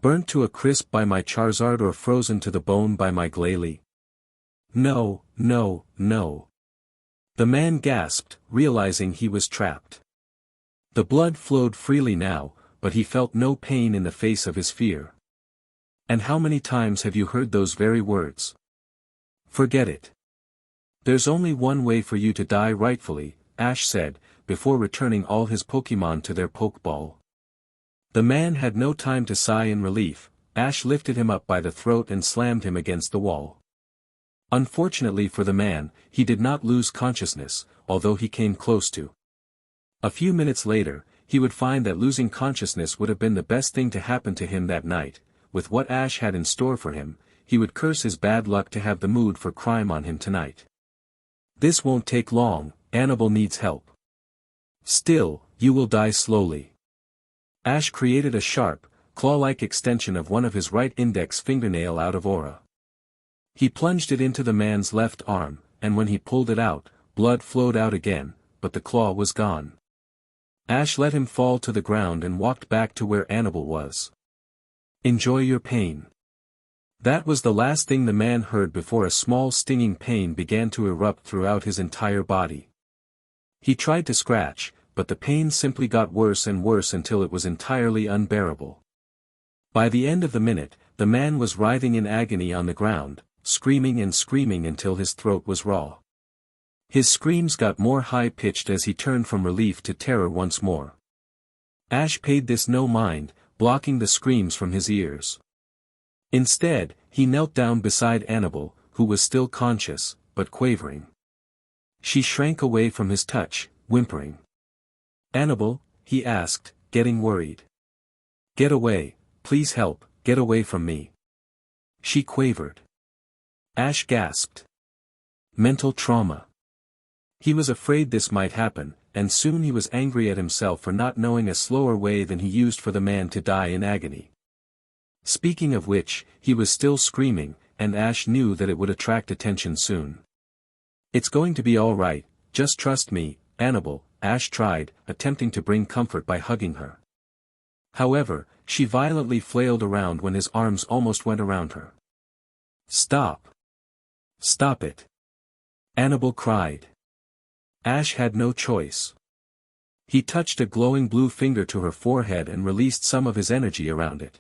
Burnt to a crisp by my Charizard or frozen to the bone by my Glalie. No, no, no. The man gasped, realizing he was trapped. The blood flowed freely now, but he felt no pain in the face of his fear. And how many times have you heard those very words? Forget it. There's only one way for you to die rightfully, Ash said, before returning all his Pokemon to their Pokeball. The man had no time to sigh in relief. Ash lifted him up by the throat and slammed him against the wall. Unfortunately for the man, he did not lose consciousness, although he came close to. A few minutes later, he would find that losing consciousness would have been the best thing to happen to him that night. With what Ash had in store for him, he would curse his bad luck to have the mood for crime on him tonight. This won't take long, Annabelle needs help. Still, you will die slowly. Ash created a sharp, claw-like extension of one of his right index fingernail out of aura. He plunged it into the man's left arm, and when he pulled it out, blood flowed out again, but the claw was gone. Ash let him fall to the ground and walked back to where Annabelle was. Enjoy your pain. That was the last thing the man heard before a small stinging pain began to erupt throughout his entire body. He tried to scratch, but the pain simply got worse and worse until it was entirely unbearable. By the end of the minute, the man was writhing in agony on the ground, screaming and screaming until his throat was raw. His screams got more high-pitched as he turned from relief to terror once more. Ash paid this no mind, blocking the screams from his ears. Instead, he knelt down beside Annabelle, who was still conscious, but quavering. She shrank away from his touch, whimpering. Annabelle, he asked, getting worried. Get away, please help, get away from me. She quavered. Ash gasped. Mental trauma. He was afraid this might happen, and soon he was angry at himself for not knowing a slower way than he used for the man to die in agony. Speaking of which, he was still screaming, and Ash knew that it would attract attention soon. It's going to be all right, just trust me, Annabelle, Ash tried, attempting to bring comfort by hugging her. However, she violently flailed around when his arms almost went around her. Stop. Stop it. Annabelle cried. Ash had no choice. He touched a glowing blue finger to her forehead and released some of his energy around it.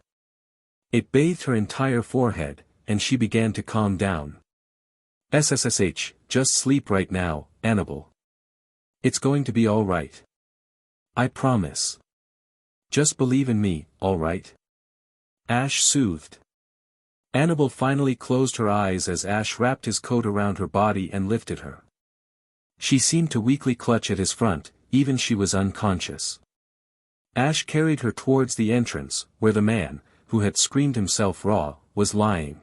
It bathed her entire forehead, and she began to calm down. SSSH, just sleep right now, Annabelle. It's going to be all right. I promise. Just believe in me, all right? Ash soothed. Annabelle finally closed her eyes as Ash wrapped his coat around her body and lifted her. She seemed to weakly clutch at his front, even she was unconscious. Ash carried her towards the entrance, where the man, who had screamed himself raw, was lying.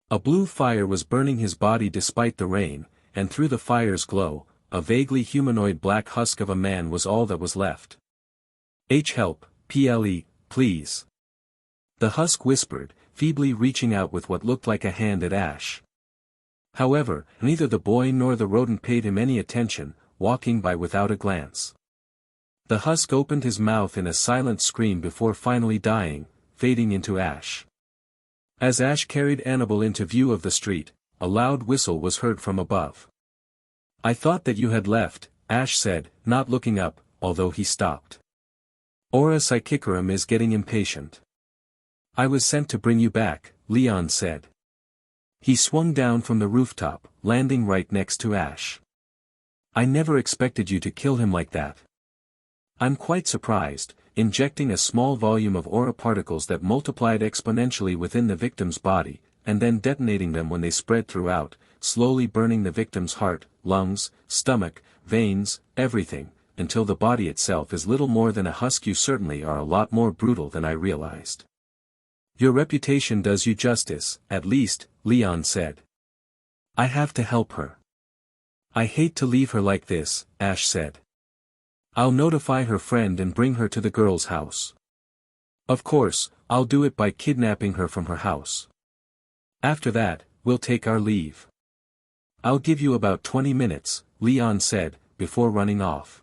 A blue fire was burning his body despite the rain, and through the fire's glow, a vaguely humanoid black husk of a man was all that was left. Help, please. The husk whispered, feebly reaching out with what looked like a hand at Ash. However, neither the boy nor the rodent paid him any attention, walking by without a glance. The husk opened his mouth in a silent scream before finally dying, fading into ash. As Ash carried Annabelle into view of the street, a loud whistle was heard from above. "I thought that you had left," Ash said, not looking up, although he stopped. "Aura Psychicarum is getting impatient." "I was sent to bring you back," Leon said. He swung down from the rooftop, landing right next to Ash. "I never expected you to kill him like that." "I'm quite surprised," injecting a small volume of aura particles that multiplied exponentially within the victim's body, and then detonating them when they spread throughout, slowly burning the victim's heart, lungs, stomach, veins, everything, until the body itself is little more than a husk. "You certainly are a lot more brutal than I realized." "Your reputation does you justice, at least," Leon said. "I have to help her." "I hate to leave her like this," Ash said. "I'll notify her friend and bring her to the girl's house. Of course, I'll do it by kidnapping her from her house. After that, we'll take our leave." "I'll give you about 20 minutes, Leon said, before running off.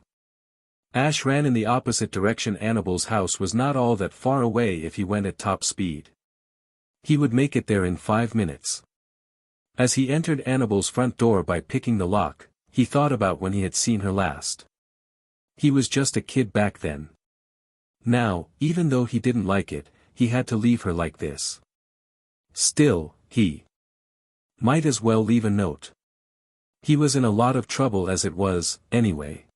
Ash ran in the opposite direction. Annabelle's house was not all that far away if he went at top speed. He would make it there in 5 minutes. As he entered Annabelle's front door by picking the lock, he thought about when he had seen her last. He was just a kid back then. Now, even though he didn't like it, he had to leave her like this. Still, he might as well leave a note. He was in a lot of trouble as it was, anyway.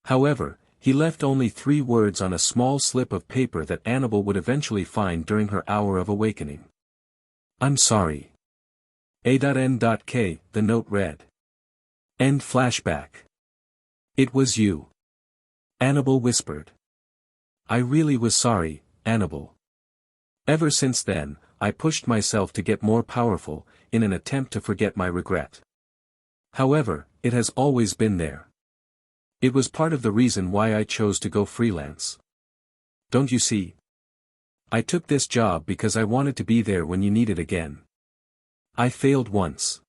However, he left only 3 words on a small slip of paper that Annabelle would eventually find during her hour of awakening. "I'm sorry. A.N.K," the note read. End flashback. "It was you," Annabelle whispered. "I really was sorry, Annabelle. Ever since then, I pushed myself to get more powerful, in an attempt to forget my regret. However, it has always been there. It was part of the reason why I chose to go freelance. Don't you see? I took this job because I wanted to be there when you need it again. I failed once.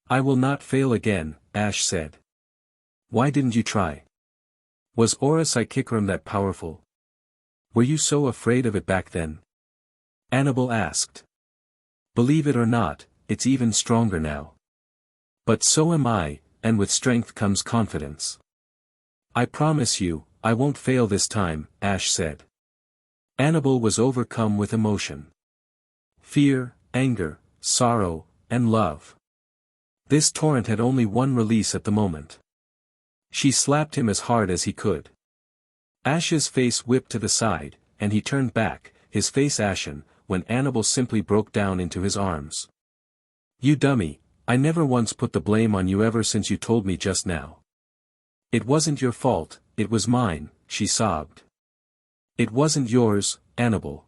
I will not fail again," Ash said. "Why didn't you try? Was Aura Psychicarum that powerful? Were you so afraid of it back then?" Annabelle asked. "Believe it or not, it's even stronger now. But so am I, and with strength comes confidence. I promise you, I won't fail this time," Ash said. Annabelle was overcome with emotion. Fear, anger, sorrow, and love. This torrent had only one release at the moment. She slapped him as hard as he could. Ash's face whipped to the side, and he turned back, his face ashen, when Annabelle simply broke down into his arms. "You dummy, I never once put the blame on you ever since you told me just now. It wasn't your fault, it was mine," she sobbed. "It wasn't yours, Annabelle.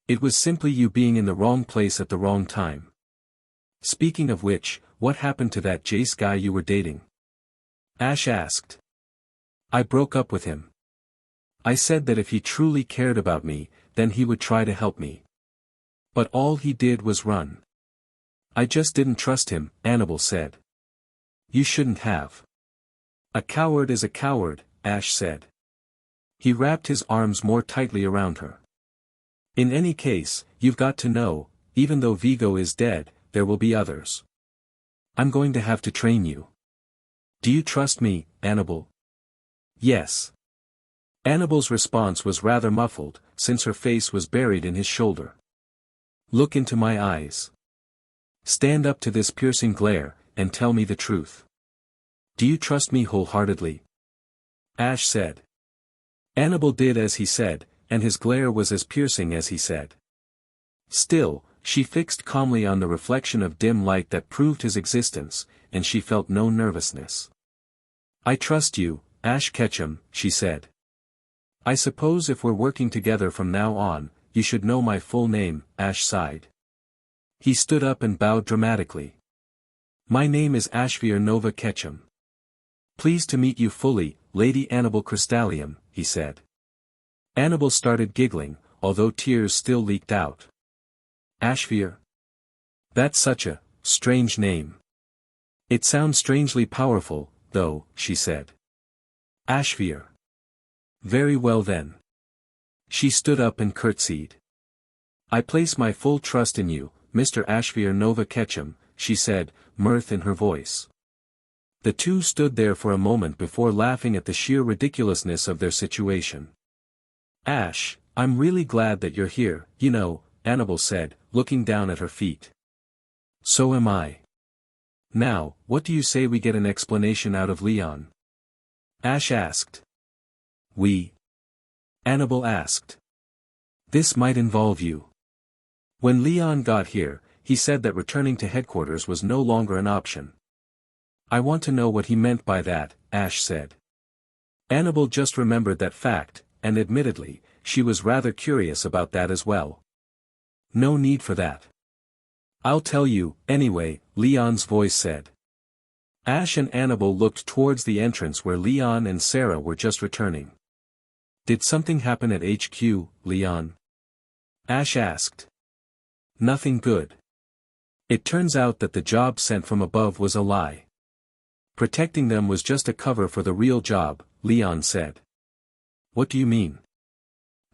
It was simply you being in the wrong place at the wrong time. Speaking of which, what happened to that Jace guy you were dating?" Ash asked. "I broke up with him. I said that if he truly cared about me, then he would try to help me. But all he did was run. I just didn't trust him," Annabelle said. "You shouldn't have." "A coward is a coward," Ash said. He wrapped his arms more tightly around her. "In any case, you've got to know, even though Vigo is dead, there will be others. I'm going to have to train you. Do you trust me, Annabelle?" "Yes." Annabelle's response was rather muffled, since her face was buried in his shoulder. "Look into my eyes. Stand up to this piercing glare, and tell me the truth. Do you trust me wholeheartedly?" Ash said. Annabelle did as he said, and his glare was as piercing as he said. Still, she fixed calmly on the reflection of dim light that proved his existence, and she felt no nervousness. "I trust you, Ash Ketchum," she said. "I suppose if we're working together from now on, you should know my full name." Ash sighed. He stood up and bowed dramatically. "My name is Ashvir Nova Ketchum. Pleased to meet you fully, Lady Annabel Crystallium," he said. Annabel started giggling, although tears still leaked out. "Ashvir? That's such a strange name." "It sounds strangely powerful, though," she said. "Ashvir. Very well then." She stood up and curtsied. "I place my full trust in you, Mr. Ashvir Nova Ketchum," she said, mirth in her voice. The two stood there for a moment before laughing at the sheer ridiculousness of their situation. "Ash, I'm really glad that you're here, you know," Annabel said, looking down at her feet. "So am I. Now, what do you say we get an explanation out of Leon?" Ash asked. "We?" Annabel asked. "This might involve you." When Leon got here, he said that returning to headquarters was no longer an option. "I want to know what he meant by that," Ash said. Annabel just remembered that fact, and admittedly, she was rather curious about that as well. "No need for that. I'll tell you, anyway," Leon's voice said. Ash and Annabel looked towards the entrance where Leon and Sarah were just returning. "Did something happen at HQ, Leon?" Ash asked. "Nothing good. It turns out that the job sent from above was a lie. Protecting them was just a cover for the real job," Leon said. "What do you mean?"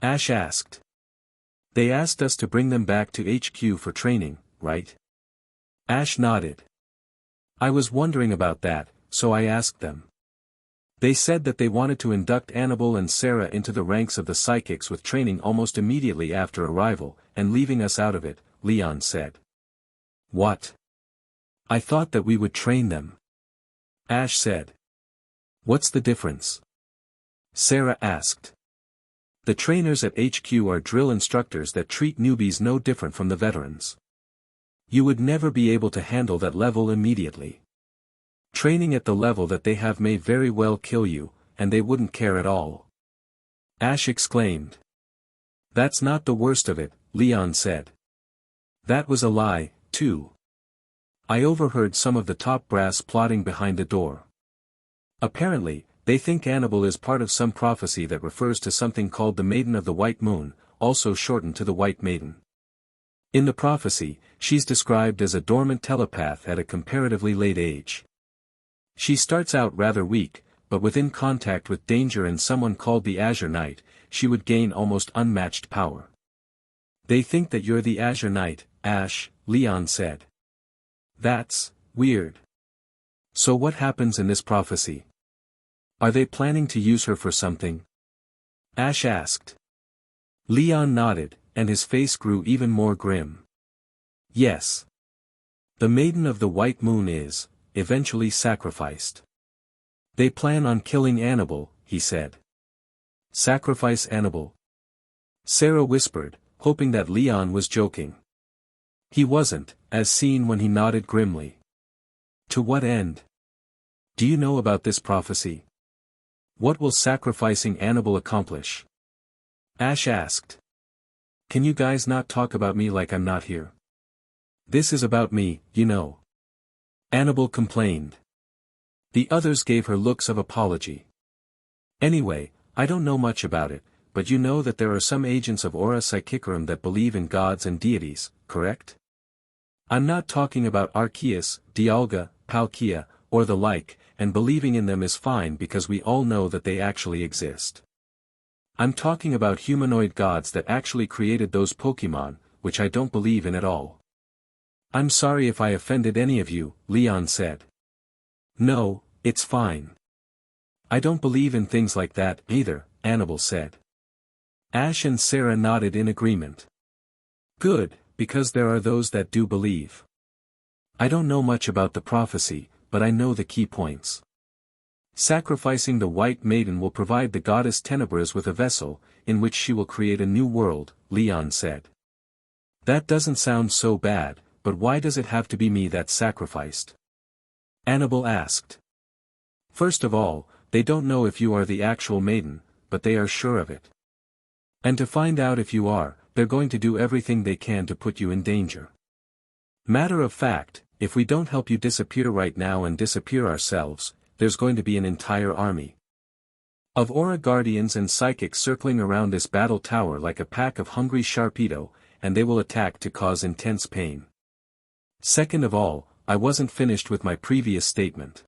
Ash asked. "They asked us to bring them back to HQ for training, right?" Ash nodded. "I was wondering about that, so I asked them. They said that they wanted to induct Annabel and Sarah into the ranks of the psychics with training almost immediately after arrival, and leaving us out of it," Leon said. "What? I thought that we would train them." Ash said. "What's the difference?" Sarah asked. "The trainers at HQ are drill instructors that treat newbies no different from the veterans. You would never be able to handle that level immediately. Training at the level that they have may very well kill you, and they wouldn't care at all." Ash exclaimed. "That's not the worst of it," Leon said. "That was a lie, too. I overheard some of the top brass plotting behind the door. Apparently, they think Annabel is part of some prophecy that refers to something called the Maiden of the White Moon, also shortened to the White Maiden. In the prophecy, she's described as a dormant telepath at a comparatively late age. She starts out rather weak, but within contact with danger and someone called the Azure Knight, she would gain almost unmatched power. They think that you're the Azure Knight, Ash," Leon said. "That's weird. So what happens in this prophecy? Are they planning to use her for something?" Ash asked. Leon nodded, and his face grew even more grim. "Yes. The Maiden of the White Moon is, eventually sacrificed. They plan on killing Annabel," he said. "Sacrifice Annabel?" Sarah whispered, hoping that Leon was joking. He wasn't, as seen when he nodded grimly. "To what end? Do you know about this prophecy? What will sacrificing Annabel accomplish?" Ash asked. "Can you guys not talk about me like I'm not here? This is about me, you know." Annabel complained. The others gave her looks of apology. "Anyway, I don't know much about it, but you know that there are some agents of Aura Psychicarum that believe in gods and deities, correct? I'm not talking about Arceus, Dialga, Palkia, or the like, and believing in them is fine because we all know that they actually exist. I'm talking about humanoid gods that actually created those Pokemon, which I don't believe in at all." "I'm sorry if I offended any of you," Leon said. "No, it's fine. I don't believe in things like that either," Annabel said. Ash and Sarah nodded in agreement. "Good, because there are those that do believe. I don't know much about the prophecy, but I know the key points." Sacrificing the White Maiden will provide the goddess Tenebris with a vessel, in which she will create a new world, Leon said. That doesn't sound so bad, but why does it have to be me that's sacrificed? Annabelle asked. First of all, they don't know if you are the actual maiden, but they are sure of it. And to find out if you are, they're going to do everything they can to put you in danger. Matter of fact, if we don't help you disappear right now and disappear ourselves, there's going to be an entire army of Aura Guardians and Psychics circling around this battle tower like a pack of hungry Sharpedo, and they will attack to cause intense pain. Second of all, I wasn't finished with my previous statement.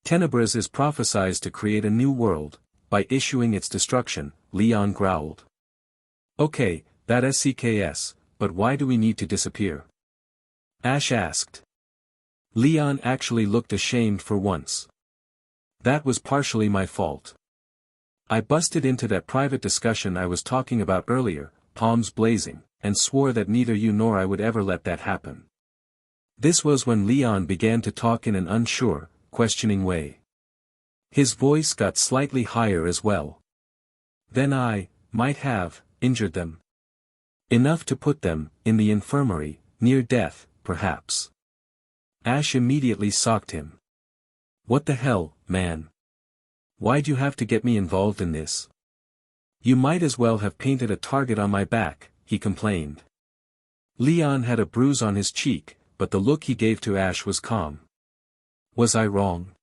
Tenebris is prophesied to create a new world, by issuing its destruction, Leon growled. Okay, that SCKS, but why do we need to disappear? Ash asked. Leon actually looked ashamed for once. That was partially my fault. I busted into that private discussion I was talking about earlier, palms blazing, and swore that neither you nor I would ever let that happen. This was when Leon began to talk in an unsure, questioning way. His voice got slightly higher as well. Then I might have injured them. Enough to put them in the infirmary, near death, perhaps. Ash immediately socked him. What the hell, man? Why'd you have to get me involved in this? You might as well have painted a target on my back, he complained. Leon had a bruise on his cheek, but the look he gave to Ash was calm. Was I wrong?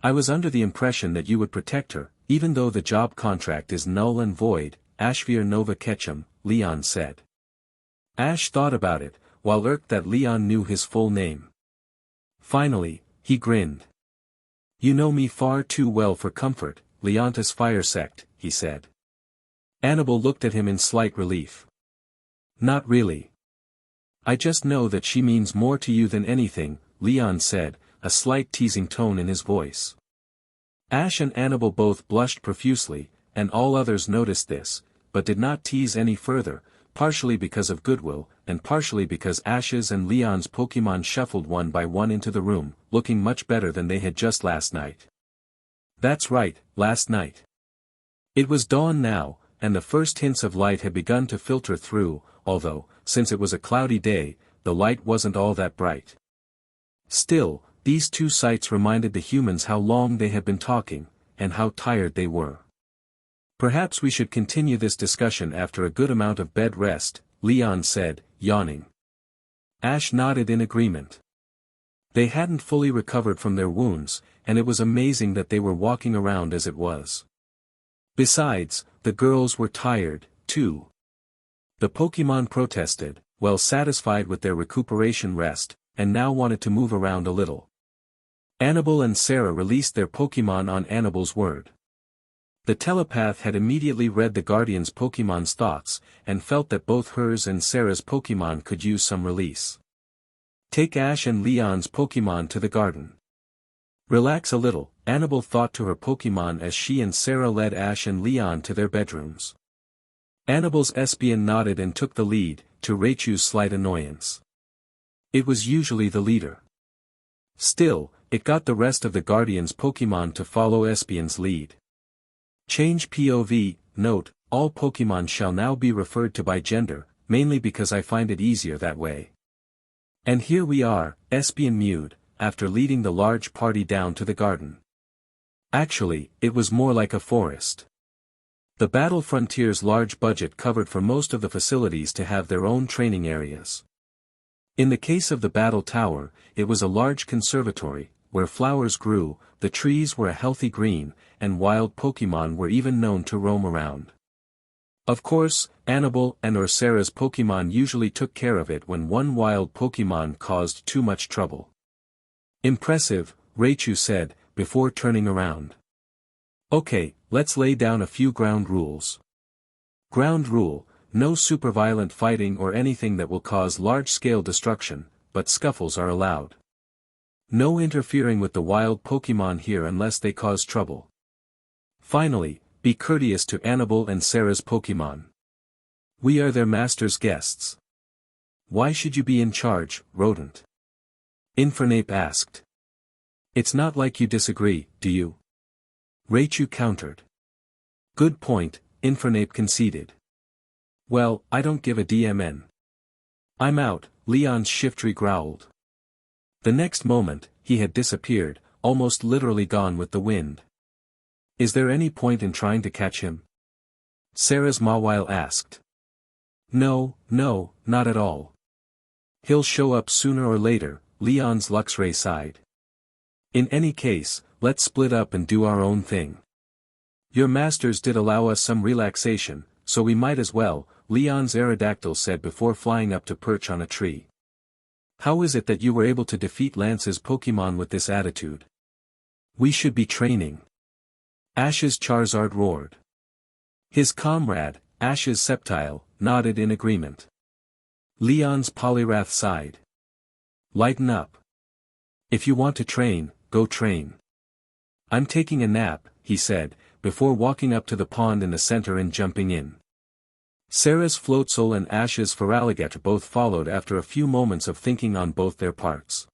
I was under the impression that you would protect her, even though the job contract is null and void, Ashvir Nova Ketchum, Leon said. Ash thought about it, while irked that Leon knew his full name. Finally, he grinned. You know me far too well for comfort, Leontis Fire Sect, he said. Annabelle looked at him in slight relief. Not really. I just know that she means more to you than anything, Leon said, a slight teasing tone in his voice. Ash and Annabelle both blushed profusely, and all others noticed this, but did not tease any further, partially because of goodwill, and partially because Ash's and Leon's Pokémon shuffled one by one into the room, looking much better than they had just last night. That's right, last night. It was dawn now, and the first hints of light had begun to filter through, although, since it was a cloudy day, the light wasn't all that bright. Still, these two sights reminded the humans how long they had been talking, and how tired they were. Perhaps we should continue this discussion after a good amount of bed rest, Leon said, yawning. Ash nodded in agreement. They hadn't fully recovered from their wounds, and it was amazing that they were walking around as it was. Besides, the girls were tired, too. The Pokémon protested, well satisfied with their recuperation rest, and now wanted to move around a little. Annabelle and Sarah released their Pokémon on Annabelle's word. The telepath had immediately read the Guardian's Pokémon's thoughts, and felt that both hers and Sarah's Pokémon could use some release. Take Ash and Leon's Pokémon to the garden. Relax a little, Annabelle thought to her Pokémon as she and Sarah led Ash and Leon to their bedrooms. Annabelle's Espion nodded and took the lead, to Raichu's slight annoyance. It was usually the leader. Still, it got the rest of the Guardian's Pokémon to follow Espion's lead. Change POV, note, all Pokémon shall now be referred to by gender, mainly because I find it easier that way. And here we are, Espion mewed, after leading the large party down to the garden. Actually, it was more like a forest. The Battle Frontier's large budget covered for most of the facilities to have their own training areas. In the case of the Battle Tower, it was a large conservatory, where flowers grew, the trees were a healthy green, and wild Pokémon were even known to roam around. Of course, Annabelle and or Sarah's Pokémon usually took care of it when one wild Pokémon caused too much trouble. Impressive, Raichu said, before turning around. Okay, let's lay down a few ground rules. Ground rule, no super-violent fighting or anything that will cause large-scale destruction, but scuffles are allowed. No interfering with the wild Pokémon here unless they cause trouble. Finally, be courteous to Annabelle and Sarah's Pokémon. We are their master's guests. Why should you be in charge, Rodent? Infernape asked. It's not like you disagree, do you? Raichu countered. Good point, Infernape conceded. Well, I don't give a DMN. I'm out, Leon's Shiftry growled. The next moment, he had disappeared, almost literally gone with the wind. Is there any point in trying to catch him? Sarah's Mawile asked. No, not at all. He'll show up sooner or later, Leon's Luxray sighed. In any case, let's split up and do our own thing. Your masters did allow us some relaxation, so we might as well, Leon's Aerodactyl said before flying up to perch on a tree. How is it that you were able to defeat Lance's Pokémon with this attitude? We should be training. Ash's Charizard roared. His comrade, Ash's Sceptile, nodded in agreement. Leon's Poliwrath sighed. Lighten up. If you want to train, go train. I'm taking a nap, he said, before walking up to the pond in the center and jumping in. Sarah's Floatzel and Ash's Feraligatr both followed after a few moments of thinking on both their parts.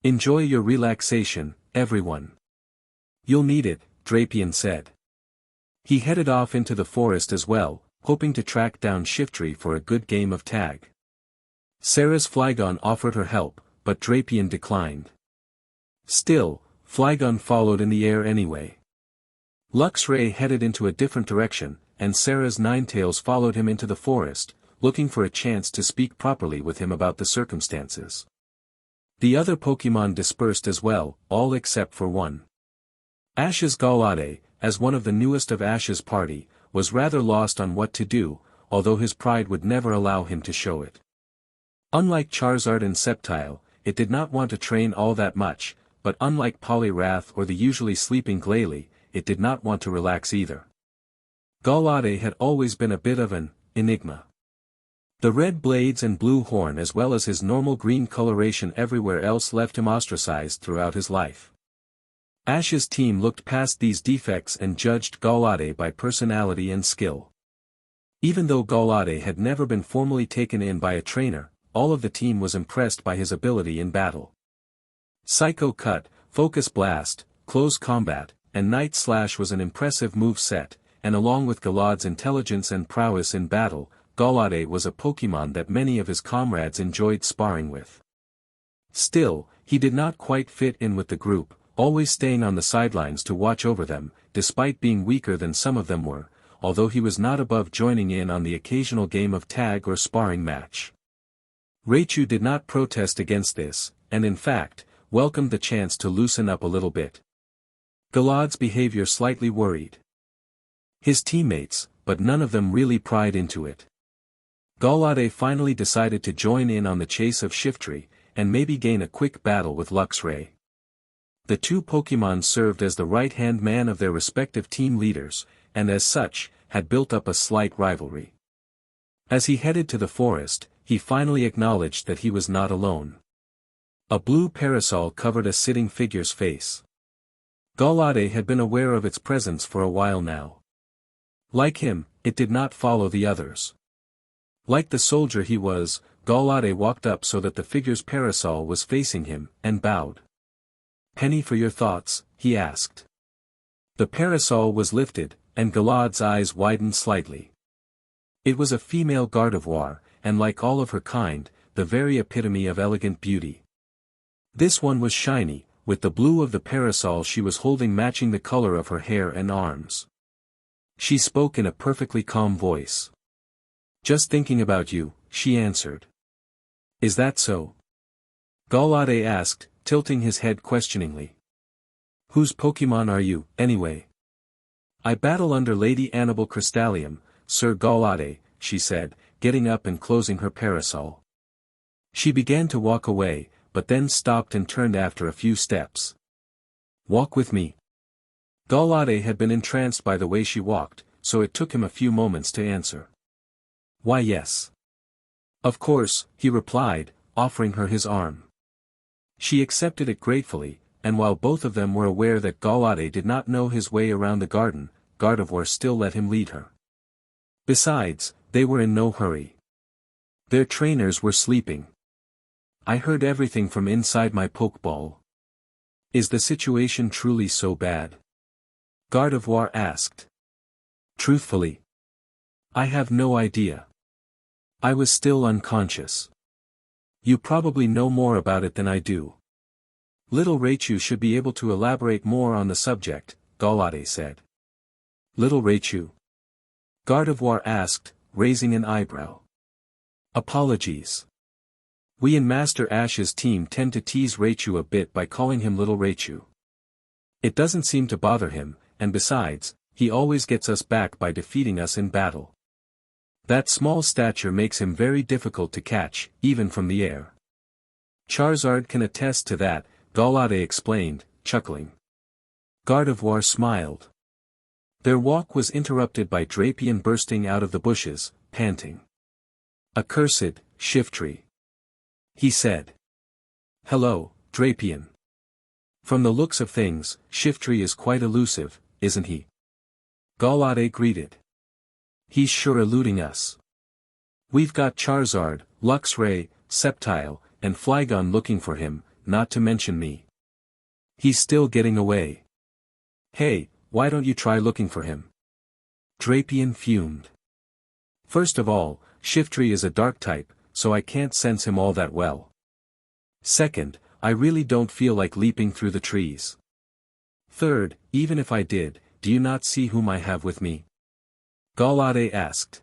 Enjoy your relaxation, everyone. You'll need it, Drapion said. He headed off into the forest as well, hoping to track down Shiftry for a good game of tag. Sarah's Flygon offered her help, but Drapion declined. Still, Flygon followed in the air anyway. Luxray headed into a different direction, and Sarah's Ninetales followed him into the forest, looking for a chance to speak properly with him about the circumstances. The other Pokémon dispersed as well, all except for one. Ash's Gallade, as one of the newest of Ash's party, was rather lost on what to do, although his pride would never allow him to show it. Unlike Charizard and Sceptile, it did not want to train all that much, but unlike Poliwrath or the usually sleeping Glalie, it did not want to relax either. Gallade had always been a bit of an enigma. The red blades and blue horn as well as his normal green coloration everywhere else left him ostracized throughout his life. Ash's team looked past these defects and judged Gallade by personality and skill. Even though Gallade had never been formally taken in by a trainer, all of the team was impressed by his ability in battle. Psycho Cut, Focus Blast, Close Combat, and Night Slash was an impressive move set, and along with Gallade's intelligence and prowess in battle, Gallade was a Pokémon that many of his comrades enjoyed sparring with. Still, he did not quite fit in with the group, always staying on the sidelines to watch over them, despite being weaker than some of them were, although he was not above joining in on the occasional game of tag or sparring match. Raichu did not protest against this, and in fact, welcomed the chance to loosen up a little bit. Gallade's behavior slightly worried his teammates, but none of them really pried into it. Gallade finally decided to join in on the chase of Shiftry, and maybe gain a quick battle with Luxray. The two Pokémon served as the right-hand man of their respective team leaders, and as such, had built up a slight rivalry. As he headed to the forest, he finally acknowledged that he was not alone. A blue parasol covered a sitting figure's face. Gallade had been aware of its presence for a while now. Like him, it did not follow the others. Like the soldier he was, Gallade walked up so that the figure's parasol was facing him, and bowed. "Penny for your thoughts?" he asked. The parasol was lifted, and Gallade's eyes widened slightly. It was a female Gardevoir, and like all of her kind, the very epitome of elegant beauty. This one was shiny, with the blue of the parasol she was holding matching the color of her hair and arms. She spoke in a perfectly calm voice. "Just thinking about you," she answered. "Is that so?" Gallade asked, tilting his head questioningly. "Whose Pokémon are you, anyway?" "I battle under Lady Annabel Crystallium, Sir Gallade," she said, getting up and closing her parasol. She began to walk away, but then stopped and turned after a few steps. "Walk with me." Gallade had been entranced by the way she walked, so it took him a few moments to answer. "Why yes. Of course," he replied, offering her his arm. She accepted it gratefully, and while both of them were aware that Gallade did not know his way around the garden, Gardevoir still let him lead her. Besides, they were in no hurry. Their trainers were sleeping. "I heard everything from inside my Pokeball." Is the situation truly so bad? Gardevoir asked. Truthfully, I have no idea. I was still unconscious. You probably know more about it than I do. Little Raichu should be able to elaborate more on the subject, Galate said. Little Raichu? Gardevoir asked, raising an eyebrow. Apologies. We in Master Ash's team tend to tease Raichu a bit by calling him Little Raichu. It doesn't seem to bother him, and besides, he always gets us back by defeating us in battle. That small stature makes him very difficult to catch, even from the air. Charizard can attest to that, Galate explained, chuckling. Gardevoir smiled. Their walk was interrupted by Drapion bursting out of the bushes, panting. Accursed, Shiftry. He said. Hello, Drapion. From the looks of things, Shiftry is quite elusive, isn't he? Galate greeted. He's sure eluding us. We've got Charizard, Luxray, Sceptile, and Flygon looking for him, not to mention me. He's still getting away. Hey, why don't you try looking for him? Drapion fumed. First of all, Shiftry is a dark type, so I can't sense him all that well. Second, I really don't feel like leaping through the trees. Third, even if I did, do you not see whom I have with me? Galate asked.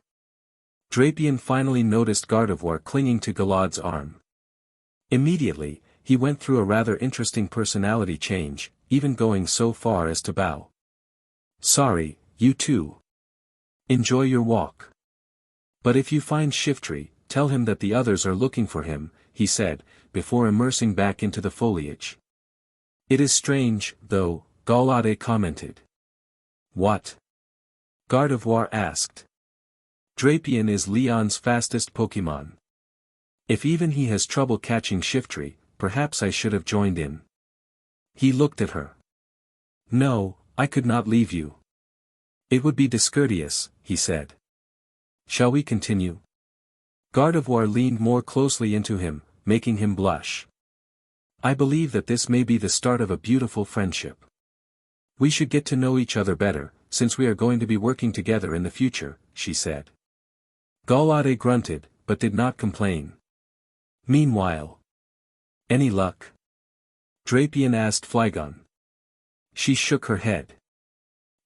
Drapion finally noticed Gardevoir clinging to Galade's arm. Immediately, he went through a rather interesting personality change, even going so far as to bow. Sorry, you too. Enjoy your walk. But if you find Shiftry, tell him that the others are looking for him, he said, before immersing back into the foliage. It is strange, though, Galate commented. What? Gardevoir asked. Drapion is Leon's fastest Pokémon. If even he has trouble catching Shiftry, perhaps I should have joined in. He looked at her. No, I could not leave you. It would be discourteous, he said. Shall we continue? Gardevoir leaned more closely into him, making him blush. I believe that this may be the start of a beautiful friendship. We should get to know each other better, since we are going to be working together in the future, she said. Galate grunted, but did not complain. Meanwhile. Any luck? Drapion asked Flygon. She shook her head.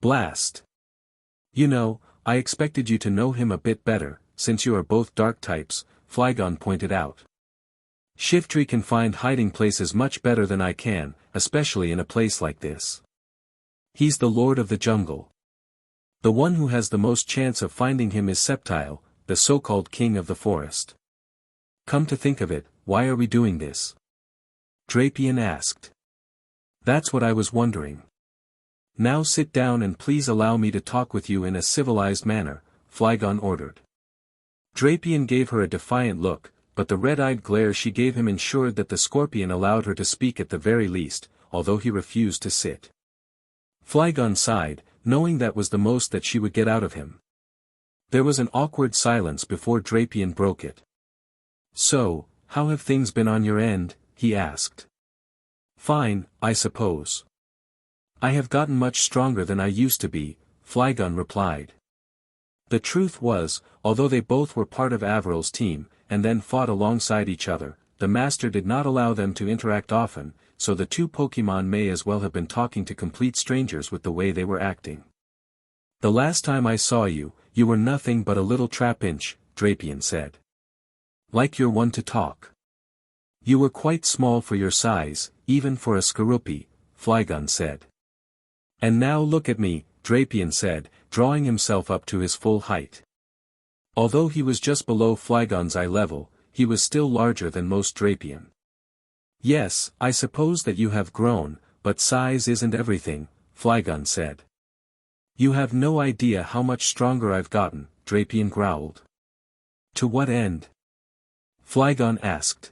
Blast. You know, I expected you to know him a bit better, since you are both dark types, Flygon pointed out. Shiftry can find hiding places much better than I can, especially in a place like this. He's the Lord of the Jungle. The one who has the most chance of finding him is Sceptile, the so-called king of the forest. Come to think of it, why are we doing this? Drapion asked. That's what I was wondering. Now sit down and please allow me to talk with you in a civilized manner, Flygon ordered. Drapion gave her a defiant look, but the red-eyed glare she gave him ensured that the scorpion allowed her to speak at the very least, although he refused to sit. Flygon sighed, knowing that was the most that she would get out of him. There was an awkward silence before Drapion broke it. So, how have things been on your end? He asked. Fine, I suppose. I have gotten much stronger than I used to be, Flygon replied. The truth was, although they both were part of Averil's team, and then fought alongside each other, the master did not allow them to interact often, so the two Pokémon may as well have been talking to complete strangers with the way they were acting. The last time I saw you, you were nothing but a little Trapinch, Drapion said. Like you're one to talk. You were quite small for your size, even for a Skorupi, Flygon said. And now look at me, Drapion said, drawing himself up to his full height. Although he was just below Flygon's eye level, he was still larger than most Drapion. Yes, I suppose that you have grown, but size isn't everything, Flygon said. You have no idea how much stronger I've gotten, Drapion growled. To what end? Flygon asked.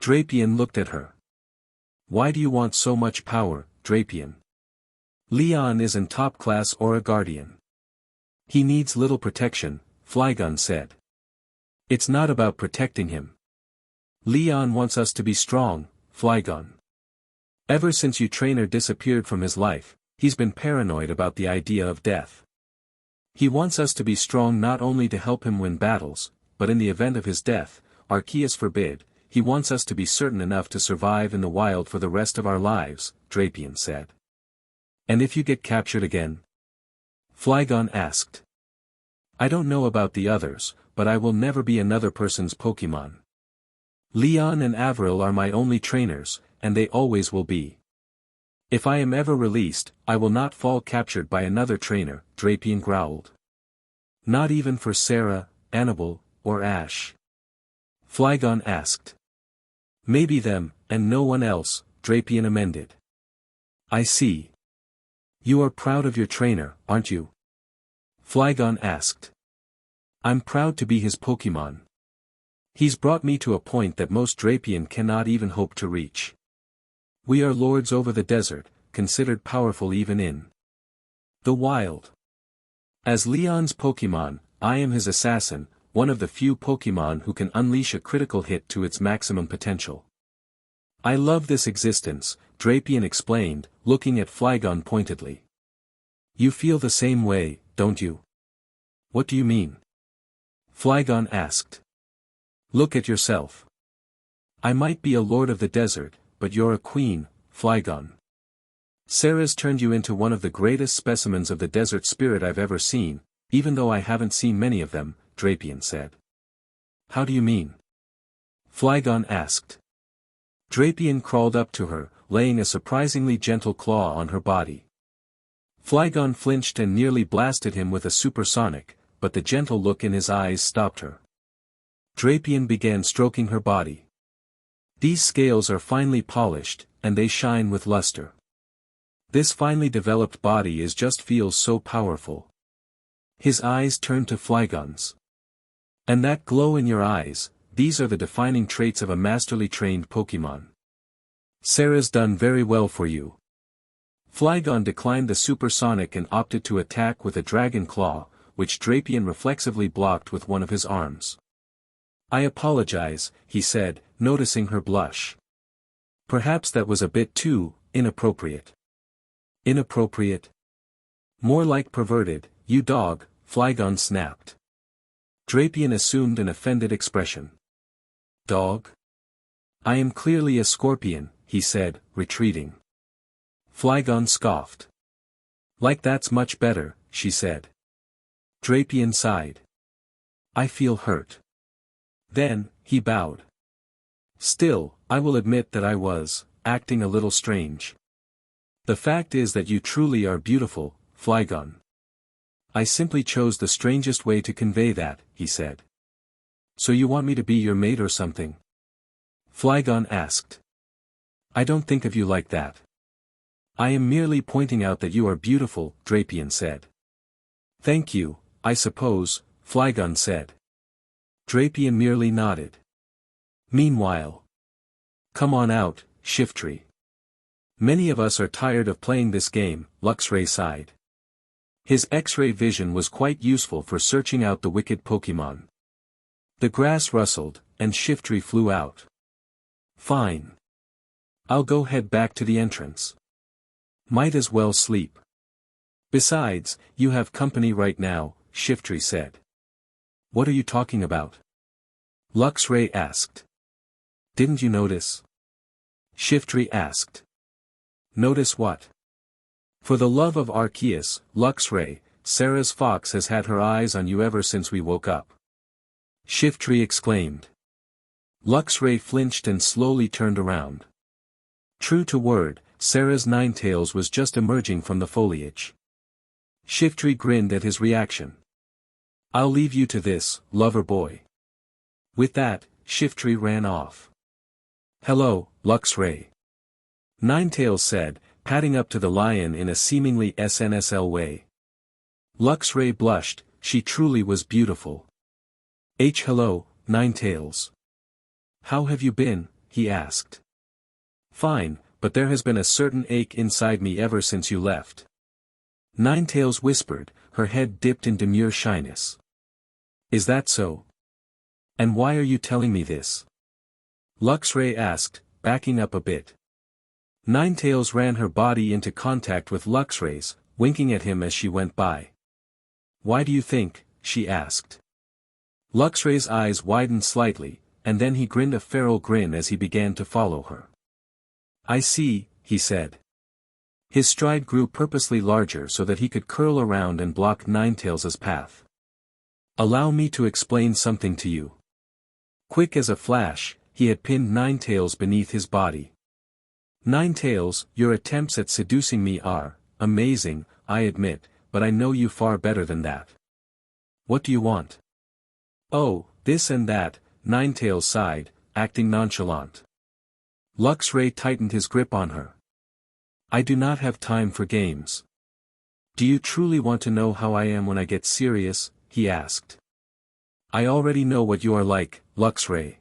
Drapion looked at her. Why do you want so much power, Drapion? Leon isn't top class or a guardian. He needs little protection, Flygon said. It's not about protecting him. Leon wants us to be strong, Flygon. Ever since your trainer disappeared from his life, he's been paranoid about the idea of death. He wants us to be strong not only to help him win battles, but in the event of his death, Arceus forbid, he wants us to be certain enough to survive in the wild for the rest of our lives, Drapion said. And if you get captured again? Flygon asked. I don't know about the others, but I will never be another person's Pokemon. Leon and Avril are my only trainers, and they always will be. If I am ever released, I will not fall captured by another trainer, Drapion growled. Not even for Sarah, Annabelle, or Ash? Flygon asked. Maybe them, and no one else, Drapion amended. I see. You are proud of your trainer, aren't you? Flygon asked. I'm proud to be his Pokemon. He's brought me to a point that most Drapion cannot even hope to reach. We are lords over the desert, considered powerful even in the wild. As Leon's Pokemon, I am his assassin, one of the few Pokemon who can unleash a critical hit to its maximum potential. I love this existence, Drapion explained, looking at Flygon pointedly. You feel the same way, don't you? What do you mean? Flygon asked. Look at yourself. I might be a lord of the desert, but you're a queen, Flygon. Sarah's turned you into one of the greatest specimens of the desert spirit I've ever seen, even though I haven't seen many of them, Drapion said. How do you mean? Flygon asked. Drapion crawled up to her, laying a surprisingly gentle claw on her body. Flygon flinched and nearly blasted him with a supersonic, but the gentle look in his eyes stopped her. Drapion began stroking her body. These scales are finely polished, and they shine with luster. This finely developed body feels so powerful. His eyes turned to Flygon's. And that glow in your eyes, these are the defining traits of a masterly trained Pokemon. Sarah's done very well for you. Flygon declined the supersonic and opted to attack with a dragon claw, which Drapion reflexively blocked with one of his arms. I apologize, he said, noticing her blush. Perhaps that was a bit too inappropriate. Inappropriate? More like perverted, you dog, Flygon snapped. Drapion assumed an offended expression. Dog? I am clearly a scorpion, he said, retreating. Flygon scoffed. Like that's much better, she said. Drapion sighed. I feel hurt. Then, he bowed. Still, I will admit that I was acting a little strange. The fact is that you truly are beautiful, Flygon. I simply chose the strangest way to convey that, he said. So you want me to be your mate or something? Flygon asked. I don't think of you like that. I am merely pointing out that you are beautiful, Drapion said. Thank you, I suppose, Flygon said. Drapion merely nodded. Meanwhile. Come on out, Shiftry. Many of us are tired of playing this game, Luxray sighed. His X-ray vision was quite useful for searching out the wicked Pokemon. The grass rustled, and Shiftry flew out. Fine. I'll go head back to the entrance. Might as well sleep. Besides, you have company right now, Shiftry said. What are you talking about? Luxray asked. Didn't you notice? Shiftry asked. Notice what? For the love of Arceus, Luxray, Sarah's fox has had her eyes on you ever since we woke up. Shiftry exclaimed. Luxray flinched and slowly turned around. True to word, Sarah's Ninetales was just emerging from the foliage. Shiftry grinned at his reaction. I'll leave you to this, lover boy. With that, Shiftry ran off. Hello, Luxray. Ninetales said, padding up to the lion in a seemingly SNSL way. Luxray blushed, she truly was beautiful. Hello, Ninetales. How have you been, he asked. Fine, but there has been a certain ache inside me ever since you left. Ninetales whispered, her head dipped in demure shyness. Is that so? And why are you telling me this? Luxray asked, backing up a bit. Ninetails ran her body into contact with Luxray's, winking at him as she went by. "Why do you think?" she asked. Luxray's eyes widened slightly, and then he grinned a feral grin as he began to follow her. "I see," he said. His stride grew purposely larger so that he could curl around and block Ninetails' path. "Allow me to explain something to you." Quick as a flash, he had pinned Ninetails beneath his body. "Ninetails, your attempts at seducing me are amazing, I admit, but I know you far better than that. What do you want?" "Oh, this and that," Ninetails sighed, acting nonchalant. Luxray tightened his grip on her. "I do not have time for games." "Do you truly want to know how I am when I get serious?" he asked. "I already know what you are like, Luxray.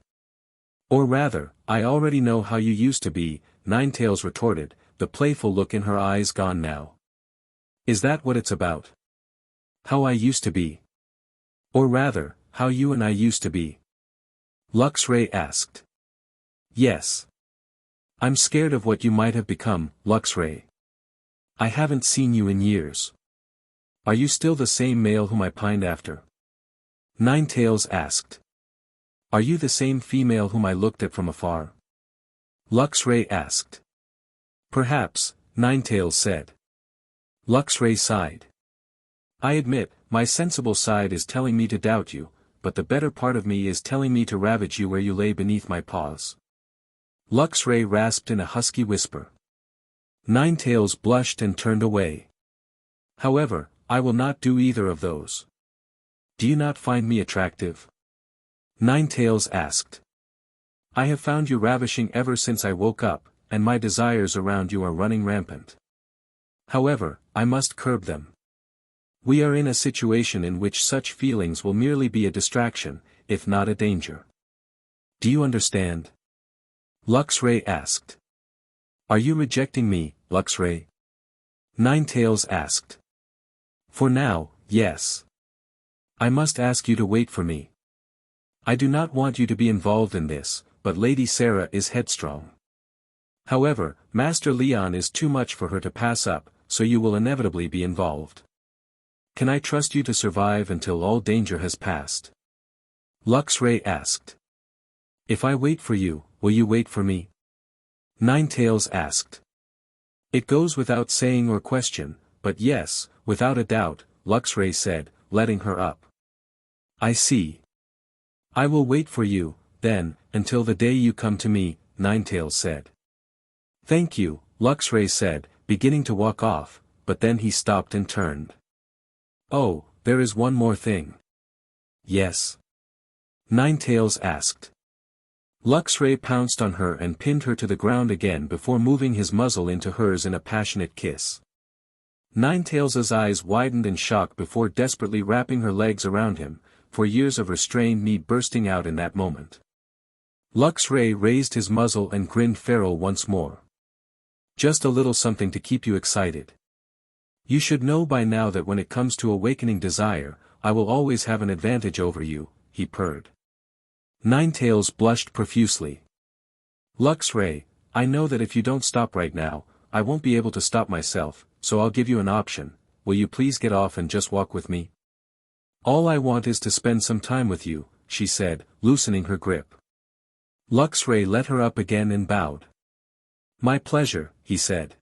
Or rather, I already know how you used to be," Ninetails retorted, the playful look in her eyes gone now. "Is that what it's about? How I used to be? Or rather, how you and I used to be?" Luxray asked. "Yes. I'm scared of what you might have become, Luxray. I haven't seen you in years. Are you still the same male whom I pined after?" Ninetails asked. "Are you the same female whom I looked at from afar?" Luxray asked. "Perhaps," Ninetails said. Luxray sighed. "I admit, my sensible side is telling me to doubt you, but the better part of me is telling me to ravage you where you lay beneath my paws." Luxray rasped in a husky whisper. Ninetails blushed and turned away. "However, I will not do either of those." "Do you not find me attractive?" Ninetails asked. "I have found you ravishing ever since I woke up, and my desires around you are running rampant. However, I must curb them. We are in a situation in which such feelings will merely be a distraction, if not a danger. Do you understand?" Luxray asked. "Are you rejecting me, Luxray?" Ninetails asked. "For now, yes. I must ask you to wait for me. I do not want you to be involved in this, but Lady Sarah is headstrong. However, Master Leon is too much for her to pass up, so you will inevitably be involved. Can I trust you to survive until all danger has passed?" Luxray asked. "If I wait for you, will you wait for me?" Ninetails asked. "It goes without saying or question, but yes, without a doubt," Luxray said, letting her up. "I see. I will wait for you, then, until the day you come to me," Ninetails said. "Thank you," Luxray said, beginning to walk off, but then he stopped and turned. "Oh, there is one more thing." "Yes?" Ninetails asked. Luxray pounced on her and pinned her to the ground again before moving his muzzle into hers in a passionate kiss. Ninetails' eyes widened in shock before desperately wrapping her legs around him, for years of restrained need bursting out in that moment. Luxray raised his muzzle and grinned feral once more. "Just a little something to keep you excited. You should know by now that when it comes to awakening desire, I will always have an advantage over you," he purred. Ninetails blushed profusely. "Luxray, I know that if you don't stop right now, I won't be able to stop myself, so I'll give you an option. Will you please get off and just walk with me?" "All I want is to spend some time with you," she said, loosening her grip. Luxray let her up again and bowed. "My pleasure," he said.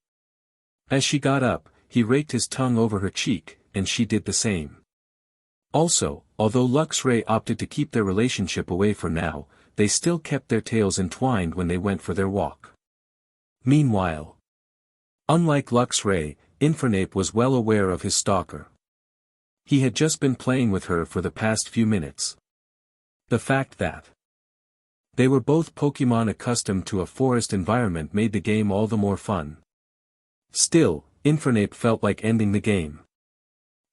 As she got up, he raked his tongue over her cheek, and she did the same. Also, although Luxray opted to keep their relationship away for now, they still kept their tails entwined when they went for their walk. Meanwhile, unlike Luxray, Infernape was well aware of his stalker. He had just been playing with her for the past few minutes. The fact that they were both Pokémon accustomed to a forest environment made the game all the more fun. Still, Infernape felt like ending the game.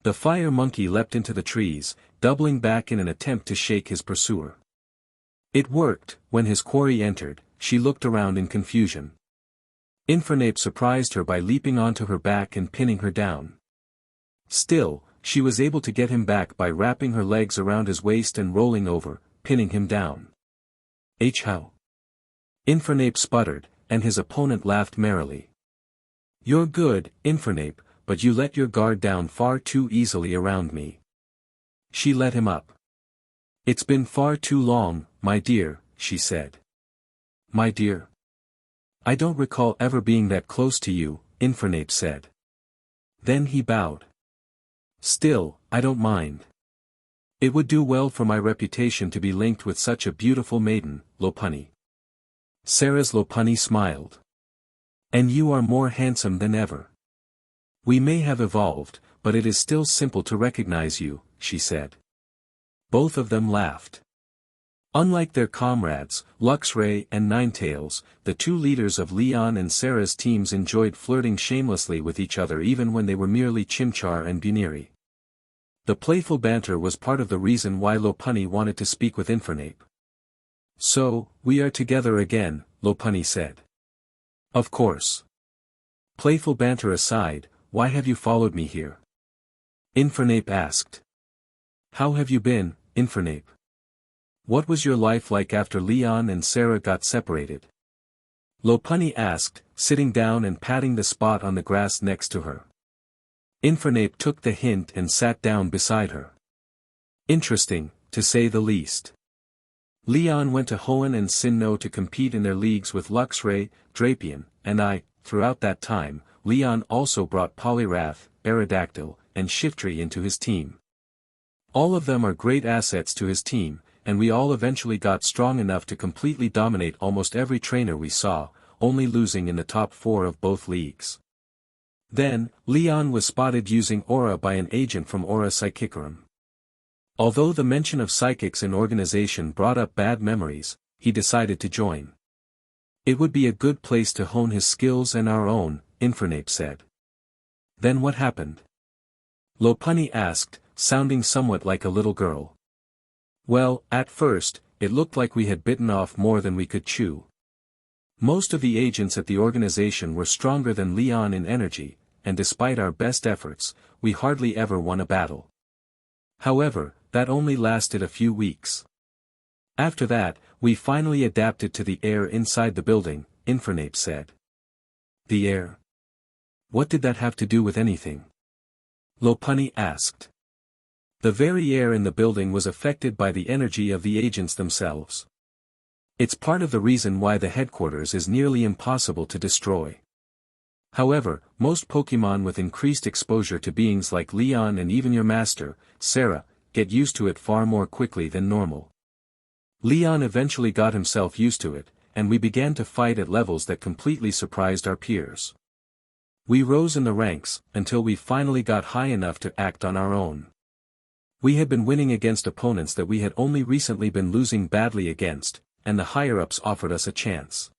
The fire monkey leapt into the trees, doubling back in an attempt to shake his pursuer. It worked. When his quarry entered, she looked around in confusion. Infernape surprised her by leaping onto her back and pinning her down. Still, she was able to get him back by wrapping her legs around his waist and rolling over, pinning him down. "How?" Infernape sputtered, and his opponent laughed merrily. You're good, Infernape, but you let your guard down far too easily around me. She let him up. It's been far too long, my dear, she said. My dear? I don't recall ever being that close to you, Infernape said. Then he bowed. Still, I don't mind. It would do well for my reputation to be linked with such a beautiful maiden, Lopunny. Sarah's Lopunny smiled. And you are more handsome than ever. We may have evolved, but it is still simple to recognize you, she said. Both of them laughed. Unlike their comrades, Luxray and Ninetales, the two leaders of Leon and Sarah's teams enjoyed flirting shamelessly with each other even when they were merely Chimchar and Buniri. The playful banter was part of the reason why Lopunny wanted to speak with Infernape. So, we are together again, Lopunny said. Of course. Playful banter aside, why have you followed me here? Infernape asked. How have you been, Infernape? What was your life like after Leon and Sarah got separated? Lopunny asked, sitting down and patting the spot on the grass next to her. Infernape took the hint and sat down beside her. Interesting, to say the least. Leon went to Hoenn and Sinnoh to compete in their leagues with Luxray, Drapion, and throughout that time, Leon also brought Poliwrath, Aerodactyl, and Shiftry into his team. All of them are great assets to his team, and we all eventually got strong enough to completely dominate almost every trainer we saw, only losing in the top 4 of both leagues. Then, Leon was spotted using Aura by an agent from Aura Psychicarum. Although the mention of psychics in organization brought up bad memories, he decided to join. It would be a good place to hone his skills and our own, Infernape said. Then what happened? Lopunny asked, sounding somewhat like a little girl. Well, at first, it looked like we had bitten off more than we could chew. Most of the agents at the organization were stronger than Leon in energy, and despite our best efforts, we hardly ever won a battle. However, that only lasted a few weeks. After that, we finally adapted to the air inside the building, Infernape said. The air? What did that have to do with anything? Lopunny asked. The very air in the building was affected by the energy of the agents themselves. It's part of the reason why the headquarters is nearly impossible to destroy. However, most Pokémon with increased exposure to beings like Leon and even your master, Sarah, get used to it far more quickly than normal. Leon eventually got himself used to it, and we began to fight at levels that completely surprised our peers. We rose in the ranks, until we finally got high enough to act on our own. We had been winning against opponents that we had only recently been losing badly against, and the higher-ups offered us a chance.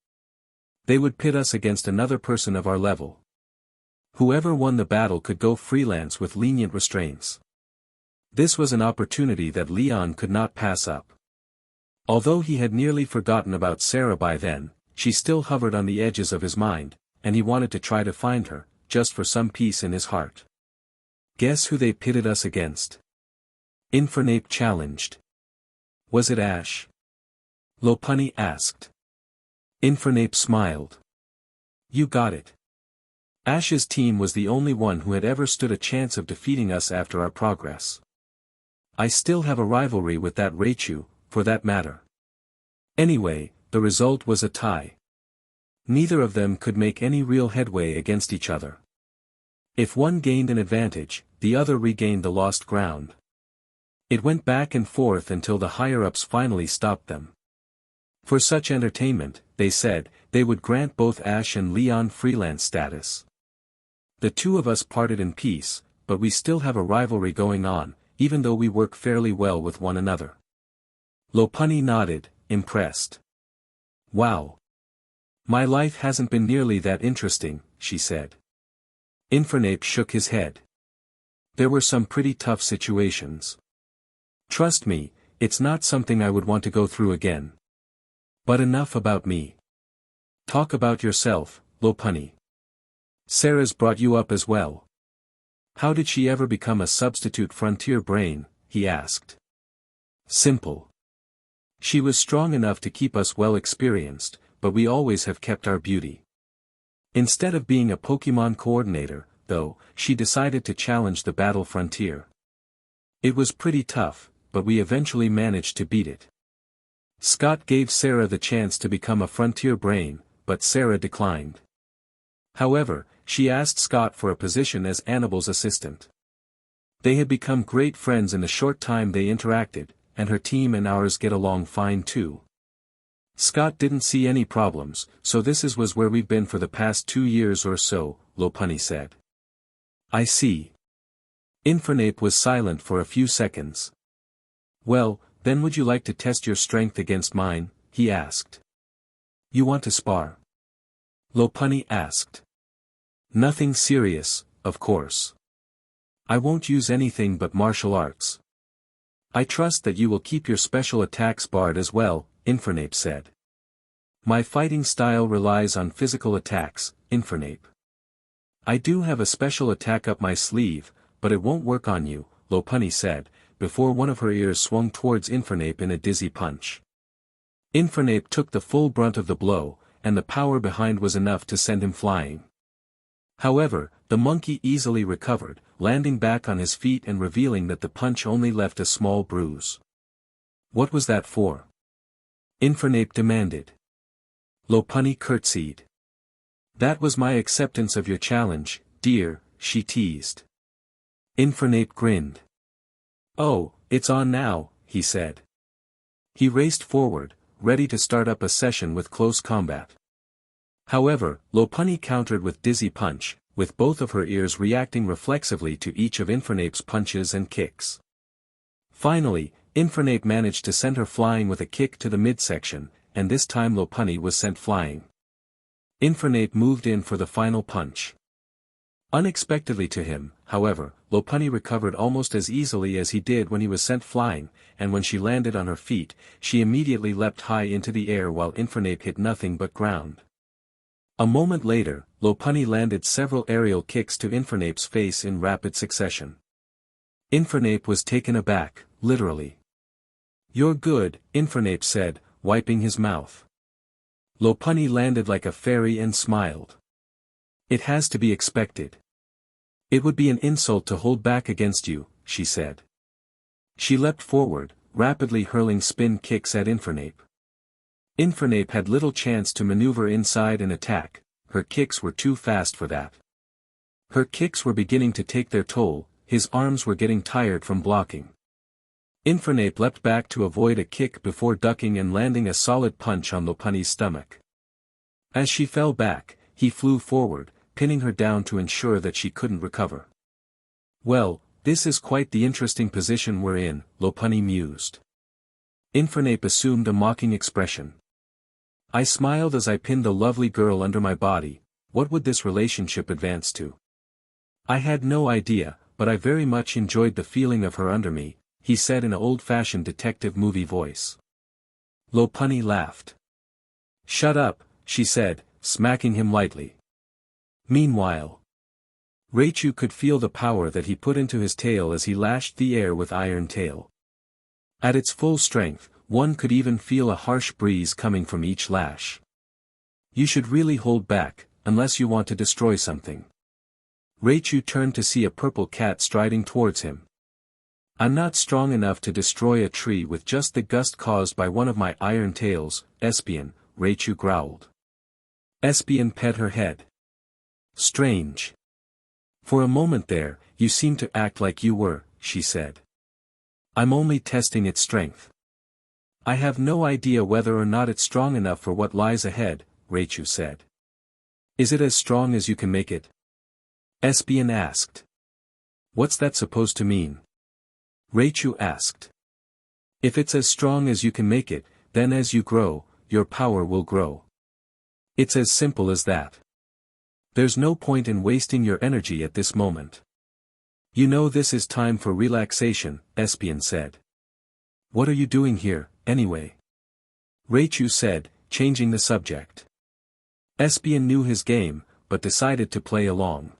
They would pit us against another person of our level. Whoever won the battle could go freelance with lenient restraints. This was an opportunity that Leon could not pass up. Although he had nearly forgotten about Sarah by then, she still hovered on the edges of his mind, and he wanted to try to find her, just for some peace in his heart. Guess who they pitted us against? Infernape challenged. Was it Ash? Lopunny asked. Infernape smiled. You got it. Ash's team was the only one who had ever stood a chance of defeating us after our progress. I still have a rivalry with that Raichu, for that matter. Anyway, the result was a tie. Neither of them could make any real headway against each other. If one gained an advantage, the other regained the lost ground. It went back and forth until the higher-ups finally stopped them. For such entertainment, they said, they would grant both Ash and Leon freelance status. The two of us parted in peace, but we still have a rivalry going on, even though we work fairly well with one another. Lopunny nodded, impressed. Wow. My life hasn't been nearly that interesting, she said. Infernape shook his head. There were some pretty tough situations. Trust me, it's not something I would want to go through again. But enough about me. Talk about yourself, Lopunny. Sarah's brought you up as well. How did she ever become a substitute frontier brain? He asked. Simple. She was strong enough to keep us well experienced, but we always have kept our beauty. Instead of being a Pokemon coordinator, though, she decided to challenge the battle frontier. It was pretty tough, but we eventually managed to beat it. Scott gave Sarah the chance to become a frontier brain, but Sarah declined. However, she asked Scott for a position as Annibal's assistant. They had become great friends in the short time they interacted, and her team and ours get along fine too. Scott didn't see any problems, so this was where we've been for the past 2 years or so, Lopunny said. I see. Infernape was silent for a few seconds. Well, then would you like to test your strength against mine? He asked. You want to spar? Lopunny asked. Nothing serious, of course. I won't use anything but martial arts. I trust that you will keep your special attacks barred as well, Infernape said. My fighting style relies on physical attacks, Infernape. I do have a special attack up my sleeve, but it won't work on you, Lopunny said, before one of her ears swung towards Infernape in a dizzy punch. Infernape took the full brunt of the blow, and the power behind was enough to send him flying. However, the monkey easily recovered, landing back on his feet and revealing that the punch only left a small bruise. What was that for? Infernape demanded. Lopunny curtsied. That was my acceptance of your challenge, dear, she teased. Infernape grinned. Oh, it's on now, he said. He raced forward, ready to start up a session with close combat. However, Lopunny countered with dizzy punch, with both of her ears reacting reflexively to each of Infernape's punches and kicks. Finally, Infernape managed to send her flying with a kick to the midsection, and this time Lopunny was sent flying. Infernape moved in for the final punch. Unexpectedly to him, however, Lopunny recovered almost as easily as he did when he was sent flying, and when she landed on her feet, she immediately leapt high into the air while Infernape hit nothing but ground. A moment later, Lopunny landed several aerial kicks to Infernape's face in rapid succession. Infernape was taken aback, literally. You're good, Infernape said, wiping his mouth. Lopunny landed like a fairy and smiled. It has to be expected. It would be an insult to hold back against you, she said. She leapt forward, rapidly hurling spin kicks at Infernape. Infernape had little chance to maneuver inside and attack, her kicks were too fast for that. Her kicks were beginning to take their toll, his arms were getting tired from blocking. Infernape leapt back to avoid a kick before ducking and landing a solid punch on Lopunny's stomach. As she fell back, he flew forward, pinning her down to ensure that she couldn't recover. Well, this is quite the interesting position we're in, Lopunny mused. Infernape assumed a mocking expression. I smiled as I pinned the lovely girl under my body. What would this relationship advance to? I had no idea, but I very much enjoyed the feeling of her under me, he said in an old-fashioned detective movie voice. Lopunny laughed. Shut up, she said, smacking him lightly. Meanwhile, Raichu could feel the power that he put into his tail as he lashed the air with Iron Tail. At its full strength, one could even feel a harsh breeze coming from each lash. You should really hold back, unless you want to destroy something. Raichu turned to see a purple cat striding towards him. I'm not strong enough to destroy a tree with just the gust caused by one of my iron tails, Espion, Raichu growled. Espion pet her head. Strange. For a moment there, you seemed to act like you were, she said. I'm only testing its strength. I have no idea whether or not it's strong enough for what lies ahead, Raichu said. Is it as strong as you can make it? Espion asked. What's that supposed to mean? Raichu asked. If it's as strong as you can make it, then as you grow, your power will grow. It's as simple as that. There's no point in wasting your energy at this moment. You know this is time for relaxation, Espion said. What are you doing here, anyway? Raichu said, changing the subject. Espion knew his game, but decided to play along.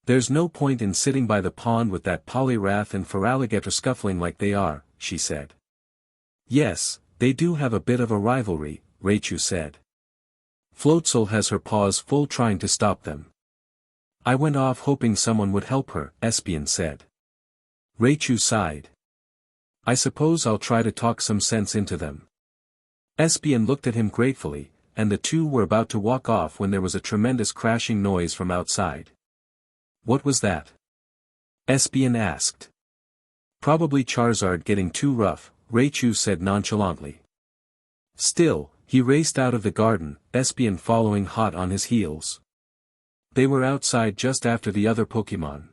There's no point in sitting by the pond with that Poliwrath and Feraligatr scuffling like they are, she said. Yes, they do have a bit of a rivalry, Raichu said. Floatzel has her paws full trying to stop them. I went off hoping someone would help her, Espion said. Raichu sighed. I suppose I'll try to talk some sense into them. Espion looked at him gratefully, and the two were about to walk off when there was a tremendous crashing noise from outside. What was that? Espion asked. Probably Charizard getting too rough, Raichu said nonchalantly. Still, he raced out of the garden, Espion following hot on his heels. They were outside just after the other Pokémon.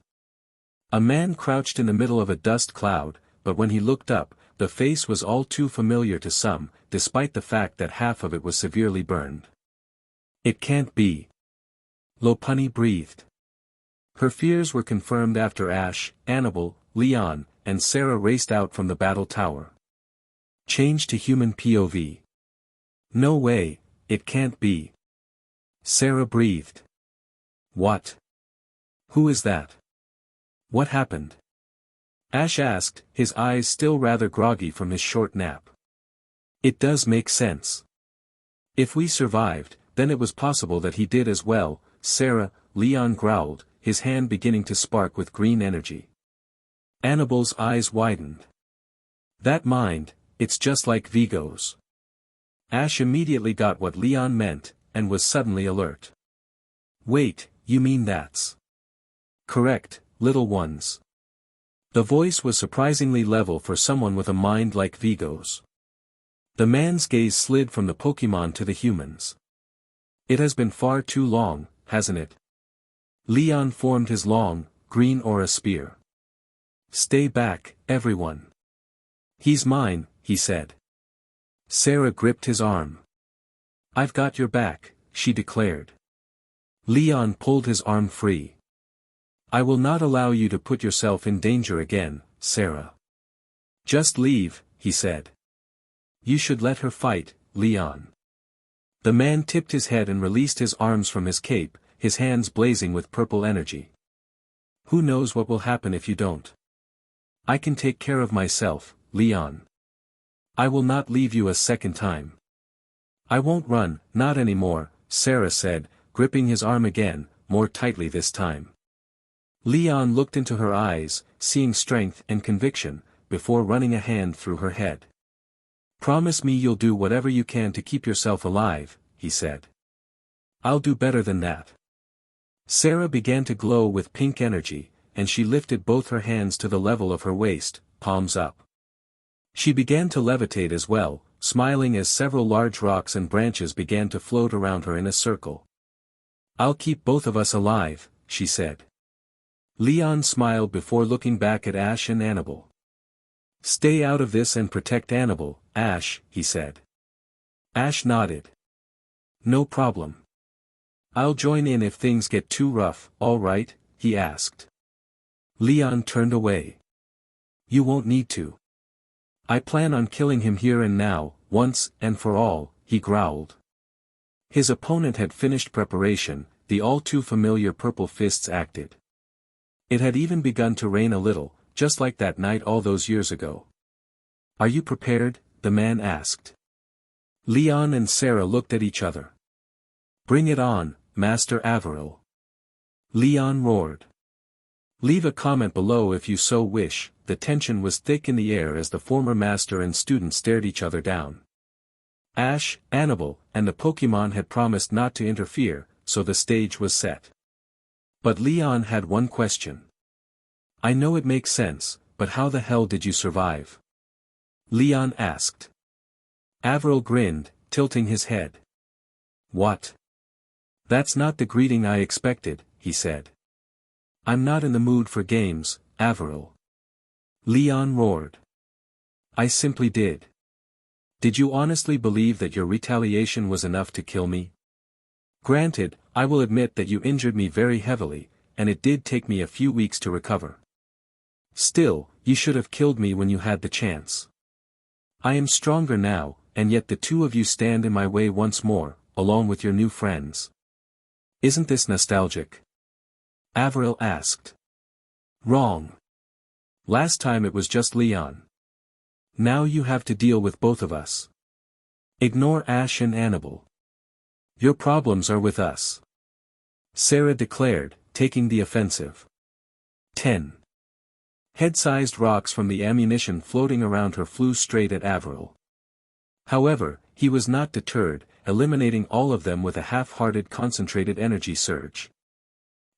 A man crouched in the middle of a dust cloud, but when he looked up, the face was all too familiar to some, despite the fact that half of it was severely burned. It can't be. Lopunny breathed. Her fears were confirmed after Ash, Annabelle, Leon, and Sarah raced out from the battle tower. Change to human POV. No way, it can't be. Sarah breathed. What? Who is that? What happened? Ash asked, his eyes still rather groggy from his short nap. It does make sense. If we survived, then it was possible that he did as well, Sarah, Leon growled, his hand beginning to spark with green energy. Annabelle's eyes widened. That mind, it's just like Vigo's. Ash immediately got what Leon meant, and was suddenly alert. Wait, you mean that's... Correct, little ones. The voice was surprisingly level for someone with a mind like Vigo's. The man's gaze slid from the Pokémon to the humans. It has been far too long, hasn't it? Leon formed his long, green aura spear. Stay back, everyone. He's mine, he said. Sarah gripped his arm. I've got your back, she declared. Leon pulled his arm free. I will not allow you to put yourself in danger again, Sarah. Just leave, he said. You should let her fight, Leon. The man tipped his head and released his arms from his cape, his hands blazing with purple energy. Who knows what will happen if you don't? I can take care of myself, Leon. I will not leave you a second time. I won't run, not anymore, Sarah said, gripping his arm again, more tightly this time. Leon looked into her eyes, seeing strength and conviction, before running a hand through her head. Promise me you'll do whatever you can to keep yourself alive, he said. I'll do better than that. Sarah began to glow with pink energy, and she lifted both her hands to the level of her waist, palms up. She began to levitate as well, smiling as several large rocks and branches began to float around her in a circle. I'll keep both of us alive, she said. Leon smiled before looking back at Ash and Annabelle. Stay out of this and protect Annabelle, Ash, he said. Ash nodded. No problem. I'll join in if things get too rough, all right, he asked. Leon turned away. You won't need to. I plan on killing him here and now, once and for all, he growled. His opponent had finished preparation, the all too familiar purple fists acted. It had even begun to rain a little, just like that night all those years ago. Are you prepared? The man asked. Leon and Sarah looked at each other. Bring it on, Master Averil. Leon roared. Leave a comment below if you so wish. The tension was thick in the air as the former master and student stared each other down. Ash, Annabelle, and the Pokémon had promised not to interfere, so the stage was set. But Leon had one question. I know it makes sense, but how the hell did you survive? Leon asked. Averil grinned, tilting his head. What? That's not the greeting I expected, he said. I'm not in the mood for games, Averil. Leon roared. I simply did. Did you honestly believe that your retaliation was enough to kill me? Granted, I will admit that you injured me very heavily, and it did take me a few weeks to recover. Still, you should have killed me when you had the chance. I am stronger now, and yet the two of you stand in my way once more, along with your new friends. Isn't this nostalgic? Averil asked. Wrong. Last time it was just Leon. Now you have to deal with both of us. Ignore Ash and Annabelle. Your problems are with us, Sarah declared, taking the offensive. 10. Head-sized rocks from the ammunition floating around her flew straight at Avril. However, he was not deterred, eliminating all of them with a half-hearted concentrated energy surge.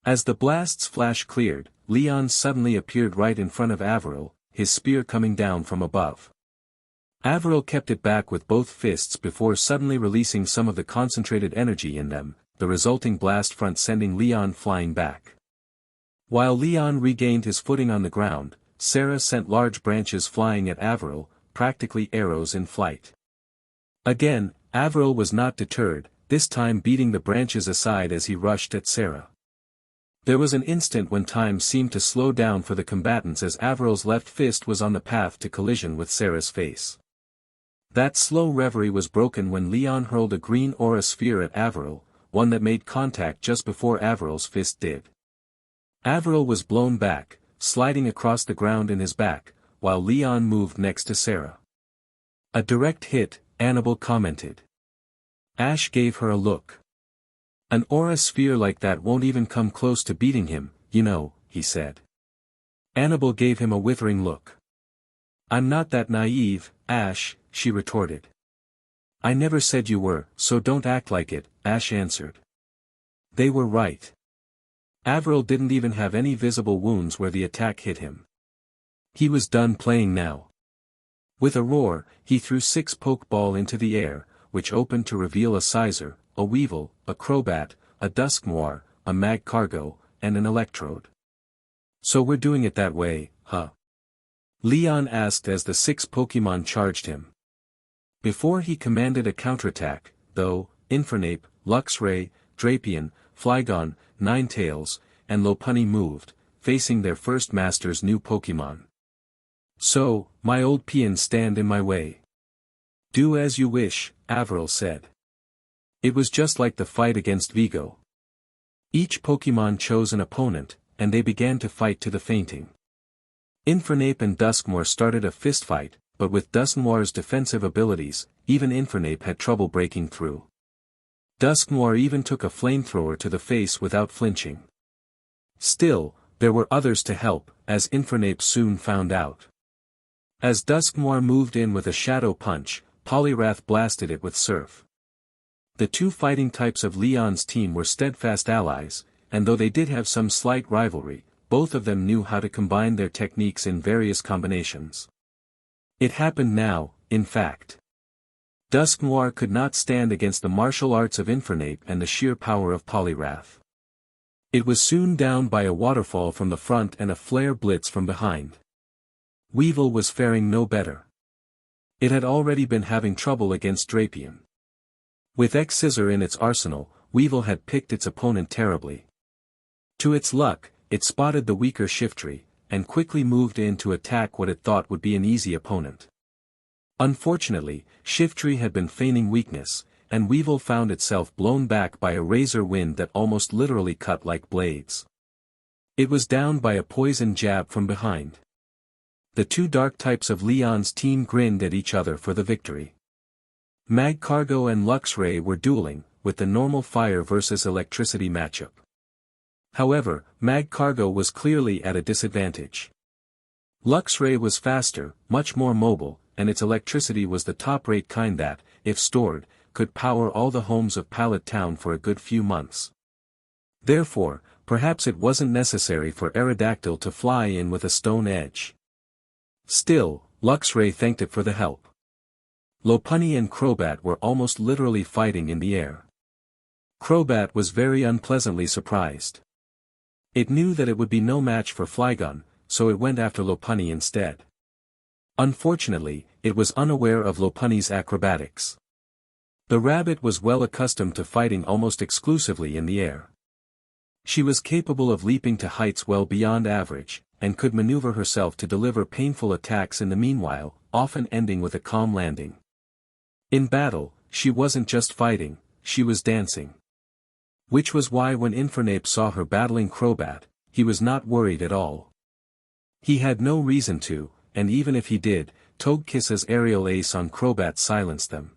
As the blast's flash cleared, Leon suddenly appeared right in front of Avril, his spear coming down from above. Avril kept it back with both fists before suddenly releasing some of the concentrated energy in them, the resulting blast front sending Leon flying back. While Leon regained his footing on the ground, Sarah sent large branches flying at Avril, practically arrows in flight. Again, Avril was not deterred, this time beating the branches aside as he rushed at Sarah. There was an instant when time seemed to slow down for the combatants as Avril's left fist was on the path to collision with Sarah's face. That slow reverie was broken when Leon hurled a green aura sphere at Avril, one that made contact just before Avril's fist did. Avril was blown back, sliding across the ground in his back, while Leon moved next to Sarah. A direct hit, Annabelle commented. Ash gave her a look. An aura sphere like that won't even come close to beating him, you know, he said. Annabelle gave him a withering look. I'm not that naive, Ash, she retorted. I never said you were, so don't act like it, Ash answered. They were right. Avril didn't even have any visible wounds where the attack hit him. He was done playing now. With a roar, he threw 6 pokeball into the air, which opened to reveal a Sizer, a Weevil, a Crobat, a Dusknoir, a Mag Cargo, and an Electrode. So we're doing it that way, huh? Leon asked as the 6 Pokemon charged him. Before he commanded a counterattack, though, Infernape, Luxray, Drapion, Flygon, Ninetales, and Lopunny moved, facing their first master's new Pokemon. So, my old peons stand in my way. Do as you wish, Avril said. It was just like the fight against Vigo. Each Pokemon chose an opponent, and they began to fight to the fainting. Infernape and Dusknoir started a fistfight, but with Dusknoir's defensive abilities, even Infernape had trouble breaking through. Dusknoir even took a flamethrower to the face without flinching. Still, there were others to help, as Infernape soon found out. As Dusknoir moved in with a shadow punch, Poliwrath blasted it with Surf. The two fighting types of Leon's team were steadfast allies, and though they did have some slight rivalry, both of them knew how to combine their techniques in various combinations. It happened now, in fact. Dusknoir could not stand against the martial arts of Infernape and the sheer power of Poliwrath. It was soon down by a waterfall from the front and a flare blitz from behind. Weevil was faring no better. It had already been having trouble against Drapion. With X-Scissor in its arsenal, Weevil had picked its opponent terribly. To its luck, it spotted the weaker Shiftry, and quickly moved in to attack what it thought would be an easy opponent. Unfortunately, Shiftry had been feigning weakness, and Weevil found itself blown back by a razor wind that almost literally cut like blades. It was down by a poison jab from behind. The two dark types of Leon's team grinned at each other for the victory. Mag Cargo and Luxray were dueling, with the normal fire versus electricity matchup. However, Mag Cargo was clearly at a disadvantage. Luxray was faster, much more mobile, and its electricity was the top-rate kind that, if stored, could power all the homes of Pallet Town for a good few months. Therefore, perhaps it wasn't necessary for Aerodactyl to fly in with a stone edge. Still, Luxray thanked it for the help. Lopunny and Crobat were almost literally fighting in the air. Crobat was very unpleasantly surprised. It knew that it would be no match for Flygon, so it went after Lopunny instead. Unfortunately, it was unaware of Lopunny's acrobatics. The rabbit was well accustomed to fighting almost exclusively in the air. She was capable of leaping to heights well beyond average, and could maneuver herself to deliver painful attacks in the meanwhile, often ending with a calm landing. In battle, she wasn't just fighting, she was dancing. Which was why when Infernape saw her battling Crobat, he was not worried at all. He had no reason to, and even if he did, Togekiss's aerial ace on Crobat silenced them.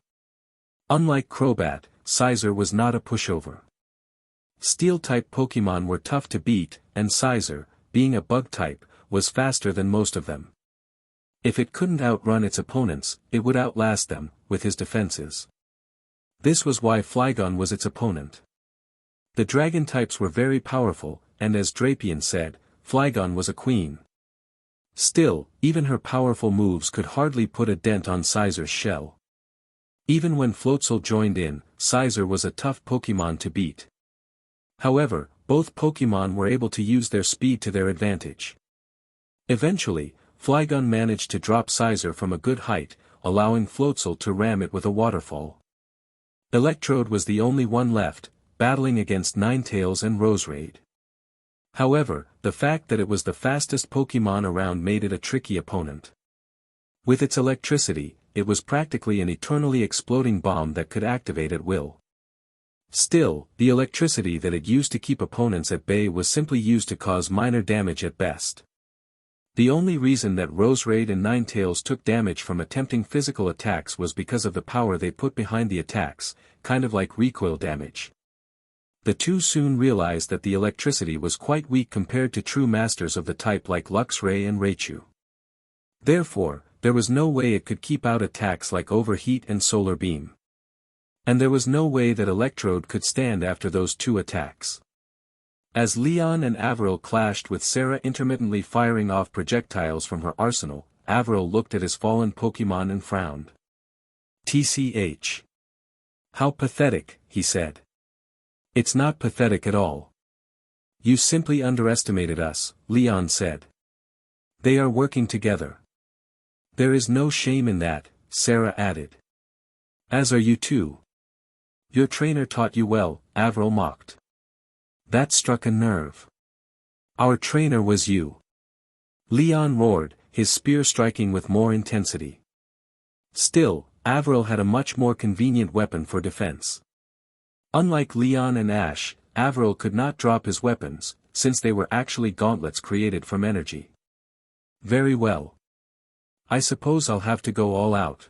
Unlike Crobat, Scizor was not a pushover. Steel-type Pokemon were tough to beat, and Scizor, being a bug-type, was faster than most of them. If it couldn't outrun its opponents, it would outlast them, with his defenses. This was why Flygon was its opponent. The dragon types were very powerful, and as Drapion said, Flygon was a queen. Still, even her powerful moves could hardly put a dent on Scizor's shell. Even when Floatzel joined in, Scizor was a tough Pokemon to beat. However, both Pokemon were able to use their speed to their advantage. Eventually, Flygon managed to drop Scizor from a good height, allowing Floatzel to ram it with a waterfall. Electrode was the only one left, battling against Ninetales and Roserade. However, the fact that it was the fastest Pokemon around made it a tricky opponent. With its electricity, it was practically an eternally exploding bomb that could activate at will. Still, the electricity that it used to keep opponents at bay was simply used to cause minor damage at best. The only reason that Roserade and Ninetales took damage from attempting physical attacks was because of the power they put behind the attacks, kind of like recoil damage. The two soon realized that the electricity was quite weak compared to true masters of the type like Luxray and Raichu. Therefore, there was no way it could keep out attacks like Overheat and Solar Beam. And there was no way that Electrode could stand after those two attacks. As Leon and Avril clashed with Sarah intermittently firing off projectiles from her arsenal, Avril looked at his fallen Pokemon and frowned. "TCH. How pathetic," he said. "It's not pathetic at all. You simply underestimated us," Leon said. "They are working together." "There is no shame in that," Sarah added. "As are you too. Your trainer taught you well," Avril mocked. That struck a nerve. "Our trainer was you." Leon roared, his spear striking with more intensity. Still, Avril had a much more convenient weapon for defense. Unlike Leon and Ash, Avril could not drop his weapons, since they were actually gauntlets created from energy. "Very well. I suppose I'll have to go all out."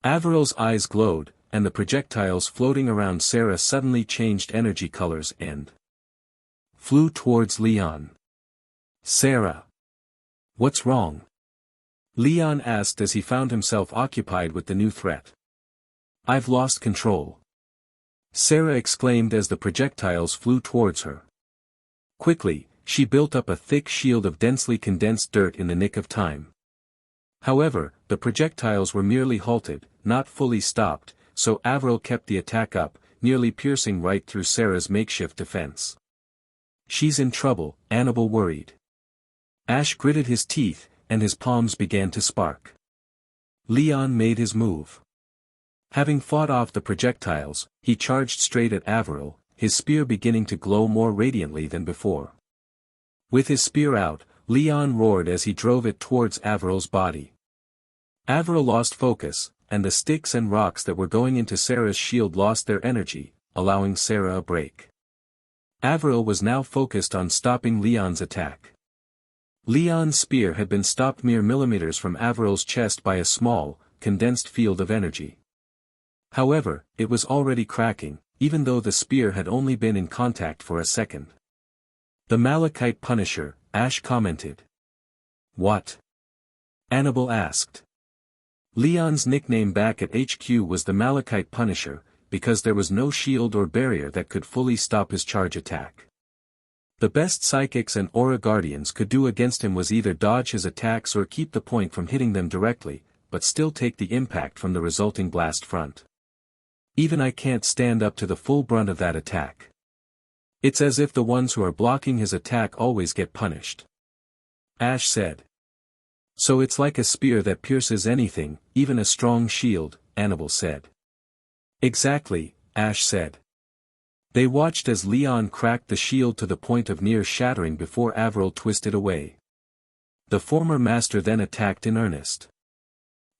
Avril's eyes glowed, and the projectiles floating around Sarah suddenly changed energy colors and flew towards Leon. "Sarah. What's wrong?" Leon asked as he found himself occupied with the new threat. "I've lost control," Sarah exclaimed as the projectiles flew towards her. Quickly, she built up a thick shield of densely condensed dirt in the nick of time. However, the projectiles were merely halted, not fully stopped, so Avril kept the attack up, nearly piercing right through Sarah's makeshift defense. "She's in trouble," Annabelle worried. Ash gritted his teeth, and his palms began to spark. Leon made his move. Having fought off the projectiles, he charged straight at Avril, his spear beginning to glow more radiantly than before. With his spear out, Leon roared as he drove it towards Avril's body. Avril lost focus, and the sticks and rocks that were going into Sarah's shield lost their energy, allowing Sarah a break. Avril was now focused on stopping Leon's attack. Leon's spear had been stopped mere millimeters from Avril's chest by a small, condensed field of energy. However, it was already cracking, even though the spear had only been in contact for a second. "The Malachite Punisher," Ash commented. "What?" Annabelle asked. Leon's nickname back at HQ was the Malachite Punisher, because there was no shield or barrier that could fully stop his charge attack. The best Psychics and Aura Guardians could do against him was either dodge his attacks or keep the point from hitting them directly, but still take the impact from the resulting blast front. "Even I can't stand up to the full brunt of that attack. It's as if the ones who are blocking his attack always get punished," Ash said. "So it's like a spear that pierces anything, even a strong shield," Annabelle said. "Exactly," Ash said. They watched as Leon cracked the shield to the point of near shattering before Avril twisted away. The former master then attacked in earnest.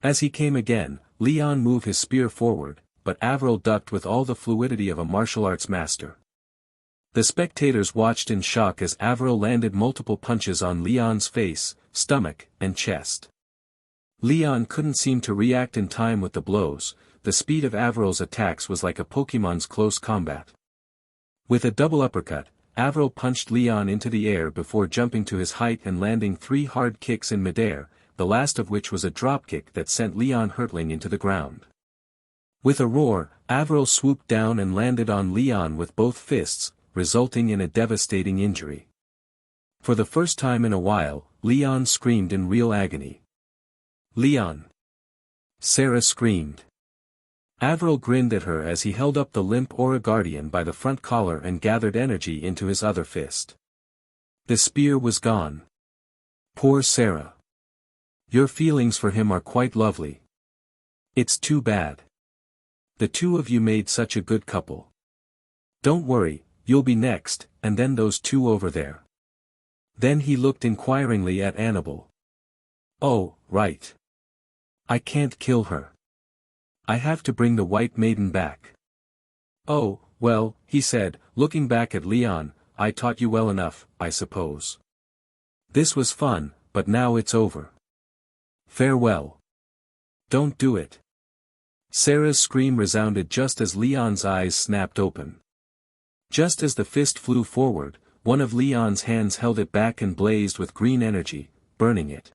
As he came again, Leon moved his spear forward, but Avril ducked with all the fluidity of a martial arts master. The spectators watched in shock as Avril landed multiple punches on Leon's face, stomach, and chest. Leon couldn't seem to react in time with the blows, the speed of Averil's attacks was like a Pokemon's close combat. With a double uppercut, Averil punched Leon into the air before jumping to his height and landing 3 hard kicks in midair, the last of which was a dropkick that sent Leon hurtling into the ground. With a roar, Averil swooped down and landed on Leon with both fists, resulting in a devastating injury. For the first time in a while, Leon screamed in real agony. "Leon!" Sarah screamed. Averil grinned at her as he held up the limp Aura Guardian by the front collar and gathered energy into his other fist. The spear was gone. Poor Sarah. Your feelings for him are quite lovely. It's too bad. The two of you made such a good couple. Don't worry, you'll be next, and then those two over there. Then he looked inquiringly at Annabelle. Oh, right. I can't kill her. I have to bring the White Maiden back. Oh, well, he said, looking back at Leon, I taught you well enough, I suppose. This was fun, but now it's over. Farewell. Don't do it. Sarah's scream resounded just as Leon's eyes snapped open. Just as the fist flew forward, one of Leon's hands held it back and blazed with green energy, burning it.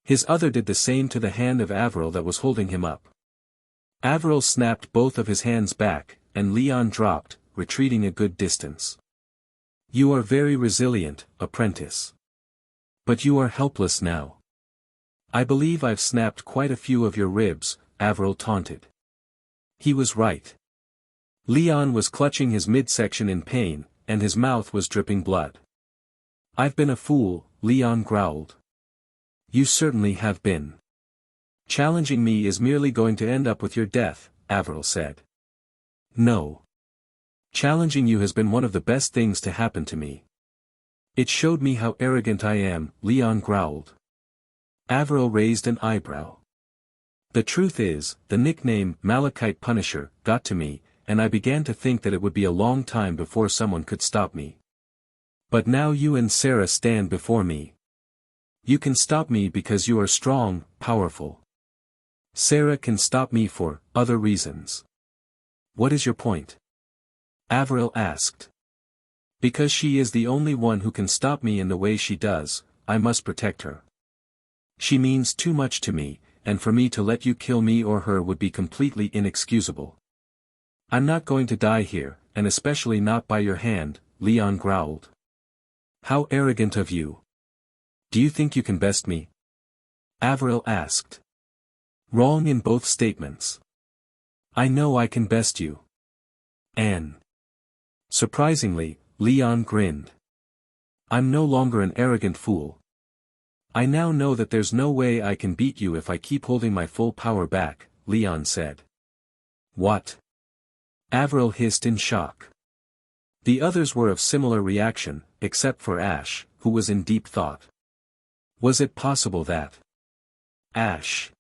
His other did the same to the hand of Averil that was holding him up. Averil snapped both of his hands back, and Leon dropped, retreating a good distance. You are very resilient, apprentice. But you are helpless now. I believe I've snapped quite a few of your ribs, Averil taunted. He was right. Leon was clutching his midsection in pain, and his mouth was dripping blood. I've been a fool, Leon growled. You certainly have been. Challenging me is merely going to end up with your death, Averil said. No. Challenging you has been one of the best things to happen to me. It showed me how arrogant I am, Leon growled. Averil raised an eyebrow. The truth is, the nickname, Malachite Punisher, got to me, and I began to think that it would be a long time before someone could stop me. But now you and Sarah stand before me. You can stop me because you are strong, powerful. Sarah can stop me for other reasons. What is your point? Averil asked. Because she is the only one who can stop me in the way she does, I must protect her. She means too much to me, and for me to let you kill me or her would be completely inexcusable. I'm not going to die here, and especially not by your hand, Leon growled. How arrogant of you. Do you think you can best me? Averil asked. Wrong in both statements. I know I can best you. Anne. Surprisingly, Leon grinned. I'm no longer an arrogant fool. I now know that there's no way I can beat you if I keep holding my full power back, Leon said. What? Averil hissed in shock. The others were of similar reaction, except for Ash, who was in deep thought. Was it possible that? Ash.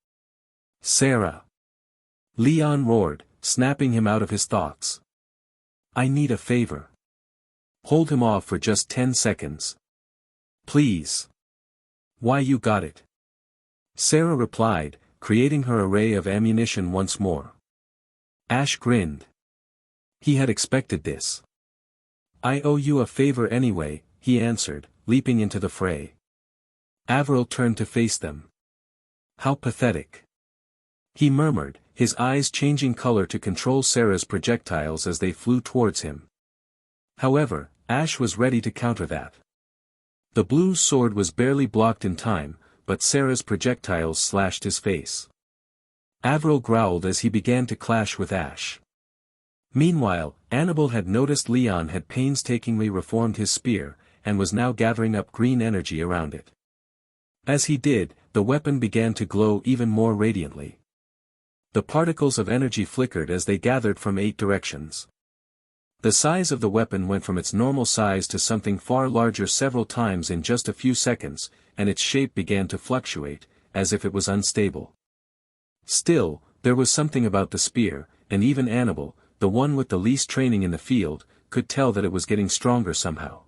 Sarah. Leon roared, snapping him out of his thoughts. I need a favor. Hold him off for just 10 seconds. Please. Why you got it. Sarah replied, creating her array of ammunition once more. Ash grinned. He had expected this. I owe you a favor anyway, he answered, leaping into the fray. Averil turned to face them. How pathetic. He murmured, his eyes changing color to control Sarah's projectiles as they flew towards him. However, Ash was ready to counter that. The blue sword was barely blocked in time, but Sarah's projectiles slashed his face. Averil growled as he began to clash with Ash. Meanwhile, Annabelle had noticed Leon had painstakingly reformed his spear, and was now gathering up green energy around it. As he did, the weapon began to glow even more radiantly. The particles of energy flickered as they gathered from 8 directions. The size of the weapon went from its normal size to something far larger several times in just a few seconds, and its shape began to fluctuate, as if it was unstable. Still, there was something about the spear, and even Annabelle, the one with the least training in the field, could tell that it was getting stronger somehow.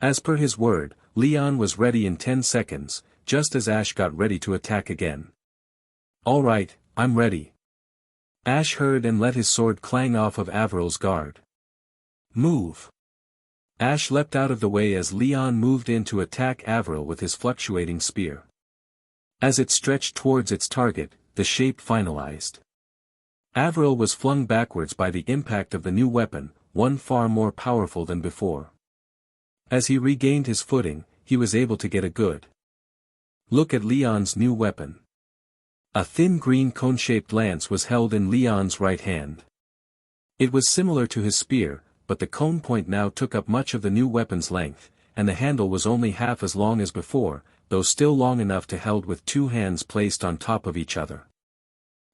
As per his word, Leon was ready in 10 seconds, just as Ash got ready to attack again. All right, I'm ready. Ash heard and let his sword clang off of Averil's guard. Move! Ash leapt out of the way as Leon moved in to attack Averil with his fluctuating spear. As it stretched towards its target, the shape finalized. Averil was flung backwards by the impact of the new weapon, one far more powerful than before. As he regained his footing, he was able to get a good look at Leon's new weapon. A thin green cone-shaped lance was held in Leon's right hand. It was similar to his spear, but the cone point now took up much of the new weapon's length, and the handle was only half as long as before, though still long enough to held with two hands placed on top of each other.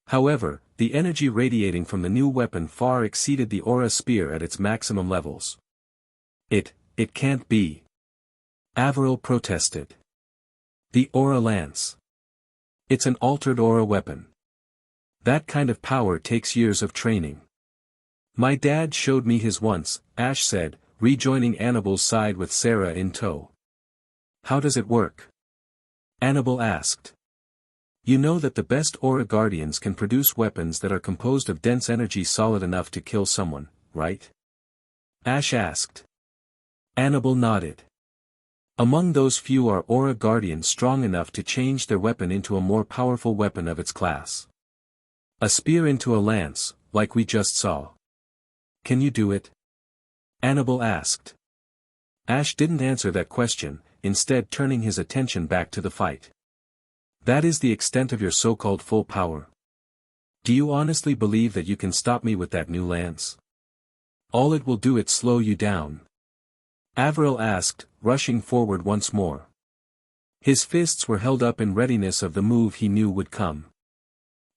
However, the energy radiating from the new weapon far exceeded the aura spear at its maximum levels. It can't be. Averil protested. The aura lance. It's an altered aura weapon. That kind of power takes years of training. My dad showed me his once, Ash said, rejoining Annabelle's side with Sarah in tow. How does it work? Annabelle asked. You know that the best aura guardians can produce weapons that are composed of dense energy solid enough to kill someone, right? Ash asked. Annabelle nodded. Among those few are aura guardians strong enough to change their weapon into a more powerful weapon of its class. A spear into a lance, like we just saw. Can you do it? Annabelle asked. Ash didn't answer that question, instead turning his attention back to the fight. That is the extent of your so-called full power. Do you honestly believe that you can stop me with that new lance? All it will do is slow you down. Averil asked, rushing forward once more. His fists were held up in readiness of the move he knew would come.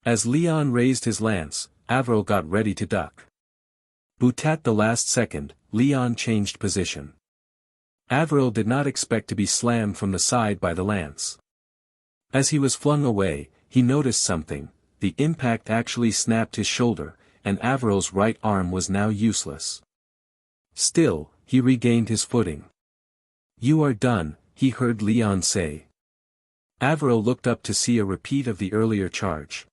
As Leon raised his lance, Averil got ready to duck. But at the last second, Leon changed position. Averil did not expect to be slammed from the side by the lance. As he was flung away, he noticed something. The impact actually snapped his shoulder, and Averil's right arm was now useless. Still, he regained his footing. You are done, he heard Leon say. Averil looked up to see a repeat of the earlier charge.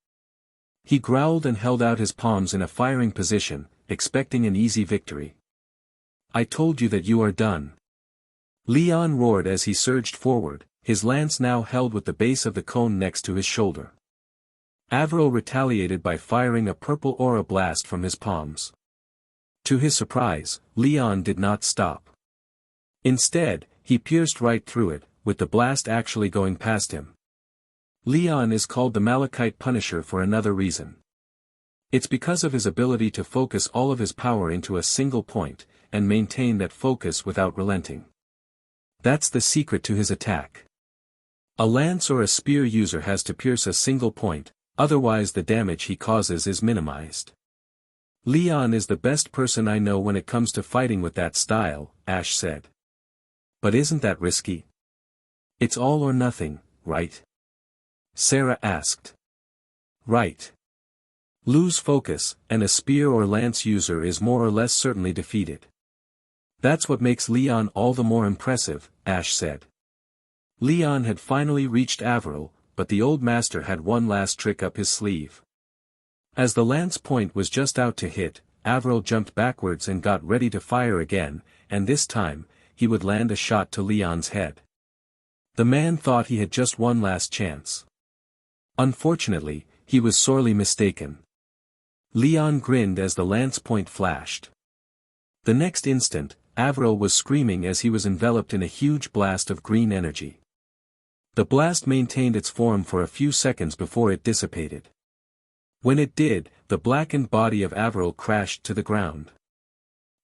He growled and held out his palms in a firing position, expecting an easy victory. I told you that you are done. Leon roared as he surged forward, his lance now held with the base of the cone next to his shoulder. Averil retaliated by firing a purple aura blast from his palms. To his surprise, Leon did not stop. Instead, he pierced right through it, with the blast actually going past him. Leon is called the Malachite Punisher for another reason. It's because of his ability to focus all of his power into a single point, and maintain that focus without relenting. That's the secret to his attack. A lance or a spear user has to pierce a single point, otherwise the damage he causes is minimized. Leon is the best person I know when it comes to fighting with that style, Ash said. But isn't that risky? It's all or nothing, right? Sarah asked. Right. Lose focus, and a spear or lance user is more or less certainly defeated. That's what makes Leon all the more impressive, Ash said. Leon had finally reached Averil, but the old master had one last trick up his sleeve. As the lance point was just out to hit, Averil jumped backwards and got ready to fire again, and this time, he would land a shot to Leon's head. The man thought he had just one last chance. Unfortunately, he was sorely mistaken. Leon grinned as the lance point flashed. The next instant, Averil was screaming as he was enveloped in a huge blast of green energy. The blast maintained its form for a few seconds before it dissipated. When it did, the blackened body of Averil crashed to the ground.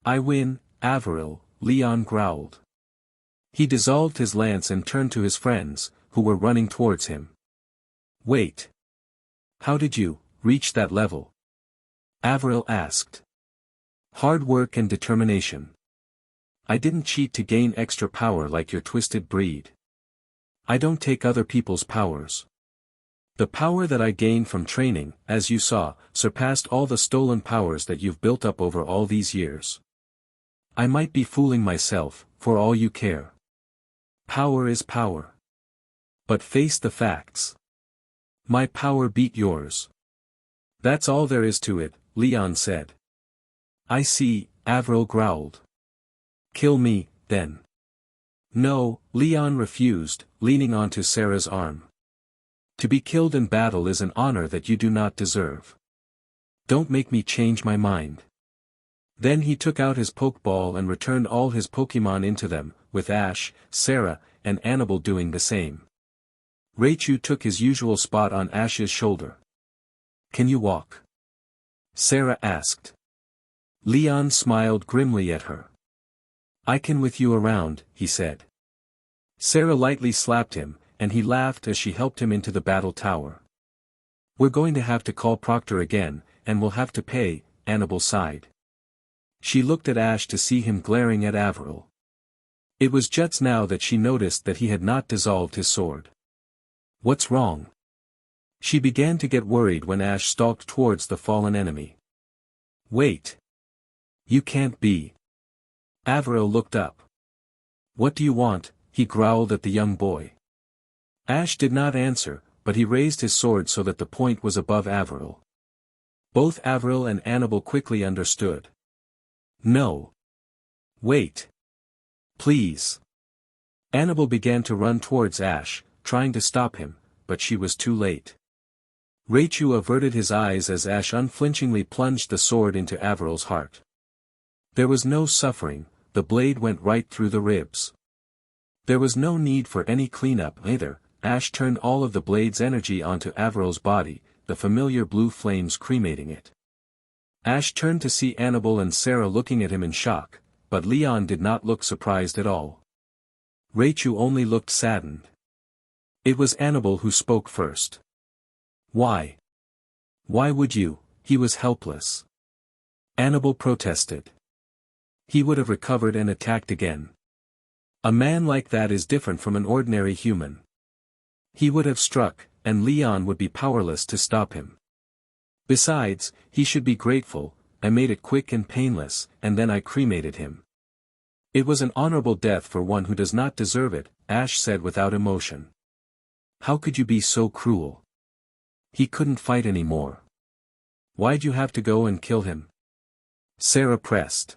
I win, Averil, Leon growled. He dissolved his lance and turned to his friends, who were running towards him. Wait. How did you reach that level? Averil asked. Hard work and determination. I didn't cheat to gain extra power like your twisted breed. I don't take other people's powers. The power that I gained from training, as you saw, surpassed all the stolen powers that you've built up over all these years. I might be fooling myself, for all you care. Power is power. But face the facts. My power beat yours. That's all there is to it, Leon said. I see, Avril growled. Kill me, then. No, Leon refused, leaning onto Sarah's arm. To be killed in battle is an honor that you do not deserve. Don't make me change my mind. Then he took out his Pokeball and returned all his Pokemon into them, with Ash, Sarah, and Annabelle doing the same. Raichu took his usual spot on Ash's shoulder. Can you walk? Sarah asked. Leon smiled grimly at her. I can with you around, he said. Sarah lightly slapped him, and he laughed as she helped him into the battle tower. We're going to have to call Proctor again, and we'll have to pay, Annabelle sighed. She looked at Ash to see him glaring at Avril. It was just now that she noticed that he had not dissolved his sword. What's wrong? She began to get worried when Ash stalked towards the fallen enemy. Wait. You can't be. Avril looked up. What do you want? He growled at the young boy. Ash did not answer, but he raised his sword so that the point was above Avril. Both Avril and Annabelle quickly understood. No. Wait. Please. Annabelle began to run towards Ash, trying to stop him, but she was too late. Raichu averted his eyes as Ash unflinchingly plunged the sword into Avril's heart. There was no suffering, the blade went right through the ribs. There was no need for any cleanup either. Ash turned all of the blade's energy onto Avril's body, the familiar blue flames cremating it. Ash turned to see Annabelle and Sarah looking at him in shock, but Leon did not look surprised at all. Raichu only looked saddened. It was Annabelle who spoke first. Why? Why would you? He was helpless. Annabelle protested. He would have recovered and attacked again. A man like that is different from an ordinary human. He would have struck, and Leon would be powerless to stop him. Besides, he should be grateful. I made it quick and painless, and then I cremated him. It was an honorable death for one who does not deserve it, Ash said without emotion. How could you be so cruel? He couldn't fight anymore. Why'd you have to go and kill him? Sarah pressed.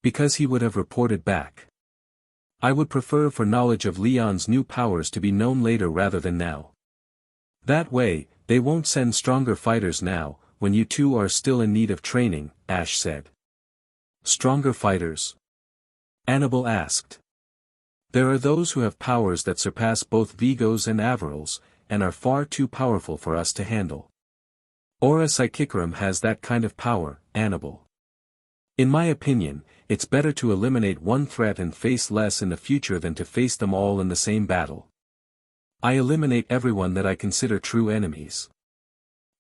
Because he would have reported back. I would prefer for knowledge of Leon's new powers to be known later rather than now. That way, they won't send stronger fighters now, when you two are still in need of training, Ash said. Stronger fighters? Annabelle asked. There are those who have powers that surpass both Vigos and Avrils, and are far too powerful for us to handle. Aura Psychicarum has that kind of power, Annabelle. In my opinion, it's better to eliminate one threat and face less in the future than to face them all in the same battle. I eliminate everyone that I consider true enemies.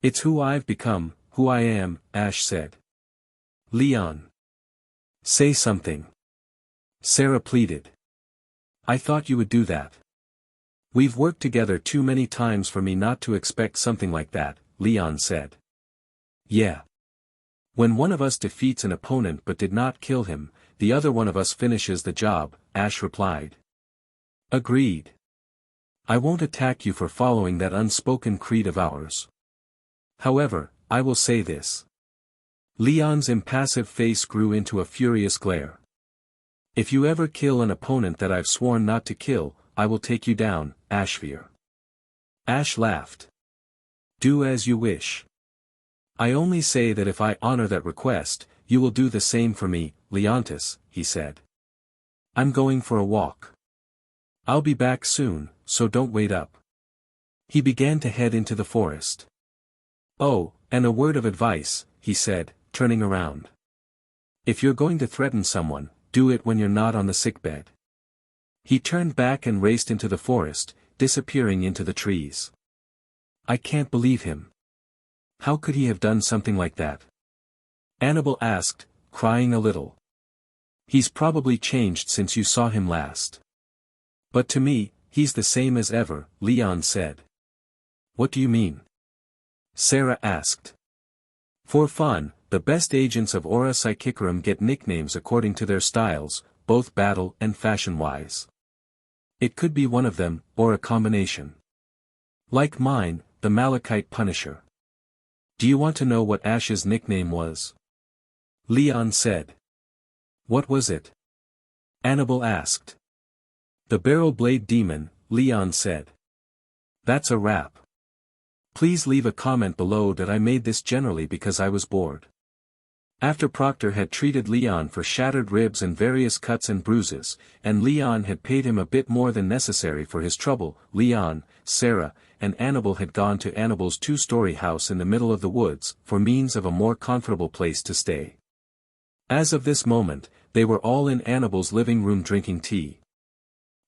It's who I've become, who I am, Ash said. Leon. Say something. Sarah pleaded. I thought you would do that. We've worked together too many times for me not to expect something like that, Leon said. Yeah. When one of us defeats an opponent but did not kill him, the other one of us finishes the job, Ash replied. Agreed. I won't attack you for following that unspoken creed of ours. However, I will say this. Leon's impassive face grew into a furious glare. If you ever kill an opponent that I've sworn not to kill, I will take you down, Ashvir. Ash laughed. Do as you wish. I only say that if I honor that request, you will do the same for me, Leontis, he said. I'm going for a walk. I'll be back soon, so don't wait up. He began to head into the forest. Oh, and a word of advice, he said, turning around. If you're going to threaten someone, do it when you're not on the sickbed. He turned back and raced into the forest, disappearing into the trees. I can't believe him. How could he have done something like that? Annabelle asked, crying a little. He's probably changed since you saw him last. But to me, he's the same as ever, Leon said. What do you mean? Sarah asked. For fun, the best agents of Aura Psychicarum get nicknames according to their styles, both battle and fashion-wise. It could be one of them, or a combination. Like mine, the Malachite Punisher. Do you want to know what Ash's nickname was? Leon said. What was it? Annabelle asked. The Barrel Blade Demon, Leon said. That's a wrap. Please leave a comment below that I made this generally because I was bored. After Proctor had treated Leon for shattered ribs and various cuts and bruises, and Leon had paid him a bit more than necessary for his trouble, Leon, Sarah, and Annabelle had gone to Annabelle's two-story house in the middle of the woods, for means of a more comfortable place to stay. As of this moment, they were all in Annabelle's living room drinking tea.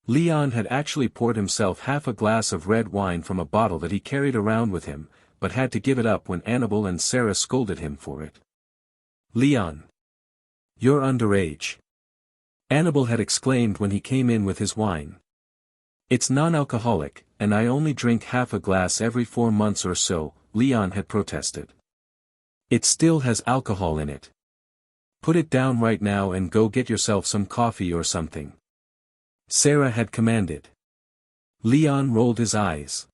Leon had actually poured himself half a glass of red wine from a bottle that he carried around with him, but had to give it up when Annabelle and Sarah scolded him for it. Leon. You're underage. Annabelle had exclaimed when he came in with his wine. It's non-alcoholic, and I only drink half a glass every 4 months or so, Leon had protested. It still has alcohol in it. Put it down right now and go get yourself some coffee or something. Sarah had commanded. Leon rolled his eyes.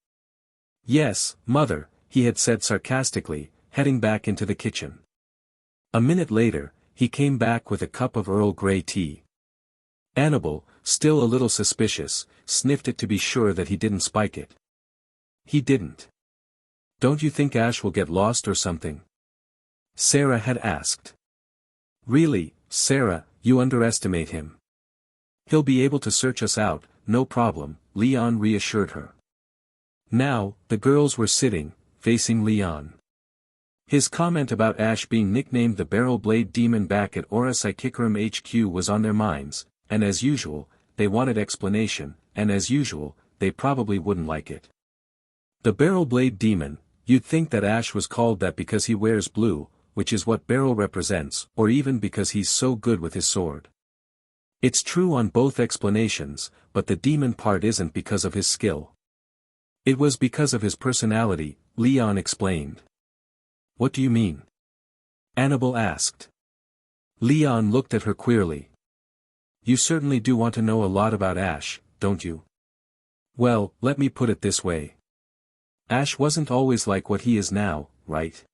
Yes, mother, he had said sarcastically, heading back into the kitchen. A minute later, he came back with a cup of Earl Grey tea. Annabelle, still a little suspicious, sniffed it to be sure that he didn't spike it. He didn't. Don't you think Ash will get lost or something? Sarah had asked. Really, Sarah, you underestimate him. He'll be able to search us out, no problem, Leon reassured her. Now, the girls were sitting, facing Leon. His comment about Ash being nicknamed the Barrel Blade Demon back at Aura Psychicarum HQ was on their minds, and as usual, they wanted explanation, and as usual, they probably wouldn't like it. The Barrel Blade Demon, you'd think that Ash was called that because he wears blue, which is what Beryl represents, or even because he's so good with his sword. It's true on both explanations, but the demon part isn't because of his skill. It was because of his personality, Leon explained. What do you mean? Annabelle asked. Leon looked at her queerly. You certainly do want to know a lot about Ash, don't you? Well, let me put it this way. Ash wasn't always like what he is now, right?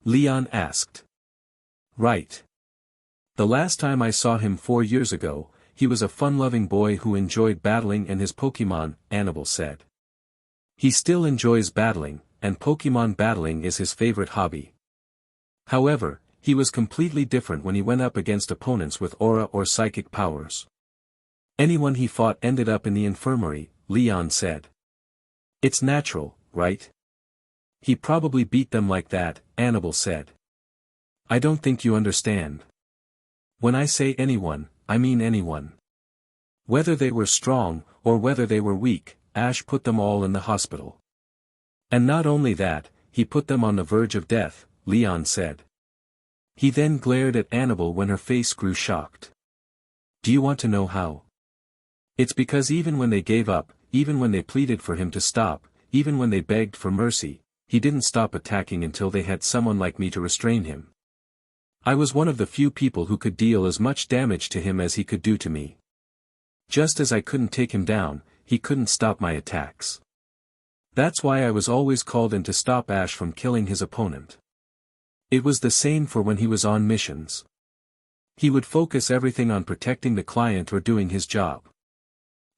Leon asked. Right. The last time I saw him 4 years ago, he was a fun-loving boy who enjoyed battling and his Pokemon, Annabelle said. He still enjoys battling, and Pokemon battling is his favorite hobby. However, he was completely different when he went up against opponents with aura or psychic powers. Anyone he fought ended up in the infirmary, Leon said. It's natural, right? He probably beat them like that, Annabelle said. I don't think you understand. When I say anyone, I mean anyone. Whether they were strong, or whether they were weak, Ash put them all in the hospital. And not only that, he put them on the verge of death, Leon said. He then glared at Annabelle when her face grew shocked. Do you want to know how? It's because even when they gave up, even when they pleaded for him to stop, even when they begged for mercy, he didn't stop attacking until they had someone like me to restrain him. I was one of the few people who could deal as much damage to him as he could do to me. Just as I couldn't take him down, he couldn't stop my attacks. That's why I was always called in to stop Ash from killing his opponent. It was the same for when he was on missions. He would focus everything on protecting the client or doing his job.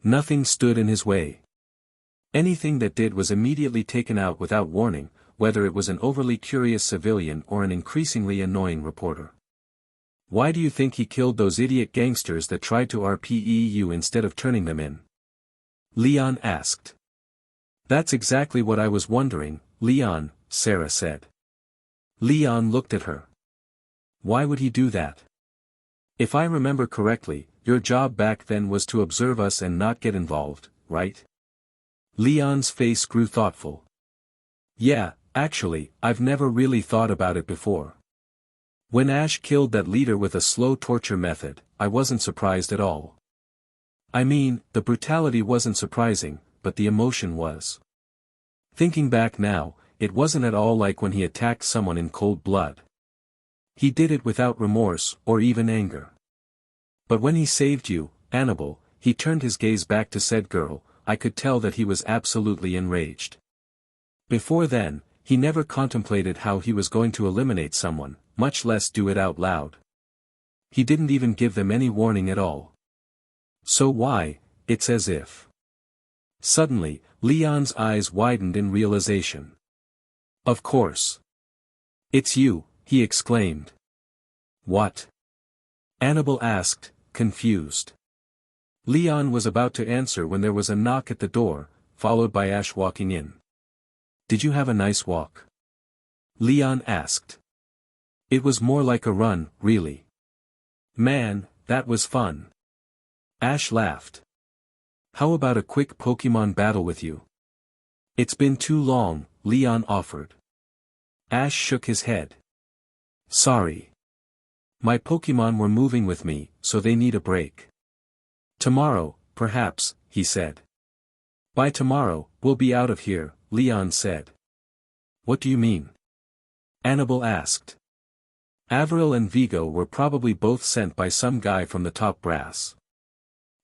Nothing stood in his way. Anything that did was immediately taken out without warning, whether it was an overly curious civilian or an increasingly annoying reporter. Why do you think he killed those idiot gangsters that tried to RPE you instead of turning them in? Leon asked. That's exactly what I was wondering, Leon, Sarah said. Leon looked at her. Why would he do that? If I remember correctly, your job back then was to observe us and not get involved, right? Leon's face grew thoughtful. Yeah, actually, I've never really thought about it before. When Ash killed that leader with a slow torture method, I wasn't surprised at all. I mean, the brutality wasn't surprising, but the emotion was. Thinking back now, it wasn't at all like when he attacked someone in cold blood. He did it without remorse, or even anger. But when he saved you, Annabelle, he turned his gaze back to said girl, I could tell that he was absolutely enraged. Before then, he never contemplated how he was going to eliminate someone, much less do it out loud. He didn't even give them any warning at all. So why, it's as if. Suddenly, Leon's eyes widened in realization. Of course. It's you, he exclaimed. What? Annabelle asked, confused. Leon was about to answer when there was a knock at the door, followed by Ash walking in. Did you have a nice walk? Leon asked. It was more like a run, really. Man, that was fun. Ash laughed. How about a quick Pokemon battle with you? It's been too long, Leon offered. Ash shook his head. Sorry. My Pokemon were moving with me, so they need a break. Tomorrow, perhaps, he said. By tomorrow, we'll be out of here, Leon said. What do you mean? Annabelle asked. Avril and Vigo were probably both sent by some guy from the top brass.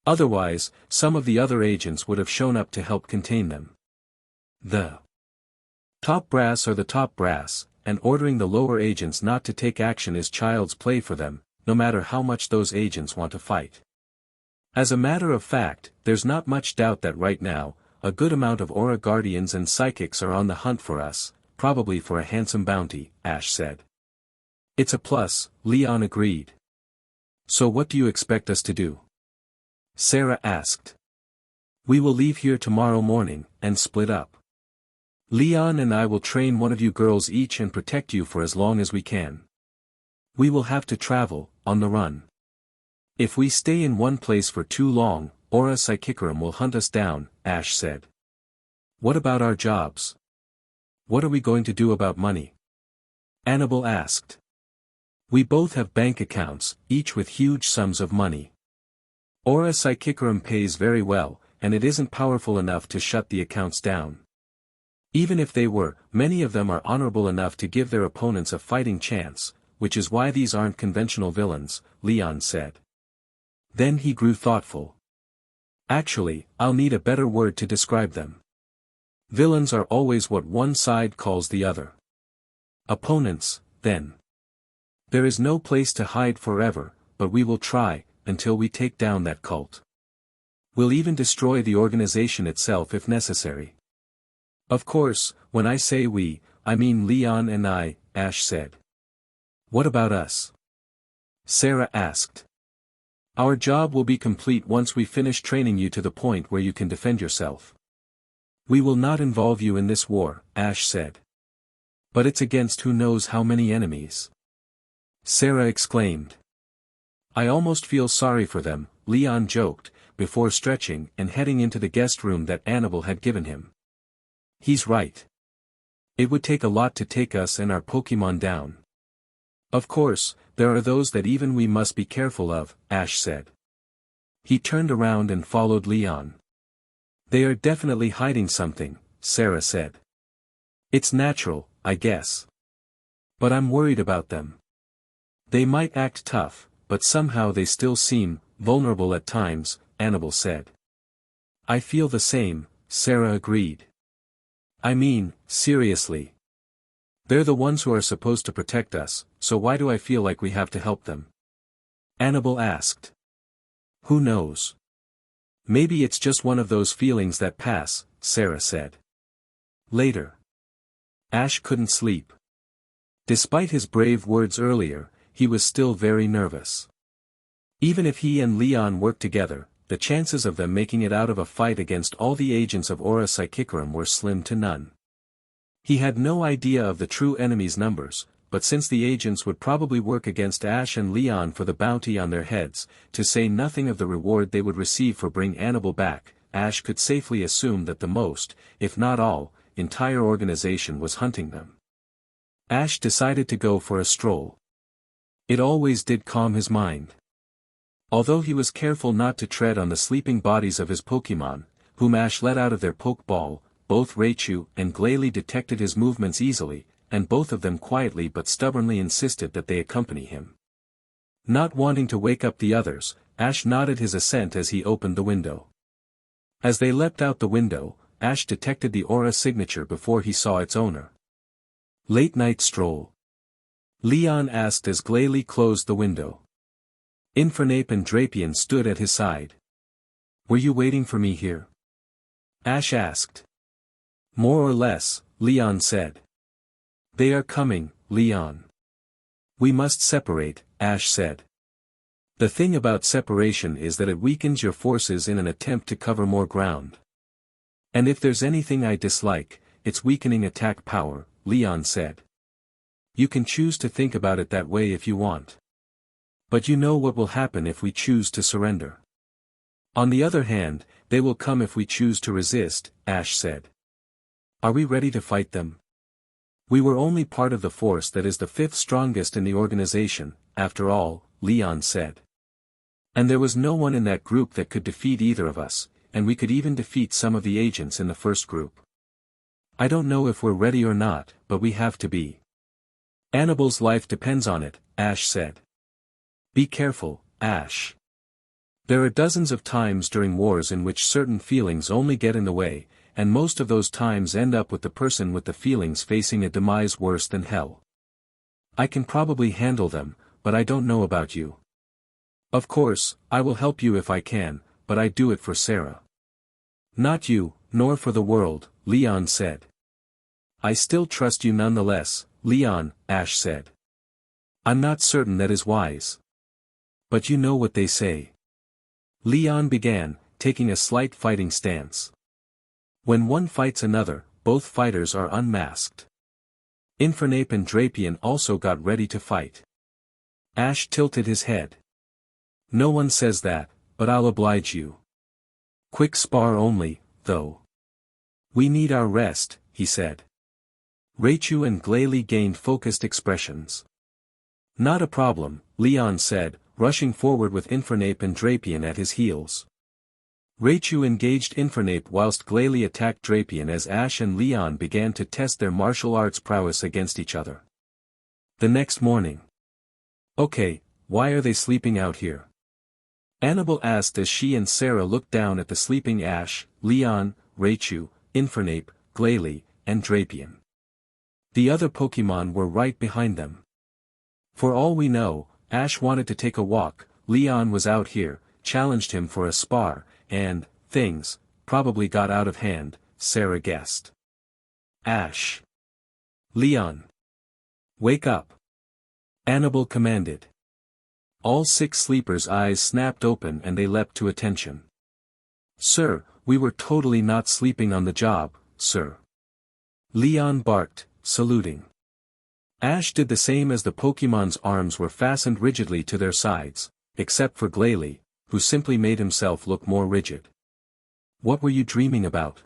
Otherwise, some of the other agents would have shown up to help contain them. The top brass are the top brass, and ordering the lower agents not to take action is child's play for them, no matter how much those agents want to fight. As a matter of fact, there's not much doubt that right now, a good amount of Aura Guardians and Psychics are on the hunt for us, probably for a handsome bounty, Ash said. It's a plus, Leon agreed. So what do you expect us to do? Sarah asked. We will leave here tomorrow morning, and split up. Leon and I will train one of you girls each and protect you for as long as we can. We will have to travel, on the run. If we stay in one place for too long, Aura Psychicarum will hunt us down, Ash said. What about our jobs? What are we going to do about money? Annabelle asked. We both have bank accounts, each with huge sums of money. Aura Psychicarum pays very well, and it isn't powerful enough to shut the accounts down. Even if they were, many of them are honorable enough to give their opponents a fighting chance, which is why these aren't conventional villains, Leon said. Then he grew thoughtful. Actually, I'll need a better word to describe them. Villains are always what one side calls the other. Opponents, then. There is no place to hide forever, but we will try, until we take down that cult. We'll even destroy the organization itself if necessary. Of course, when I say we, I mean Leon and I, Ash said. What about us? Sarah asked. Our job will be complete once we finish training you to the point where you can defend yourself. We will not involve you in this war, Ash said. But it's against who knows how many enemies. Sarah exclaimed. I almost feel sorry for them, Leon joked, before stretching and heading into the guest room that Annabelle had given him. He's right. It would take a lot to take us and our Pokemon down. Of course, there are those that even we must be careful of, Ash said. He turned around and followed Leon. They are definitely hiding something, Sarah said. It's natural, I guess. But I'm worried about them. They might act tough, but somehow they still seem vulnerable at times, Annabelle said. I feel the same, Sarah agreed. I mean, seriously. They're the ones who are supposed to protect us, so why do I feel like we have to help them? Annabelle asked. Who knows? Maybe it's just one of those feelings that pass, Sarah said. Later. Ash couldn't sleep. Despite his brave words earlier, he was still very nervous. Even if he and Leon worked together, the chances of them making it out of a fight against all the agents of Aura Psychicarum were slim to none. He had no idea of the true enemy's numbers, but since the agents would probably work against Ash and Leon for the bounty on their heads, to say nothing of the reward they would receive for bringing Annabelle back, Ash could safely assume that the most, if not all, entire organization was hunting them. Ash decided to go for a stroll. It always did calm his mind. Although he was careful not to tread on the sleeping bodies of his Pokemon, whom Ash let out of their Pokeball, both Raichu and Glalie detected his movements easily, and both of them quietly but stubbornly insisted that they accompany him. Not wanting to wake up the others, Ash nodded his assent as he opened the window. As they leapt out the window, Ash detected the aura signature before he saw its owner. Late night stroll. Leon asked as Glalie closed the window. Infernape and Drapion stood at his side. Were you waiting for me here? Ash asked. More or less, Leon said. They are coming, Leon. We must separate, Ash said. The thing about separation is that it weakens your forces in an attempt to cover more ground. And if there's anything I dislike, it's weakening attack power, Leon said. You can choose to think about it that way if you want. But you know what will happen if we choose to surrender. On the other hand, they will come if we choose to resist, Ash said. Are we ready to fight them? We were only part of the force that is the fifth strongest in the organization, after all, Leon said. And there was no one in that group that could defeat either of us, and we could even defeat some of the agents in the first group. I don't know if we're ready or not, but we have to be. Annibal's life depends on it, Ash said. Be careful, Ash. There are dozens of times during wars in which certain feelings only get in the way, and most of those times end up with the person with the feelings facing a demise worse than hell. I can probably handle them, but I don't know about you. Of course, I will help you if I can, but I do it for Sarah. Not you, nor for the world, Leon said. I still trust you nonetheless, Leon, Ash said. I'm not certain that is wise. But you know what they say. Leon began, taking a slight fighting stance. When one fights another, both fighters are unmasked. Infernape and Drapion also got ready to fight. Ash tilted his head. No one says that, but I'll oblige you. Quick spar only, though. We need our rest, he said. Raichu and Glalie gained focused expressions. Not a problem, Leon said, rushing forward with Infernape and Drapion at his heels. Raichu engaged Infernape whilst Glalie attacked Drapion as Ash and Leon began to test their martial arts prowess against each other. The next morning. Okay, why are they sleeping out here? Annabelle asked as she and Sarah looked down at the sleeping Ash, Leon, Raichu, Infernape, Glalie, and Drapion. The other Pokémon were right behind them. For all we know, Ash wanted to take a walk, Leon was out here, challenged him for a spar, and, things, probably got out of hand, Sarah guessed. Ash. Leon. Wake up. Annabelle commanded. All 6 sleepers' eyes snapped open and they leapt to attention. Sir, we were totally not sleeping on the job, sir. Leon barked, saluting. Ash did the same as the Pokémon's arms were fastened rigidly to their sides, except for Glalie, who simply made himself look more rigid. What were you dreaming about?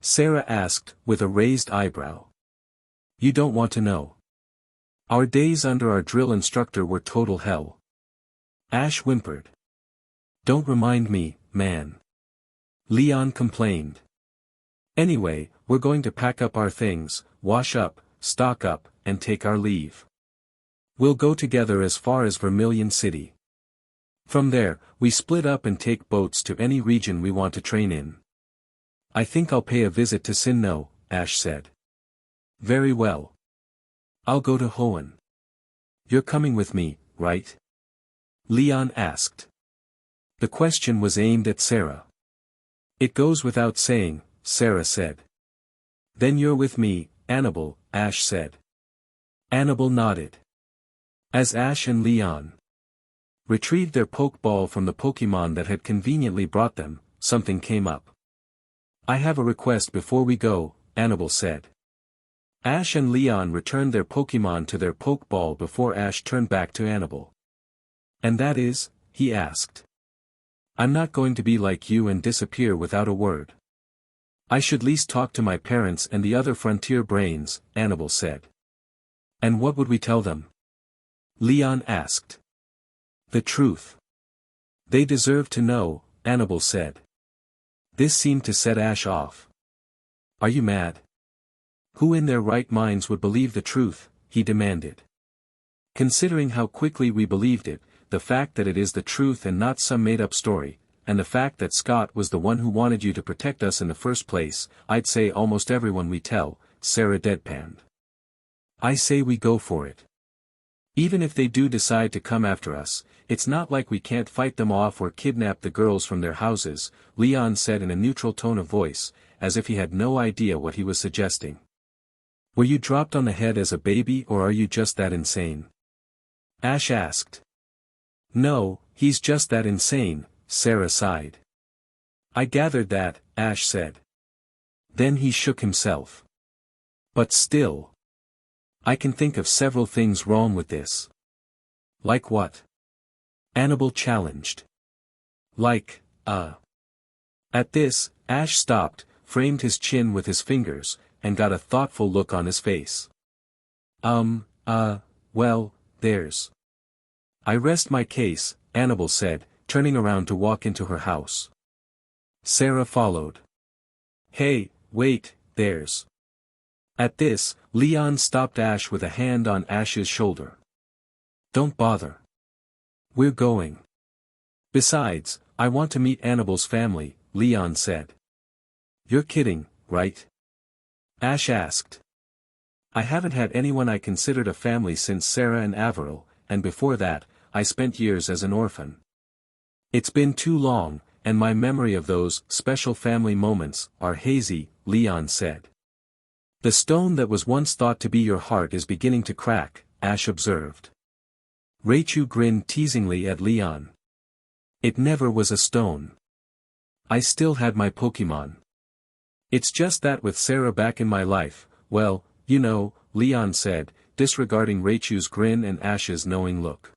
Sarah asked, with a raised eyebrow. You don't want to know. Our days under our drill instructor were total hell. Ash whimpered. Don't remind me, man. Leon complained. Anyway, we're going to pack up our things, wash up, stock up, and take our leave. We'll go together as far as Vermilion City. From there, we split up and take boats to any region we want to train in. I think I'll pay a visit to Sinnoh, Ash said. Very well. I'll go to Hoenn. You're coming with me, right? Leon asked. The question was aimed at Sarah. It goes without saying, Sarah said. Then you're with me, Annabelle, Ash said. Annabelle nodded. As Ash and Leon retrieved their Pokeball from the Pokémon that had conveniently brought them, something came up. I have a request before we go, Annabelle said. Ash and Leon returned their Pokémon to their Pokeball before Ash turned back to Annabelle. And that is, he asked. I'm not going to be like you and disappear without a word. I should least talk to my parents and the other Frontier Brains, Annabelle said. And what would we tell them? Leon asked. The truth. They deserve to know, Annabelle said. This seemed to set Ash off. Are you mad? Who in their right minds would believe the truth, he demanded. Considering how quickly we believed it, the fact that it is the truth and not some made-up story, and the fact that Scott was the one who wanted you to protect us in the first place, I'd say almost everyone we tell, Sarah deadpanned. I say we go for it. Even if they do decide to come after us, it's not like we can't fight them off or kidnap the girls from their houses, Leon said in a neutral tone of voice, as if he had no idea what he was suggesting. Were you dropped on the head as a baby or are you just that insane? Ash asked. No, he's just that insane, Sarah sighed. I gathered that, Ash said. Then he shook himself. But still. I can think of several things wrong with this. Like what? Annabelle challenged. Like, At this, Ash stopped, framed his chin with his fingers, and got a thoughtful look on his face. Well, there's. I rest my case, Annabelle said, turning around to walk into her house. Sarah followed. Hey, wait, there's. At this, Leon stopped Ash with a hand on Ash's shoulder. Don't bother. We're going. Besides, I want to meet Annabelle's family, Leon said. You're kidding, right? Ash asked. I haven't had anyone I considered a family since Sarah and Averill, and before that, I spent years as an orphan. It's been too long, and my memory of those special family moments are hazy, Leon said. The stone that was once thought to be your heart is beginning to crack, Ash observed. Raichu grinned teasingly at Leon. It never was a stone. I still had my Pokemon. It's just that with Sarah back in my life, well, you know, Leon said, disregarding Raichu's grin and Ash's knowing look.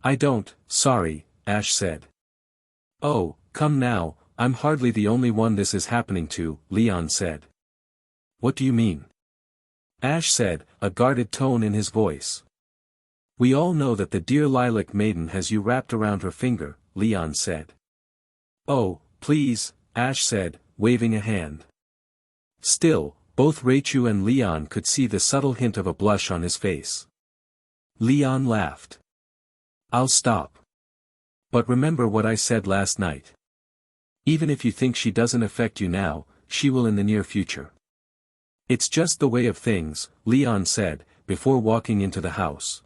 I don't, sorry, Ash said. Oh, come now, I'm hardly the only one this is happening to, Leon said. What do you mean? Ash said, a guarded tone in his voice. We all know that the dear lilac maiden has you wrapped around her finger, Leon said. Oh, please, Ash said, waving a hand. Still, both Raichu and Leon could see the subtle hint of a blush on his face. Leon laughed. I'll stop. But remember what I said last night. Even if you think she doesn't affect you now, she will in the near future. It's just the way of things, Leon said, before walking into the house.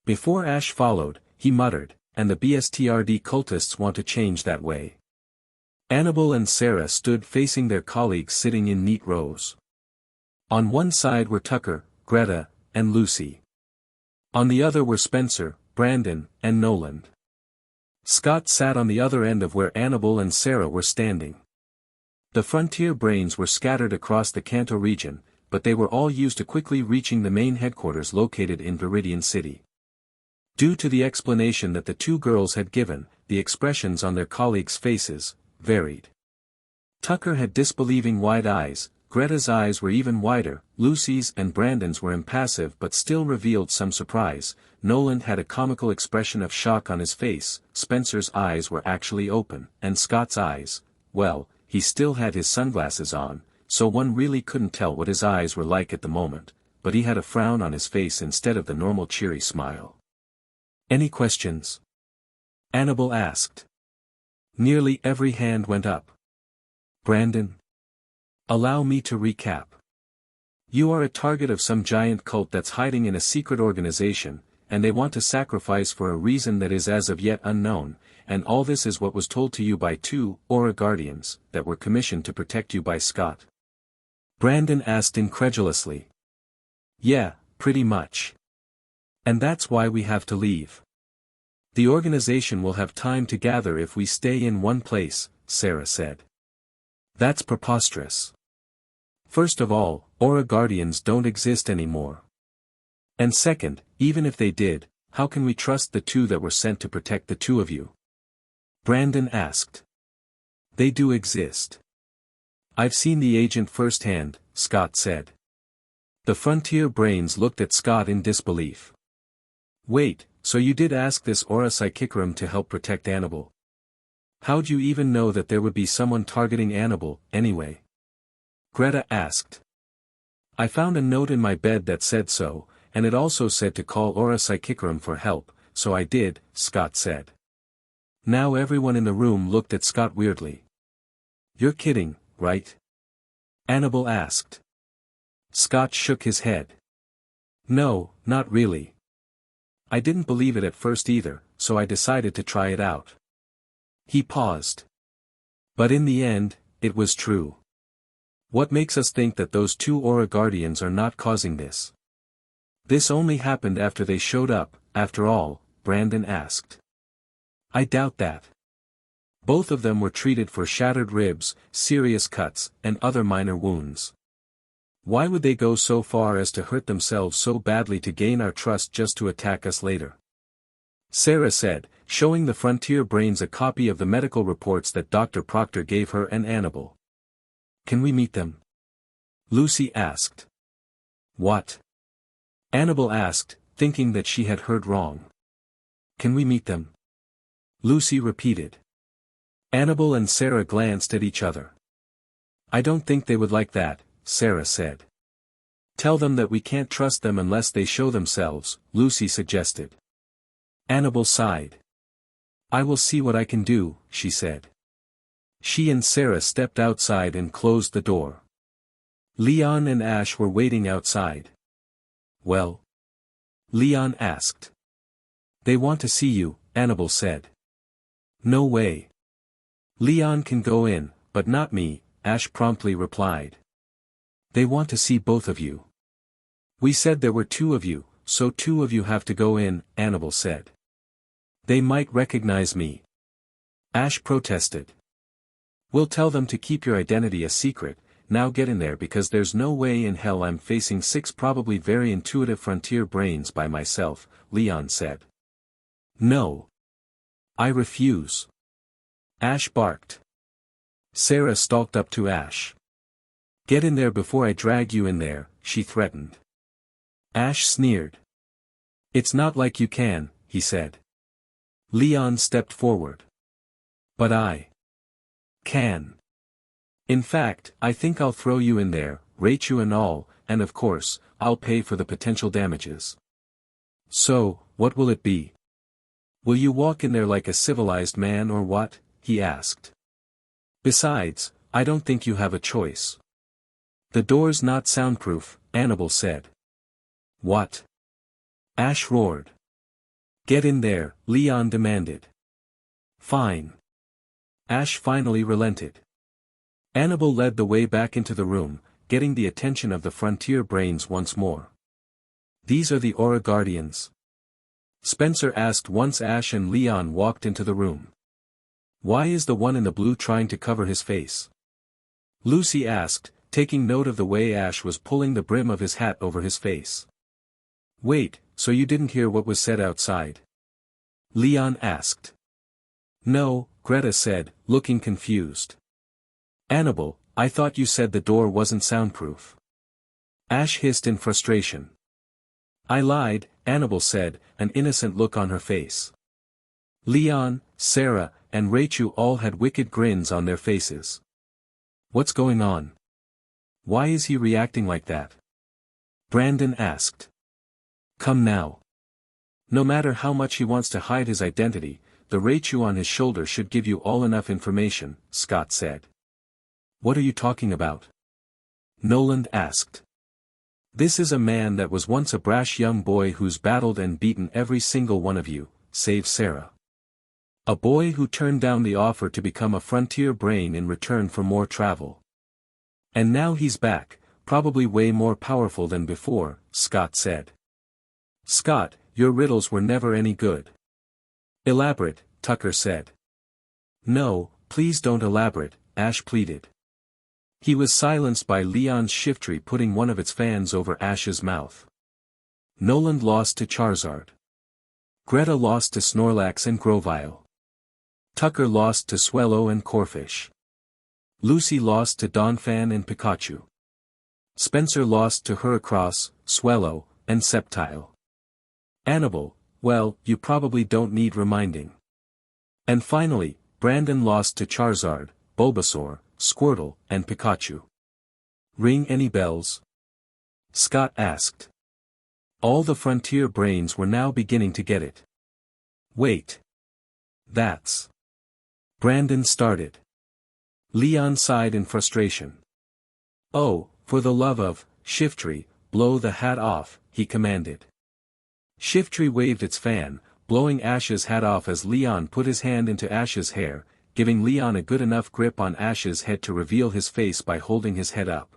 Before Ash followed, he muttered, and the BSTRD cultists want to change that way. Annabelle and Sarah stood facing their colleagues sitting in neat rows. On one side were Tucker, Greta, and Lucy. On the other were Spencer, Brandon, and Noland. Scott sat on the other end of where Annabelle and Sarah were standing. The frontier brains were scattered across the Kanto region, but they were all used to quickly reaching the main headquarters located in Viridian City. Due to the explanation that the two girls had given, the expressions on their colleagues' faces varied. Tucker had disbelieving wide eyes, Greta's eyes were even wider, Lucy's and Brandon's were impassive but still revealed some surprise, Noland had a comical expression of shock on his face, Spencer's eyes were actually open, and Scott's eyes, well, he still had his sunglasses on, so one really couldn't tell what his eyes were like at the moment, but he had a frown on his face instead of the normal cheery smile. Any questions? Annabelle asked. Nearly every hand went up. Brandon? Allow me to recap. You are a target of some giant cult that's hiding in a secret organization, and they want to sacrifice for a reason that is as of yet unknown, and all this is what was told to you by two Aura Guardians that were commissioned to protect you by Scott. Brandon asked incredulously. Yeah, pretty much. And that's why we have to leave. The organization will have time to gather if we stay in one place, Sarah said. That's preposterous. First of all, Aura Guardians don't exist anymore. And second, even if they did, how can we trust the two that were sent to protect the two of you? Brandon asked. They do exist. I've seen the agent firsthand, Scott said. The frontier brains looked at Scott in disbelief. Wait, so you did ask this Aura Psychicarum to help protect Annabelle? How'd you even know that there would be someone targeting Annabelle, anyway? Greta asked. I found a note in my bed that said so, and it also said to call Aura Psychicarum for help, so I did, Scott said. Now everyone in the room looked at Scott weirdly. You're kidding, right? Annabelle asked. Scott shook his head. No, not really. I didn't believe it at first either, so I decided to try it out. He paused. But in the end, it was true. What makes us think that those two Aura Guardians are not causing this? This only happened after they showed up, after all, Brandon asked. I doubt that. Both of them were treated for shattered ribs, serious cuts, and other minor wounds. Why would they go so far as to hurt themselves so badly to gain our trust just to attack us later? Sarah said, showing the Frontier Brains a copy of the medical reports that Dr. Proctor gave her and Annabelle. Can we meet them? Lucy asked. What? Annabelle asked, thinking that she had heard wrong. Can we meet them? Lucy repeated. Annabelle and Sarah glanced at each other. I don't think they would like that, Sarah said. Tell them that we can't trust them unless they show themselves, Lucy suggested. Annabelle sighed. I will see what I can do, she said. She and Sarah stepped outside and closed the door. Leon and Ash were waiting outside. Well? Leon asked. They want to see you, Annabelle said. No way. Leon can go in, but not me, Ash promptly replied. They want to see both of you. We said there were two of you, so two of you have to go in, Annabelle said. They might recognize me. Ash protested. We'll tell them to keep your identity a secret, now get in there because there's no way in hell I'm facing 6 probably very intuitive Frontier Brains by myself, Leon said. No. I refuse. Ash barked. Sarah stalked up to Ash. Get in there before I drag you in there, she threatened. Ash sneered. It's not like you can, he said. Leon stepped forward. But I can. In fact, I think I'll throw you in there, rate you and all, and of course, I'll pay for the potential damages. So, what will it be? Will you walk in there like a civilized man or what? He asked. Besides, I don't think you have a choice. The door's not soundproof, Annabelle said. What? Ash roared. Get in there, Leon demanded. Fine. Ash finally relented. Annabelle led the way back into the room, getting the attention of the Frontier Brains once more. These are the Aura Guardians? Spencer asked once Ash and Leon walked into the room. Why is the one in the blue trying to cover his face? Lucy asked, taking note of the way Ash was pulling the brim of his hat over his face. Wait, so you didn't hear what was said outside? Leon asked. No, Greta said, looking confused. Annabelle, I thought you said the door wasn't soundproof. Ash hissed in frustration. I lied, Annabelle said, an innocent look on her face. Leon, Sarah, and Rachel all had wicked grins on their faces. What's going on? Why is he reacting like that? Brandon asked. Come now. No matter how much he wants to hide his identity, the Rachel on his shoulder should give you all enough information, Scott said. What are you talking about? Noland asked. This is a man that was once a brash young boy who's battled and beaten every single one of you, save Sarah. A boy who turned down the offer to become a Frontier Brain in return for more travel. And now he's back, probably way more powerful than before, Scott said. Scott, your riddles were never any good. Elaborate, Tucker said. No, please don't elaborate, Ash pleaded. He was silenced by Leon's shiftry putting one of its fans over Ash's mouth. Noland lost to Charizard. Greta lost to Snorlax and Grovyle. Tucker lost to Swellow and Corphish. Lucy lost to Donphan and Pikachu. Spencer lost to Heracross, Swellow, and Sceptile. Annabelle, well, you probably don't need reminding. And finally, Brandon lost to Charizard, Bulbasaur, Squirtle, and Pikachu. Ring any bells? Scott asked. All the Frontier Brains were now beginning to get it. Wait. That's... Brandon started. Leon sighed in frustration. Oh, for the love of, Shiftry, blow the hat off, he commanded. Shiftry waved its fan, blowing Ash's hat off as Leon put his hand into Ash's hair, giving Leon a good enough grip on Ash's head to reveal his face by holding his head up.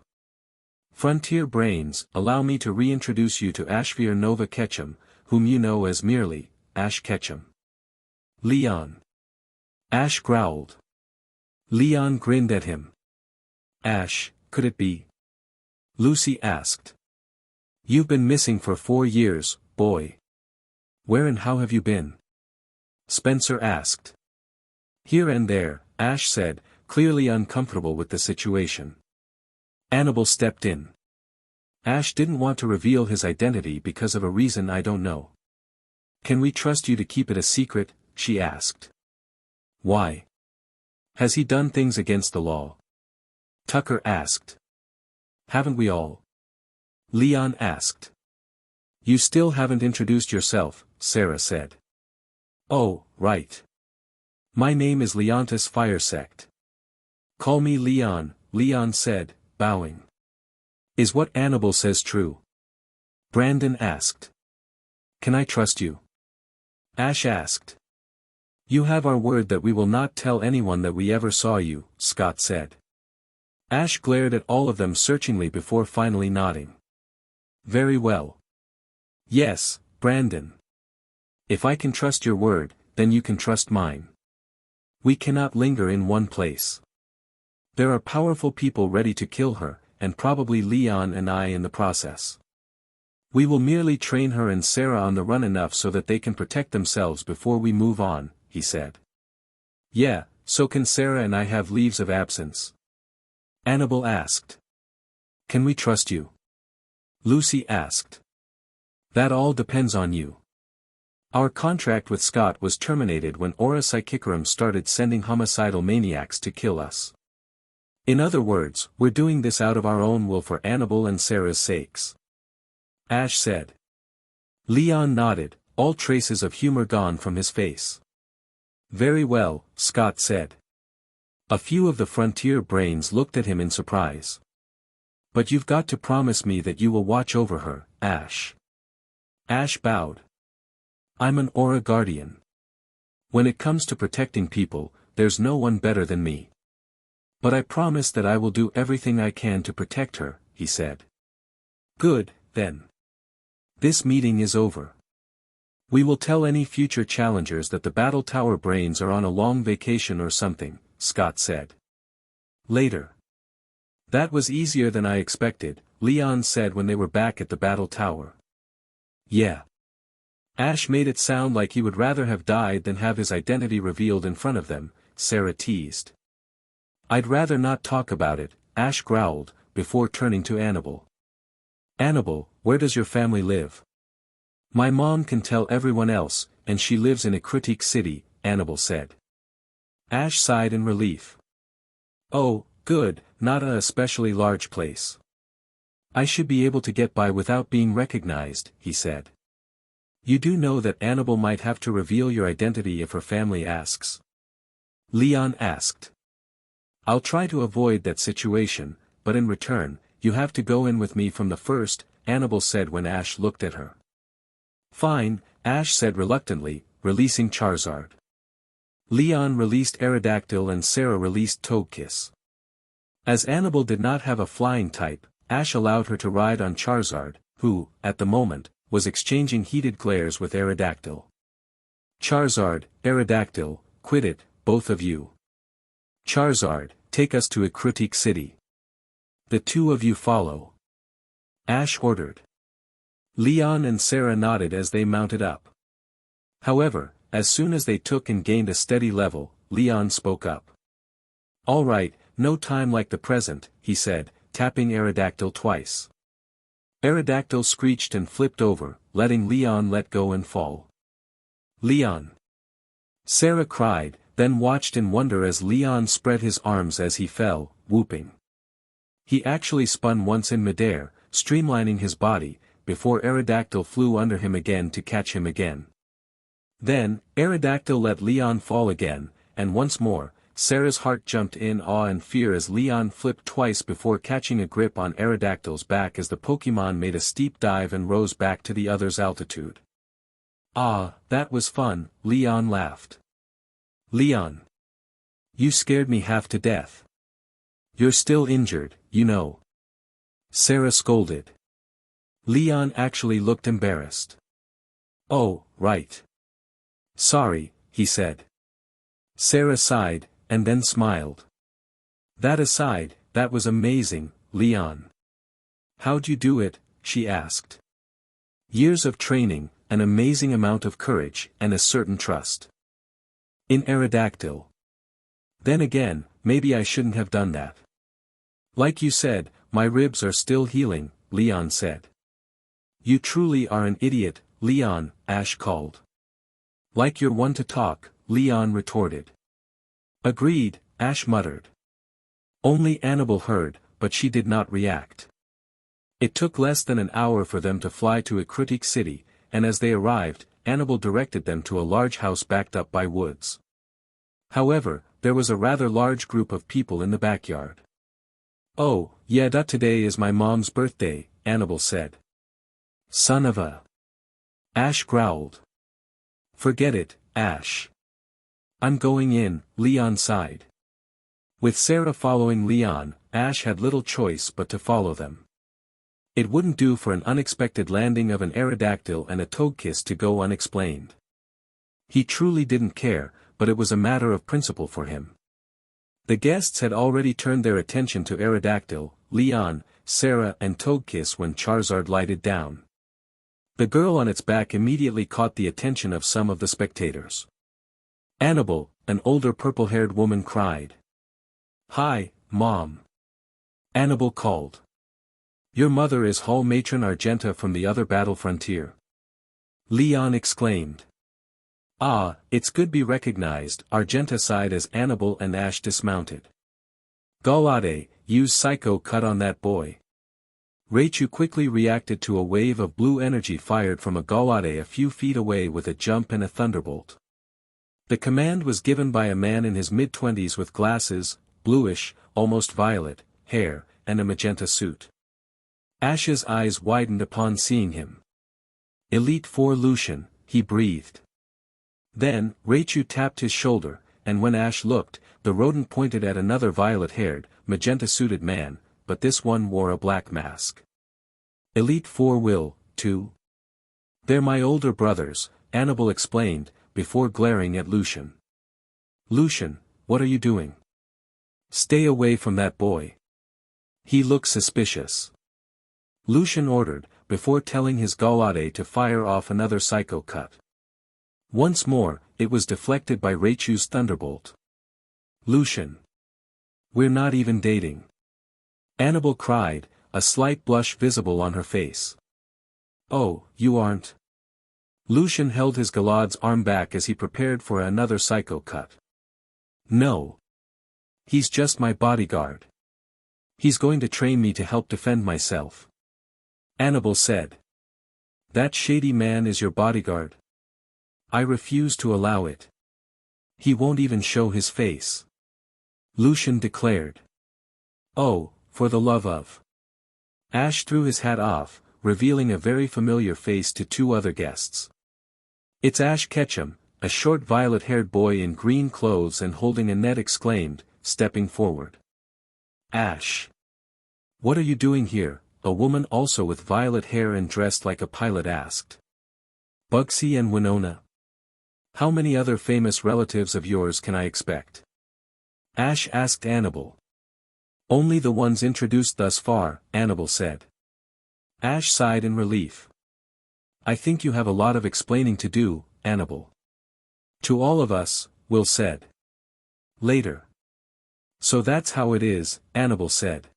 Frontier Brains, allow me to reintroduce you to Ashvir Nova Ketchum, whom you know as merely, Ash Ketchum. Leon. Ash growled. Leon grinned at him. Ash, could it be? Lucy asked. You've been missing for 4 years, boy. Where and how have you been? Spencer asked. Here and there, Ash said, clearly uncomfortable with the situation. Annabelle stepped in. Ash didn't want to reveal his identity because of a reason I don't know. Can we trust you to keep it a secret? She asked. Why? Has he done things against the law? Tucker asked. Haven't we all? Leon asked. You still haven't introduced yourself, Sarah said. Oh, right. My name is Leontis Firesect. Call me Leon, Leon said, bowing. Is what Annabelle says true? Brandon asked. Can I trust you? Ash asked. You have our word that we will not tell anyone that we ever saw you, Scott said. Ash glared at all of them searchingly before finally nodding. Very well. Yes, Brandon. If I can trust your word, then you can trust mine. We cannot linger in one place. There are powerful people ready to kill her, and probably Leon and I in the process. We will merely train her and Sarah on the run enough so that they can protect themselves before we move on, he said. Yeah, so can Sarah and I have leaves of absence? Annabelle asked. Can we trust you? Lucy asked. That all depends on you. Our contract with Scott was terminated when Aura Psychicarum started sending homicidal maniacs to kill us. In other words, we're doing this out of our own will for Annabelle and Sarah's sakes. Ash said. Leon nodded, all traces of humor gone from his face. Very well, Scott said. A few of the Frontier Brains looked at him in surprise. But you've got to promise me that you will watch over her, Ash. Ash bowed. I'm an Aura Guardian. When it comes to protecting people, there's no one better than me. But I promise that I will do everything I can to protect her, he said. Good, then. This meeting is over. We will tell any future challengers that the Battle Tower Brains are on a long vacation or something, Scott said. Later. That was easier than I expected, Leon said when they were back at the Battle Tower. Yeah. Ash made it sound like he would rather have died than have his identity revealed in front of them, Sarah teased. I'd rather not talk about it, Ash growled, before turning to Annabelle. Annabelle, where does your family live? My mom can tell everyone else, and she lives in a critique city, Annabelle said. Ash sighed in relief. Oh, good, not a especially large place. I should be able to get by without being recognized, he said. You do know that Annabelle might have to reveal your identity if her family asks? Leon asked. I'll try to avoid that situation, but in return, you have to go in with me from the first, Annabelle said when Ash looked at her. Fine, Ash said reluctantly, releasing Charizard. Leon released Aerodactyl and Sarah released Togekiss. As Annabelle did not have a flying type, Ash allowed her to ride on Charizard, who, at the moment, was exchanging heated glares with Aerodactyl. Charizard, Aerodactyl, quit it, both of you. Charizard, take us to a critique city. The two of you follow. Ash ordered. Leon and Sarah nodded as they mounted up. However, as soon as they took and gained a steady level, Leon spoke up. All right, no time like the present, he said, tapping Aerodactyl twice. Aerodactyl screeched and flipped over, letting Leon let go and fall. Leon! Sarah cried, then watched in wonder as Leon spread his arms as he fell, whooping. He actually spun once in midair, streamlining his body, before Aerodactyl flew under him again to catch him again. Then, Aerodactyl let Leon fall again, and once more, Sarah's heart jumped in awe and fear as Leon flipped twice before catching a grip on Aerodactyl's back as the Pokémon made a steep dive and rose back to the other's altitude. Ah, that was fun, Leon laughed. Leon. You scared me half to death. You're still injured, you know. Sarah scolded. Leon actually looked embarrassed. Oh, right. Sorry, he said. Sarah sighed, and then smiled. That aside, that was amazing, Leon. How'd you do it? She asked. Years of training, an amazing amount of courage, and a certain trust. In Aerodactyl. Then again, maybe I shouldn't have done that. Like you said, my ribs are still healing, Leon said. You truly are an idiot, Leon, Ash called. Like you're one to talk, Leon retorted. Agreed, Ash muttered. Only Annabelle heard, but she did not react. It took less than an hour for them to fly to Ekrutik City, and as they arrived, Annabelle directed them to a large house backed up by woods. However, there was a rather large group of people in the backyard. Oh, yeah, today is my mom's birthday, Annabelle said. Son of a... Ash growled. Forget it, Ash. I'm going in, Leon sighed. With Sarah following Leon, Ash had little choice but to follow them. It wouldn't do for an unexpected landing of an Aerodactyl and a Togekiss to go unexplained. He truly didn't care, but it was a matter of principle for him. The guests had already turned their attention to Aerodactyl, Leon, Sarah and Togekiss when Charizard lighted down. The girl on its back immediately caught the attention of some of the spectators. Annabelle, an older purple-haired woman cried. Hi, Mom. Annabelle called. Your mother is Hall Matron Argenta from the other battle frontier. Leon exclaimed. Ah, it's good be recognized, Argenta sighed as Annabelle and Ash dismounted. Galade, use Psycho Cut on that boy. Raichu quickly reacted to a wave of blue energy fired from a Galade a few feet away with a jump and a thunderbolt. The command was given by a man in his mid-twenties with glasses, bluish, almost violet, hair, and a magenta suit. Ash's eyes widened upon seeing him. Elite Four Lucian, he breathed. Then, Raichu tapped his shoulder, and when Ash looked, the rodent pointed at another violet-haired, magenta-suited man, but this one wore a black mask. Elite Four will, too. They're my older brothers, Annabelle explained, before glaring at Lucian. Lucian, what are you doing? Stay away from that boy. He looks suspicious. Lucian ordered, before telling his Galade to fire off another Psycho Cut. Once more, it was deflected by Raichu's thunderbolt. Lucian. We're not even dating. Annabelle cried, a slight blush visible on her face. Oh, you aren't? Lucian held his Galade's arm back as he prepared for another Psycho Cut. No. He's just my bodyguard. He's going to train me to help defend myself. Annabelle said. That shady man is your bodyguard? I refuse to allow it. He won't even show his face. Lucian declared. Oh, for the love of... Ash threw his hat off, revealing a very familiar face to two other guests. It's Ash Ketchum, a short violet-haired boy in green clothes and holding a net exclaimed, stepping forward. Ash. What are you doing here? A woman also with violet hair and dressed like a pilot asked. Bugsy and Winona. How many other famous relatives of yours can I expect? Ash asked Annabelle. Only the ones introduced thus far, Annabelle said. Ash sighed in relief. I think you have a lot of explaining to do, Annabelle. To all of us, Will said. Later. So that's how it is, Annabelle said.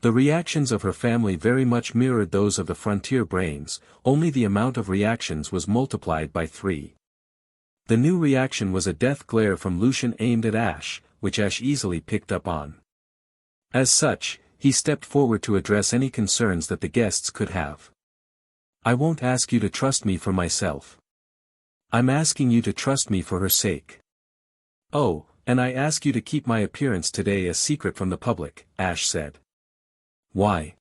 The reactions of her family very much mirrored those of the Frontier Brains, only the amount of reactions was multiplied by 3. The new reaction was a death glare from Lucian aimed at Ash, which Ash easily picked up on. As such, he stepped forward to address any concerns that the guests could have. I won't ask you to trust me for myself. I'm asking you to trust me for her sake. Oh, And I ask you to keep my appearance today a secret from the public, Ash said. Why?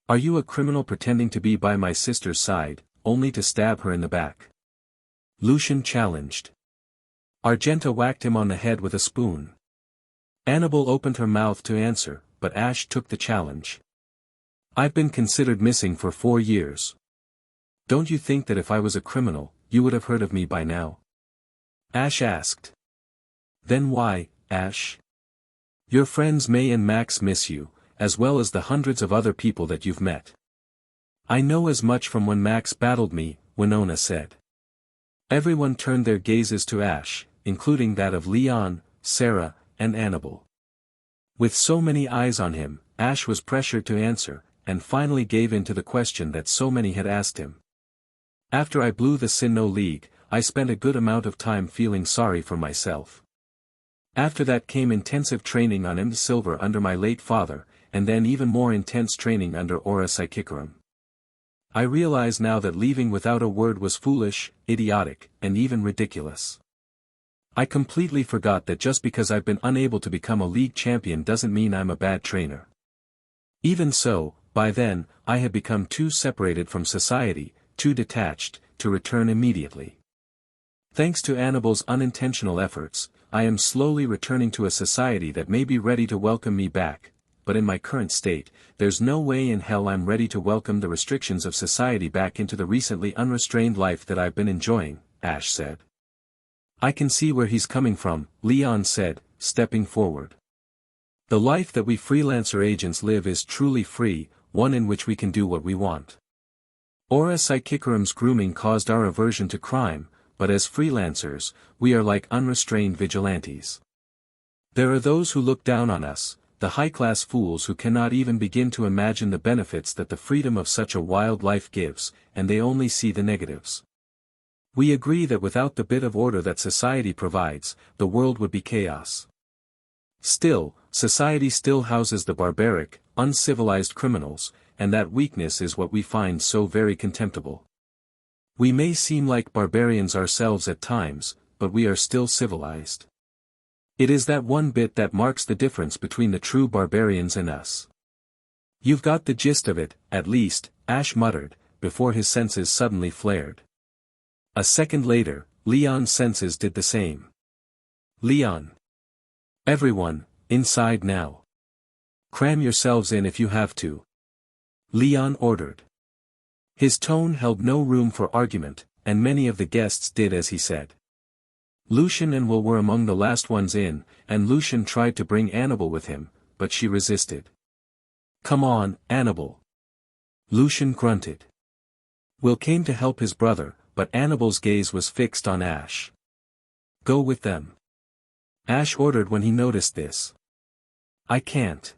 Are you a criminal pretending to be by my sister's side, only to stab her in the back? Lucian challenged. Argenta whacked him on the head with a spoon. Annabelle opened her mouth to answer, but Ash took the challenge. I've been considered missing for 4 years. Don't you think that if I was a criminal, you would have heard of me by now? Ash asked. Then why, Ash? Your friends May and Max miss you, as well as the hundreds of other people that you've met. I know as much from when Max battled me, Winona said. Everyone turned their gazes to Ash, including that of Leon, Sarah, and Annabelle. With so many eyes on him, Ash was pressured to answer, and finally gave in to the question that so many had asked him. After I blew the Sinnoh League, I spent a good amount of time feeling sorry for myself. After that came intensive training on M. Silver under my late father, and then even more intense training under Aura Psychicarum. I realize now that leaving without a word was foolish, idiotic, and even ridiculous. I completely forgot that just because I've been unable to become a league champion doesn't mean I'm a bad trainer. Even so, by then, I had become too separated from society, too detached, to return immediately. Thanks to Annabelle's unintentional efforts, I am slowly returning to a society that may be ready to welcome me back, but in my current state, there's no way in hell I'm ready to welcome the restrictions of society back into the recently unrestrained life that I've been enjoying, Ash said. I can see where he's coming from, Leon said, stepping forward. The life that we freelancer agents live is truly free, one in which we can do what we want. Aura Psychicarum's grooming caused our aversion to crime, but as freelancers, we are like unrestrained vigilantes. There are those who look down on us, the high-class fools who cannot even begin to imagine the benefits that the freedom of such a wild life gives, and they only see the negatives. We agree that without the bit of order that society provides, the world would be chaos. Still, society still houses the barbaric, uncivilized criminals, and that weakness is what we find so very contemptible. We may seem like barbarians ourselves at times, but we are still civilized. It is that one bit that marks the difference between the true barbarians and us. You've got the gist of it, at least, Ash muttered, before his senses suddenly flared. A second later, Leon's senses did the same. Leon. Everyone, inside now. Cram yourselves in if you have to. Leon ordered. His tone held no room for argument, and many of the guests did as he said. Lucian and Will were among the last ones in, and Lucian tried to bring Annabelle with him, but she resisted. Come on, Annabelle. Lucian grunted. Will came to help his brother, but Annabelle's gaze was fixed on Ash. Go with them. Ash ordered when he noticed this. I can't.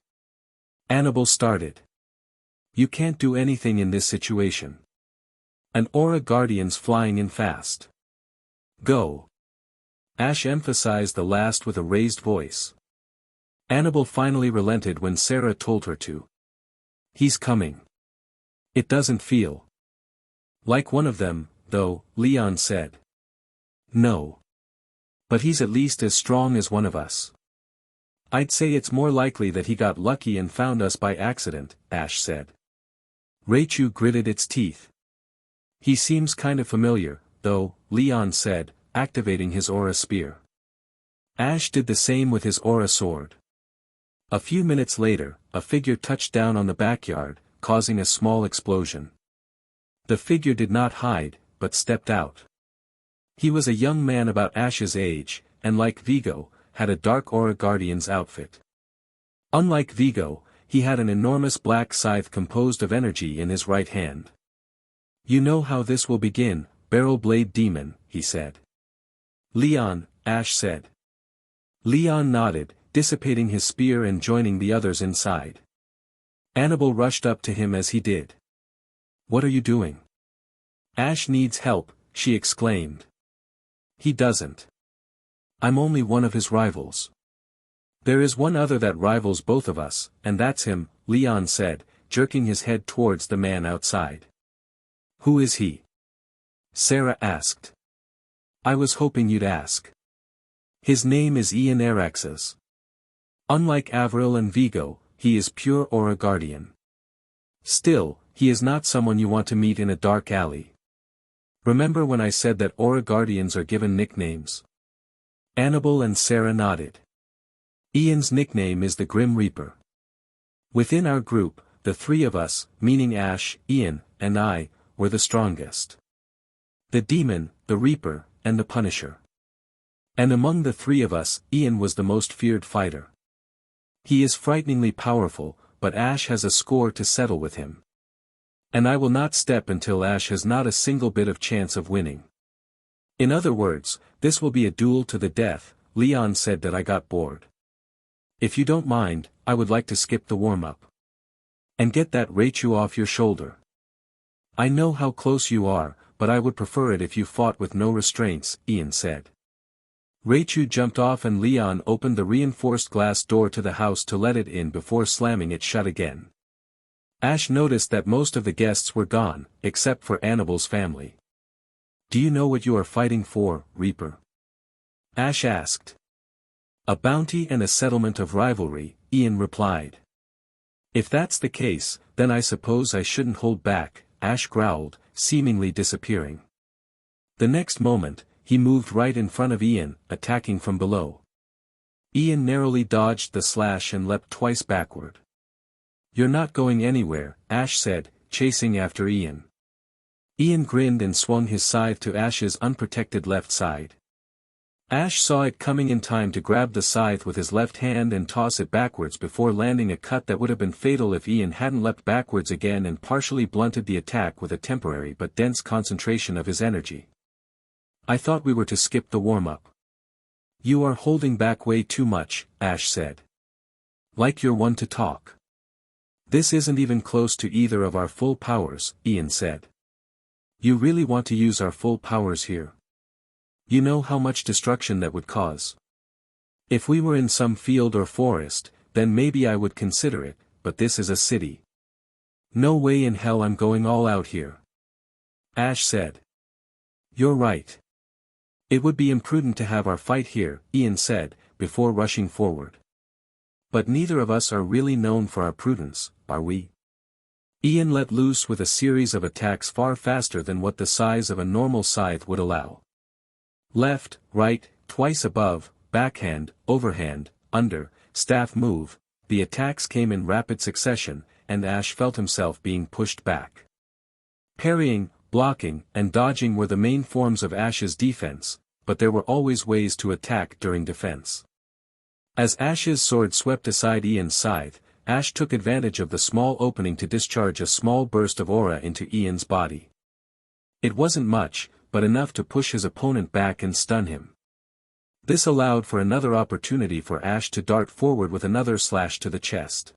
Annabelle started. You can't do anything in this situation. An aura guardian's flying in fast. Go. Ash emphasized the last with a raised voice. Annabelle finally relented when Sarah told her to. He's coming. It doesn't feel like one of them, though, Leon said. No. But he's at least as strong as one of us. I'd say it's more likely that he got lucky and found us by accident, Ash said. Raichu gritted its teeth. He seems kind of familiar, though, Leon said, activating his aura spear. Ash did the same with his aura sword. A few minutes later, a figure touched down on the backyard, causing a small explosion. The figure did not hide, but stepped out. He was a young man about Ash's age, and like Vigo, had a dark aura guardian's outfit. Unlike Vigo, he had an enormous black scythe composed of energy in his right hand. You know how this will begin, Barrel Blade Demon, he said. Leon, Ash said. Leon nodded, dissipating his spear and joining the others inside. Annabelle rushed up to him as he did. What are you doing? Ash needs help, she exclaimed. He doesn't. I'm only one of his rivals. There is one other that rivals both of us, and that's him, Leon said, jerking his head towards the man outside. Who is he? Sarah asked. I was hoping you'd ask. His name is Ian Araxes. Unlike Avril and Vigo, he is pure Aura Guardian. Still, he is not someone you want to meet in a dark alley. Remember when I said that Aura Guardians are given nicknames? Annabelle and Sarah nodded. Ian's nickname is the Grim Reaper. Within our group, the three of us, meaning Ash, Ian, and I, were the strongest. The Demon, the Reaper, and the Punisher. And among the three of us, Ian was the most feared fighter. He is frighteningly powerful, but Ash has a score to settle with him. And I will not step until Ash has not a single bit of chance of winning. In other words, this will be a duel to the death. Leon said that I got bored. If you don't mind, I would like to skip the warm-up. And get that Raichu off your shoulder. I know how close you are, but I would prefer it if you fought with no restraints, Ian said. Raichu jumped off and Leon opened the reinforced glass door to the house to let it in before slamming it shut again. Ash noticed that most of the guests were gone, except for Annabelle's family. Do you know what you are fighting for, Reaper? Ash asked. A bounty and a settlement of rivalry, Ian replied. If that's the case, then I suppose I shouldn't hold back, Ash growled, seemingly disappearing. The next moment, he moved right in front of Ian, attacking from below. Ian narrowly dodged the slash and leapt twice backward. You're not going anywhere, Ash said, chasing after Ian. Ian grinned and swung his scythe to Ash's unprotected left side. Ash saw it coming in time to grab the scythe with his left hand and toss it backwards before landing a cut that would have been fatal if Ian hadn't leapt backwards again and partially blunted the attack with a temporary but dense concentration of his energy. I thought we were to skip the warm-up. You are holding back way too much, Ash said. Like you're one to talk. This isn't even close to either of our full powers, Ian said. You really want to use our full powers here? You know how much destruction that would cause. If we were in some field or forest, then maybe I would consider it, but this is a city. No way in hell I'm going all out here. Ash said. You're right. It would be imprudent to have our fight here, Ian said, before rushing forward. But neither of us are really known for our prudence, are we? Ian let loose with a series of attacks far faster than what the size of a normal scythe would allow. Left, right, twice above, backhand, overhand, under, staff move, the attacks came in rapid succession, and Ash felt himself being pushed back. Parrying, blocking, and dodging were the main forms of Ash's defense, but there were always ways to attack during defense. As Ash's sword swept aside Ian's scythe, Ash took advantage of the small opening to discharge a small burst of aura into Ian's body. It wasn't much, but enough to push his opponent back and stun him. This allowed for another opportunity for Ash to dart forward with another slash to the chest.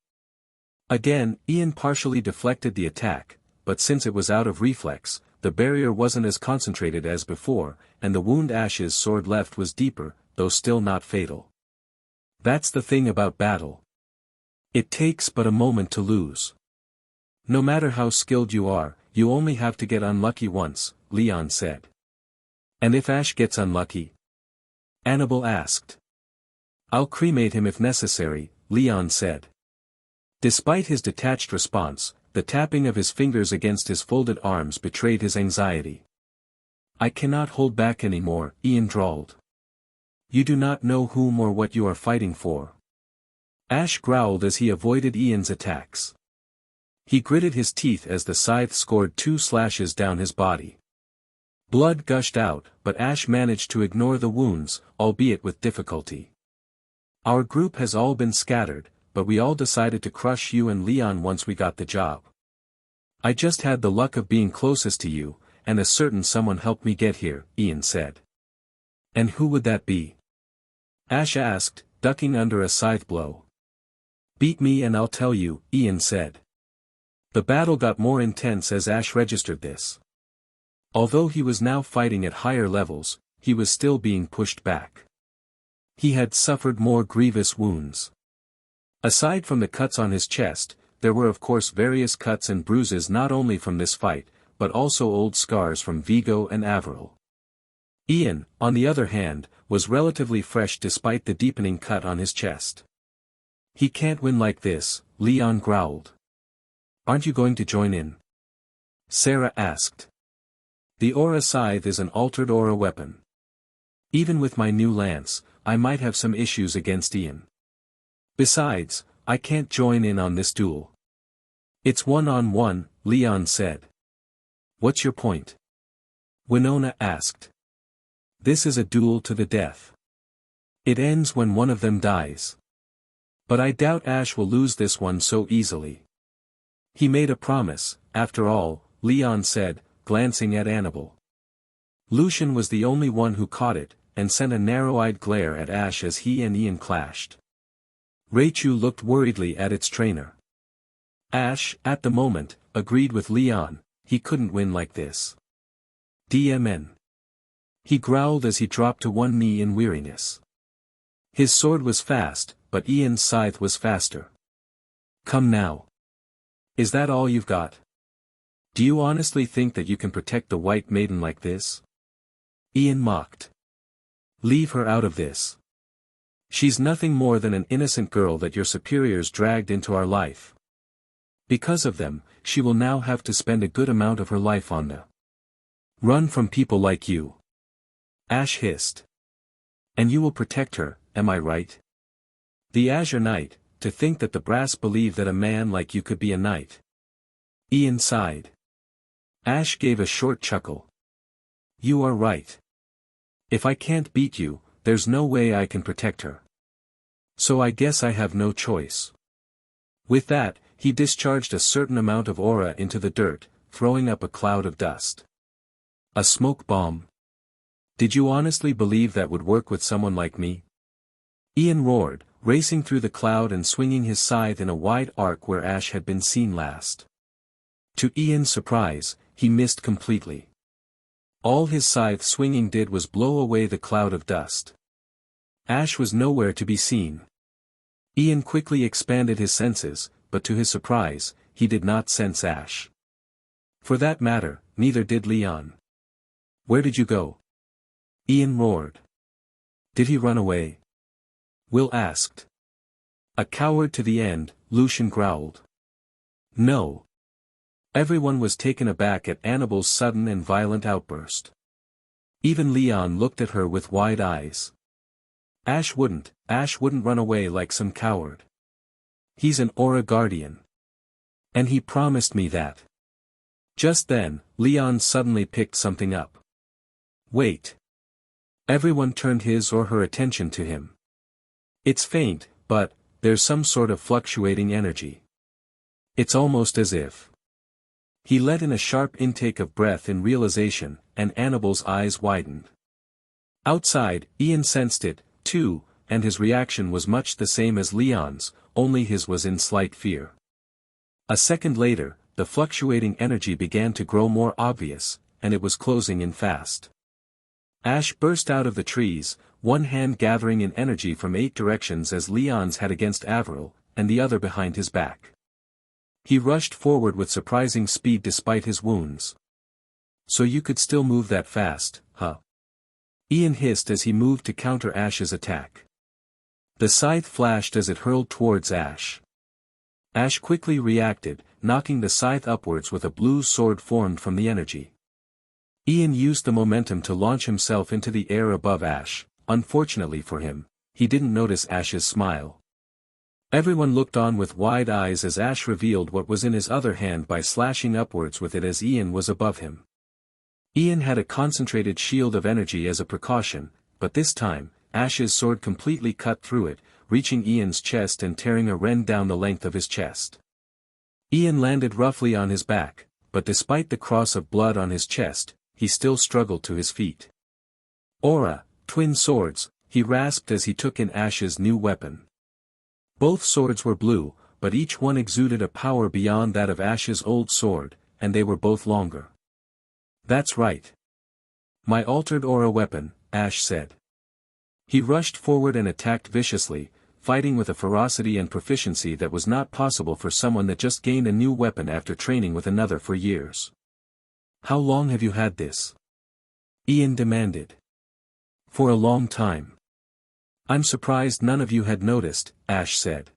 Again, Ian partially deflected the attack, but since it was out of reflex, the barrier wasn't as concentrated as before, and the wound Ash's sword left was deeper, though still not fatal. That's the thing about battle. It takes but a moment to lose. No matter how skilled you are, you only have to get unlucky once, Leon said. And if Ash gets unlucky? Annabelle asked. I'll cremate him if necessary, Leon said. Despite his detached response, the tapping of his fingers against his folded arms betrayed his anxiety. I cannot hold back anymore, Ian drawled. You do not know whom or what you are fighting for. Ash growled as he avoided Ian's attacks. He gritted his teeth as the scythe scored 2 slashes down his body. Blood gushed out, but Ash managed to ignore the wounds, albeit with difficulty. Our group has all been scattered, but we all decided to crush you and Leon once we got the job. I just had the luck of being closest to you, and a certain someone helped me get here, Ian said. And who would that be? Ash asked, ducking under a scythe blow. Beat me and I'll tell you, Ian said. The battle got more intense as Ash registered this. Although he was now fighting at higher levels, he was still being pushed back. He had suffered more grievous wounds. Aside from the cuts on his chest, there were of course various cuts and bruises not only from this fight, but also old scars from Vigo and Avril. Ian, on the other hand, was relatively fresh despite the deepening cut on his chest. He can't win like this, Leon growled. Aren't you going to join in? Sarah asked. The aura scythe is an altered aura weapon. Even with my new lance, I might have some issues against Ian. Besides, I can't join in on this duel. It's one-on-one, Leon said. What's your point? Winona asked. This is a duel to the death. It ends when one of them dies. But I doubt Ash will lose this one so easily. He made a promise, after all, Leon said, glancing at Annabelle. Lucian was the only one who caught it, and sent a narrow-eyed glare at Ash as he and Ian clashed. Raichu looked worriedly at its trainer. Ash, at the moment, agreed with Leon, he couldn't win like this. DMN. He growled as he dropped to one knee in weariness. His sword was fast, but Ian's scythe was faster. Come now. Is that all you've got? Do you honestly think that you can protect the White Maiden like this? Ian mocked. Leave her out of this. She's nothing more than an innocent girl that your superiors dragged into our life. Because of them, she will now have to spend a good amount of her life on the run from people like you. Ash hissed. And you will protect her, am I right? The Azure Knight, to think that the brass believe that a man like you could be a knight. Ian sighed. Ash gave a short chuckle. You are right. If I can't beat you, there's no way I can protect her. So I guess I have no choice. With that, he discharged a certain amount of aura into the dirt, throwing up a cloud of dust. A smoke bomb. Did you honestly believe that would work with someone like me? Ian roared, racing through the cloud and swinging his scythe in a wide arc where Ash had been seen last. To Ian's surprise, he missed completely. All his scythe swinging did was blow away the cloud of dust. Ash was nowhere to be seen. Ian quickly expanded his senses, but to his surprise, he did not sense Ash. For that matter, neither did Leon. Where did you go? Ian roared. Did he run away? Will asked. A coward to the end, Lucian growled. No. Everyone was taken aback at Annabelle's sudden and violent outburst. Even Leon looked at her with wide eyes. Ash wouldn't run away like some coward. He's an Aura Guardian. And he promised me that. Just then, Leon suddenly picked something up. Wait. Everyone turned his or her attention to him. It's faint, but there's some sort of fluctuating energy. It's almost as if. He let in a sharp intake of breath in realization, and Annabelle's eyes widened. Outside, Ian sensed it, too, and his reaction was much the same as Leon's, only his was in slight fear. A second later, the fluctuating energy began to grow more obvious, and it was closing in fast. Ash burst out of the trees, one hand gathering in energy from 8 directions as Leon's had against Avril, and the other behind his back. He rushed forward with surprising speed despite his wounds. So you could still move that fast, huh? Ian hissed as he moved to counter Ash's attack. The scythe flashed as it hurled towards Ash. Ash quickly reacted, knocking the scythe upwards with a blue sword formed from the energy. Ian used the momentum to launch himself into the air above Ash. Unfortunately for him, he didn't notice Ash's smile. Everyone looked on with wide eyes as Ash revealed what was in his other hand by slashing upwards with it as Ian was above him. Ian had a concentrated shield of energy as a precaution, but this time, Ash's sword completely cut through it, reaching Ian's chest and tearing a rend down the length of his chest. Ian landed roughly on his back, but despite the cross of blood on his chest, he still struggled to his feet. Aura, twin swords, he rasped as he took in Ash's new weapon. Both swords were blue, but each one exuded a power beyond that of Ash's old sword, and they were both longer. That's right. My altered aura weapon, Ash said. He rushed forward and attacked viciously, fighting with a ferocity and proficiency that was not possible for someone that just gained a new weapon after training with another for years. How long have you had this? Ian demanded. For a long time. I'm surprised none of you had noticed, Ash said.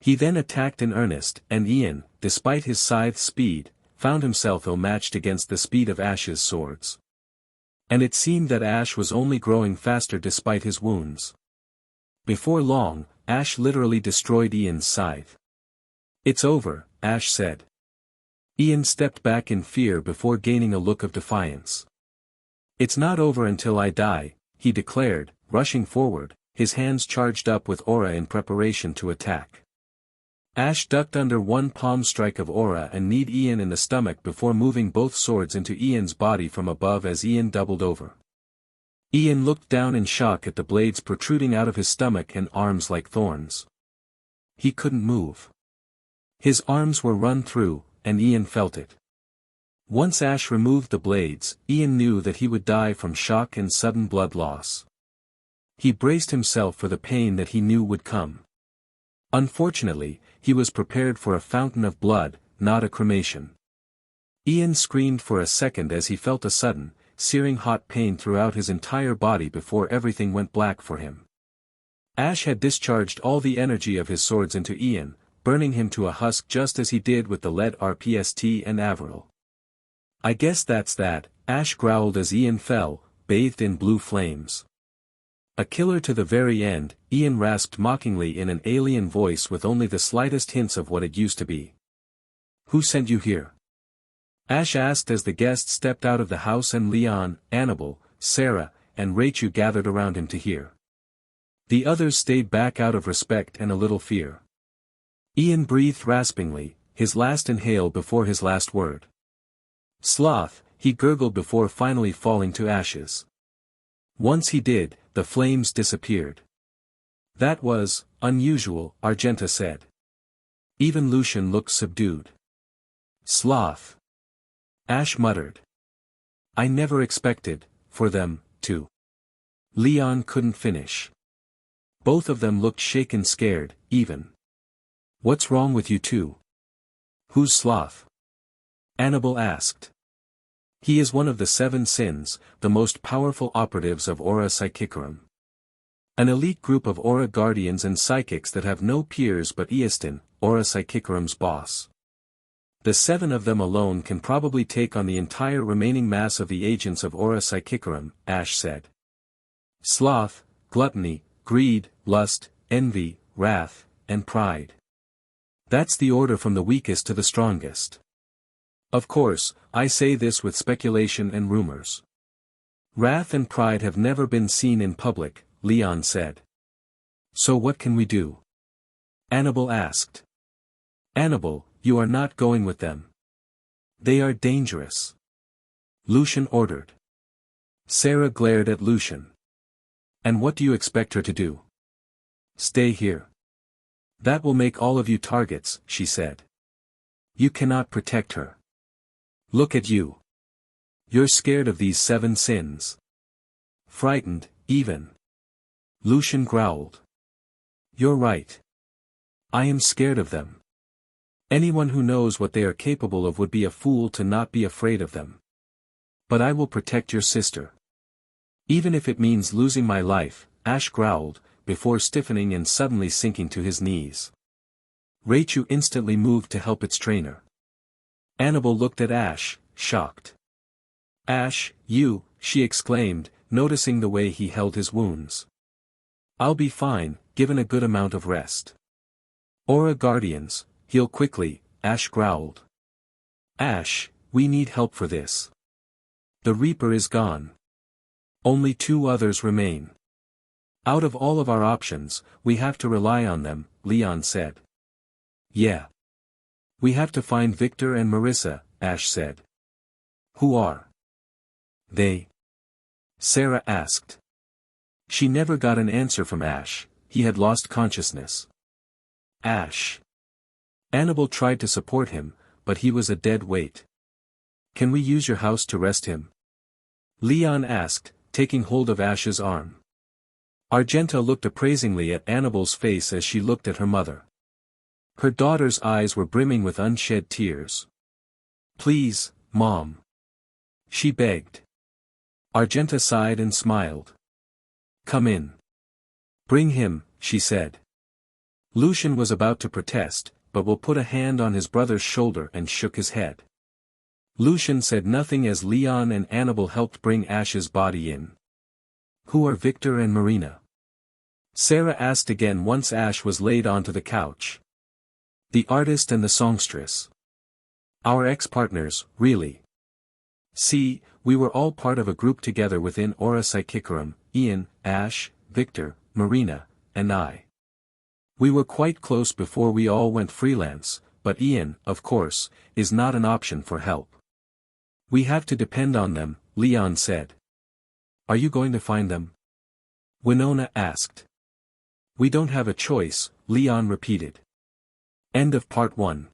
He then attacked in earnest, and Ian, despite his scythe's speed, found himself ill-matched against the speed of Ash's swords. And it seemed that Ash was only growing faster despite his wounds. Before long, Ash literally destroyed Ian's scythe. It's over, Ash said. Ian stepped back in fear before gaining a look of defiance. It's not over until I die, he declared, rushing forward, his hands charged up with aura in preparation to attack. Ash ducked under one palm strike of aura and kneed Ian in the stomach before moving both swords into Ian's body from above as Ian doubled over. Ian looked down in shock at the blades protruding out of his stomach and arms like thorns. He couldn't move. His arms were run through, and Ian felt it. Once Ash removed the blades, Ian knew that he would die from shock and sudden blood loss. He braced himself for the pain that he knew would come. Unfortunately, he was prepared for a fountain of blood, not a cremation. Ian screamed for a second as he felt a sudden, searing hot pain throughout his entire body before everything went black for him. Ash had discharged all the energy of his swords into Ian, burning him to a husk just as he did with the lead RPST and Avril. I guess that's that, Ash growled as Ian fell, bathed in blue flames. A killer to the very end, Ian rasped mockingly in an alien voice with only the slightest hints of what it used to be. Who sent you here? Ash asked as the guests stepped out of the house and Leon, Annabelle, Sarah, and Rachel gathered around him to hear. The others stayed back out of respect and a little fear. Ian breathed raspingly, his last inhale before his last word. Sloth, he gurgled before finally falling to ashes. Once he did, the flames disappeared. That was unusual, Argenta said. Even Lucian looked subdued. Sloth. Ash muttered. I never expected, for them, to. Leon couldn't finish. Both of them looked shaken, scared, even. What's wrong with you two? Who's Sloth? Annabelle asked. He is one of the 7 sins, the most powerful operatives of Aura Psychicarum. An elite group of Aura Guardians and Psychics that have no peers but Easton, Aura Psychicarum's boss. The 7 of them alone can probably take on the entire remaining mass of the agents of Aura Psychicarum, Ash said. Sloth, gluttony, greed, lust, envy, wrath, and pride. That's the order from the weakest to the strongest. Of course, I say this with speculation and rumors. Wrath and pride have never been seen in public, Leon said. So what can we do? Annabelle asked. Annabelle, you are not going with them. They are dangerous. Lucian ordered. Sarah glared at Lucian. And what do you expect her to do? Stay here. That will make all of you targets, she said. You cannot protect her. Look at you. You're scared of these 7 sins. Frightened, even. Lucian growled. You're right. I am scared of them. Anyone who knows what they are capable of would be a fool to not be afraid of them. But I will protect your sister. Even if it means losing my life, Ash growled, before stiffening and suddenly sinking to his knees. Rachel instantly moved to help its trainer. Annabelle looked at Ash, shocked. Ash, you, she exclaimed, noticing the way he held his wounds. I'll be fine, given a good amount of rest. Aura Guardians, heal quickly, Ash growled. Ash, we need help for this. The Reaper is gone. Only 2 others remain. Out of all of our options, we have to rely on them, Leon said. Yeah. We have to find Victor and Marissa, Ash said. Who are they? Sarah asked. She never got an answer from Ash, he had lost consciousness. Ash. Annabelle tried to support him, but he was a dead weight. Can we use your house to rest him? Leon asked, taking hold of Ash's arm. Argenta looked appraisingly at Annabelle's face as she looked at her mother. Her daughter's eyes were brimming with unshed tears. Please, Mom. She begged. Argenta sighed and smiled. Come in. Bring him, she said. Lucian was about to protest, but Will put a hand on his brother's shoulder and shook his head. Lucian said nothing as Leon and Annabelle helped bring Ash's body in. Who are Victor and Marina? Sarah asked again once Ash was laid onto the couch. The artist and the songstress. Our ex-partners, really. See, we were all part of a group together within Aura Psychicarum, Ian, Ash, Victor, Marina, and I. We were quite close before we all went freelance, but Ian, of course, is not an option for help. We have to depend on them, Leon said. Are you going to find them? Winona asked. We don't have a choice, Leon repeated. End of part 1.